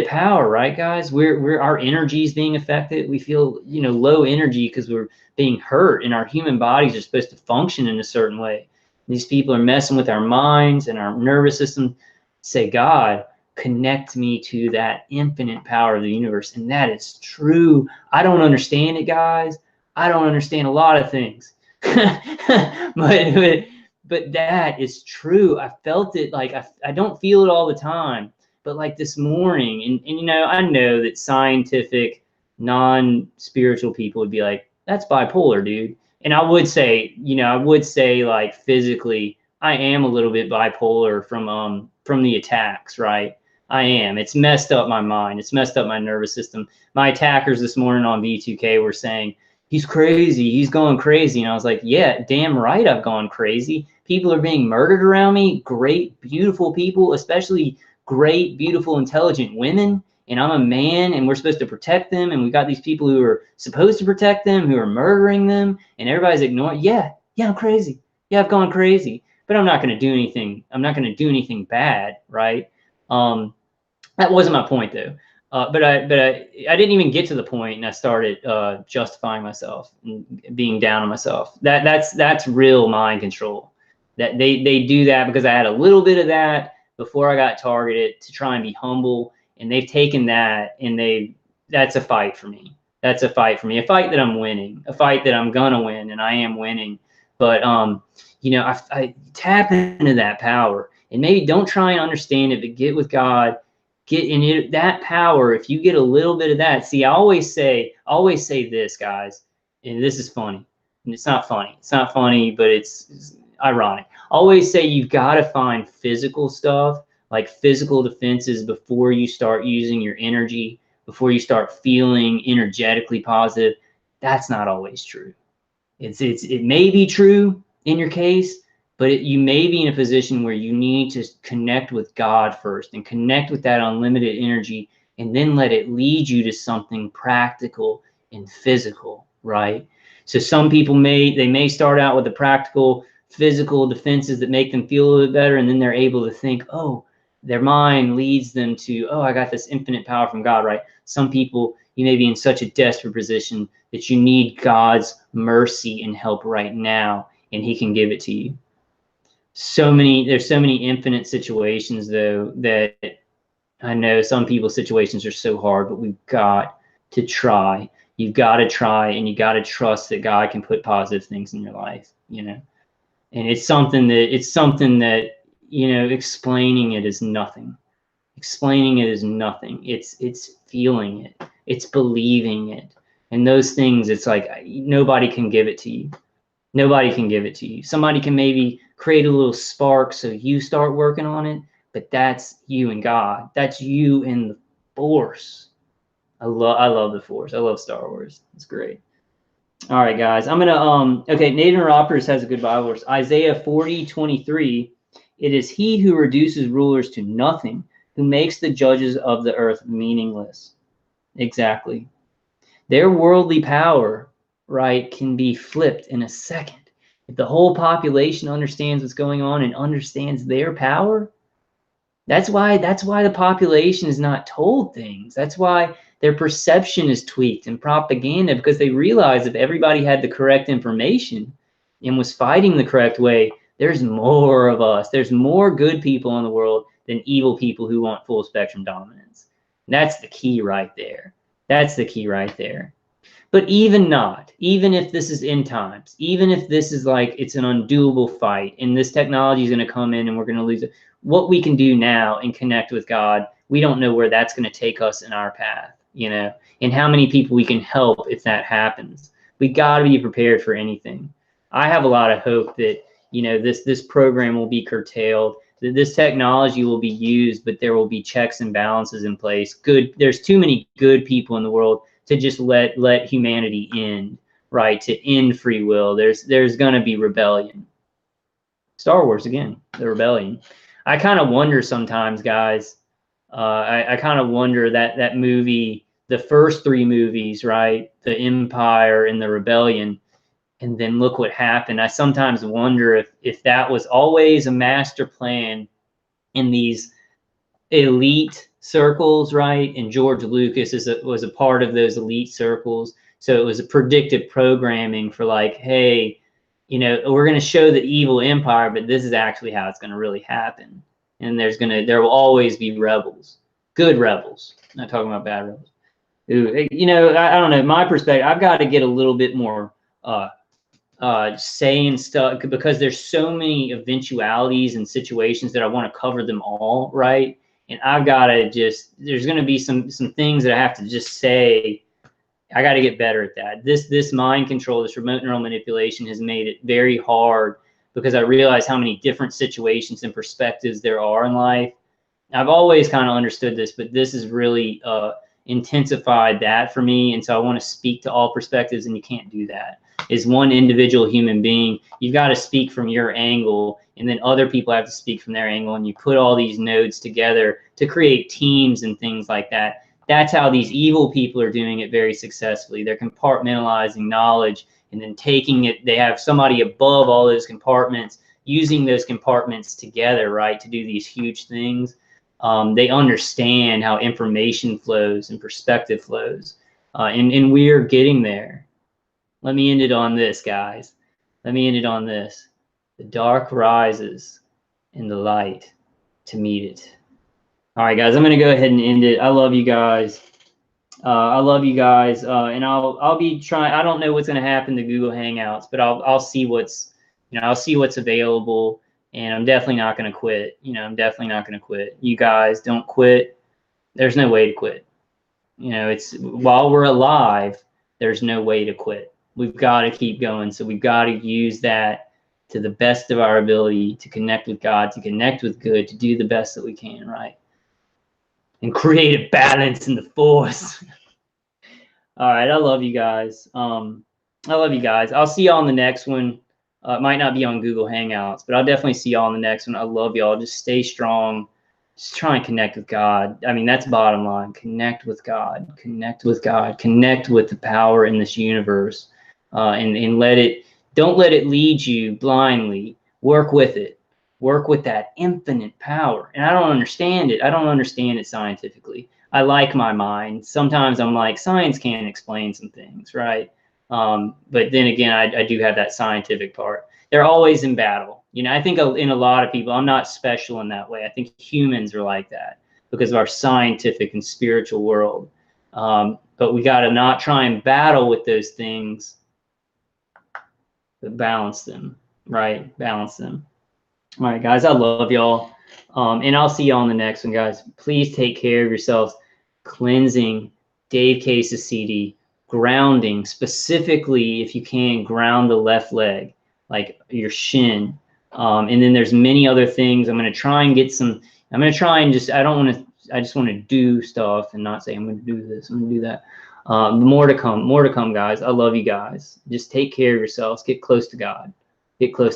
power, right, guys? Our energy is being affected. We feel, low energy because we're being hurt, and our human bodies are supposed to function in a certain way. These people are messing with our minds and our nervous system. Say, God, connect me to that infinite power of the universe. And that is true. I don't understand it, guys. I don't understand a lot of things. but that is true. I felt it. Like, I don't feel it all the time, but like this morning, and I know that scientific, non-spiritual people would be like, that's bipolar, dude. And I would say, like, physically, I am a little bit bipolar from the attacks, right? I am. It's messed up my mind. It's messed up my nervous system. My attackers this morning on V2K were saying, he's crazy. He's going crazy. And I was like, yeah, damn right I've gone crazy. People are being murdered around me. Great, beautiful people, especially great, beautiful, intelligent women. And I'm a man, and we're supposed to protect them. And we got these people who are supposed to protect them, who are murdering them. And everybody's ignoring. Yeah, I'm crazy. Yeah, I've gone crazy. But I'm not going to do anything. I'm not going to do anything bad, right? That wasn't my point, though. But I didn't even get to the point, and I started justifying myself and being down on myself. That's real mind control. That they do that because I had a little bit of that before I got targeted, to try and be humble, and they've taken that, and that's a fight for me. That's a fight for me. A fight that I'm winning. A fight that I'm gonna win, and I am winning. But I tap into that power, and maybe don't try and understand it, but get with God. Get in it, that power. If you get a little bit of that, see, I always say this, guys, and this is funny, and it's not funny. It's not funny, but it's ironic. I always say you've got to find physical stuff, like physical defenses, before you start using your energy, before you start feeling energetically positive. That's not always true. It may be true in your case, but you may be in a position where you need to connect with God first, and connect with that unlimited energy, and then let it lead you to something practical and physical, right? So some people may start out with the practical, physical defenses that make them feel a little bit better, and then they're able to think, oh, their mind leads them to, oh, I got this infinite power from God, right? Some people, you may be in such a desperate position that you need God's mercy and help right now, and he can give it to you. There's so many infinite situations, though, that I know some people's situations are so hard, but we've got to try. You've got to try, and you got to trust that God can put positive things in your life, And it's something that, explaining it is nothing. Explaining it is nothing. It's feeling it. It's believing it. And those things, it's like nobody can give it to you. Nobody can give it to you. Somebody can maybe create a little spark so you start working on it, but that's you and God. That's you and the Force. I love the Force. I love Star Wars. It's great. All right, guys. I'm gonna okay, Nathan Roppers has a good Bible verse. Isaiah 40:23. It is he who reduces rulers to nothing, who makes the judges of the earth meaningless. Exactly. Their worldly power, right, can be flipped in a second. If the whole population understands what's going on and understands their power, that's why the population is not told things. That's why their perception is tweaked and propaganda, because they realize if everybody had the correct information and was fighting the correct way, there's more of us. There's more good people in the world than evil people who want full spectrum dominance. And that's the key right there. That's the key right there. But even if this is end times, even if this is like it's an undoable fight and this technology is going to come in and we're going to lose it, what we can do now and connect with God, we don't know where that's going to take us in our path, you know, and how many people we can help if that happens. We got to be prepared for anything. I have a lot of hope that, you know, this program will be curtailed, that this technology will be used, but there will be checks and balances in place. There's too many good people in the world to just let humanity end, right? To end free will. There's going to be rebellion. Star Wars again, the rebellion. I kind of wonder sometimes, guys. I kind of wonder that movie, the first three movies, right? The Empire and the Rebellion, and then look what happened. I sometimes wonder if that was always a master plan in these elite circles, right? And George Lucas was a part of those elite circles. So it was a predictive programming for like, hey, you know, we're going to show the evil empire, but this is actually how it's going to really happen. And there will always be rebels, good rebels. I'm not talking about bad rebels. Ooh, you know, I don't know. My perspective, I've got to get a little bit more saying stuff, because there's so many eventualities and situations that I want to cover them all, right? And I've got to there's going to be some things that I have to just say. I got to get better at that. This mind control, this remote neural manipulation has made it very hard, because I realize how many different situations and perspectives there are in life. I've always kind of understood this, but this has really intensified that for me. And so I want to speak to all perspectives, and you can't do that. As one individual human being, you've got to speak from your angle, and then other people have to speak from their angle, and you put all these nodes together to create teams and things like that. That's how these evil people are doing it very successfully. They're compartmentalizing knowledge and then taking it. They have somebody above all those compartments, using those compartments together, right, to do these huge things. They understand how information flows and perspective flows, and we're getting there. Let me end it on this, guys. Let me end it on this. The dark rises in the light to meet it. All right, guys, I'm going to go ahead and end it. I love you guys. I love you guys. And I'll be trying. I don't know what's going to happen to Google Hangouts, but I'll see I'll see what's available. And I'm definitely not going to quit. You know, I'm definitely not going to quit. You guys don't quit. There's no way to quit. You know, it's while we're alive, there's no way to quit. We've got to keep going. So we've got to use that to the best of our ability to connect with God, to connect with good, to do the best that we can, right? And create a balance in the Force. All right, I love you guys. I love you guys. I'll see y'all on the next one. It might not be on Google Hangouts, but I'll definitely see y'all on the next one. I love y'all. Just stay strong. Just try and connect with God. I mean, that's bottom line. Connect with God. Connect with God. Connect with the power in this universe. And don't let it lead you blindly. Work with it. Work with that infinite power. And I don't understand it. I don't understand it scientifically. I like my mind. Sometimes I'm like, science can't explain some things, right? But then again, I do have that scientific part. They're always in battle. You know, I think in a lot of people, I'm not special in that way. I think humans are like that because of our scientific and spiritual world. But we got to not try and battle with those things, but balance them, right? Balance them. All right, guys, I love y'all. And I'll see y'all on the next one, guys. Please take care of yourselves. Cleansing, Dave Case's CD, grounding, specifically if you can ground the left leg, like your shin. And then there's many other things. I'm going to try and get some, I'm going to try and just, I just want to do stuff and not say I'm going to do this, I'm going to do that. More to come, guys. I love you guys. Just take care of yourselves. Get close to God. Get close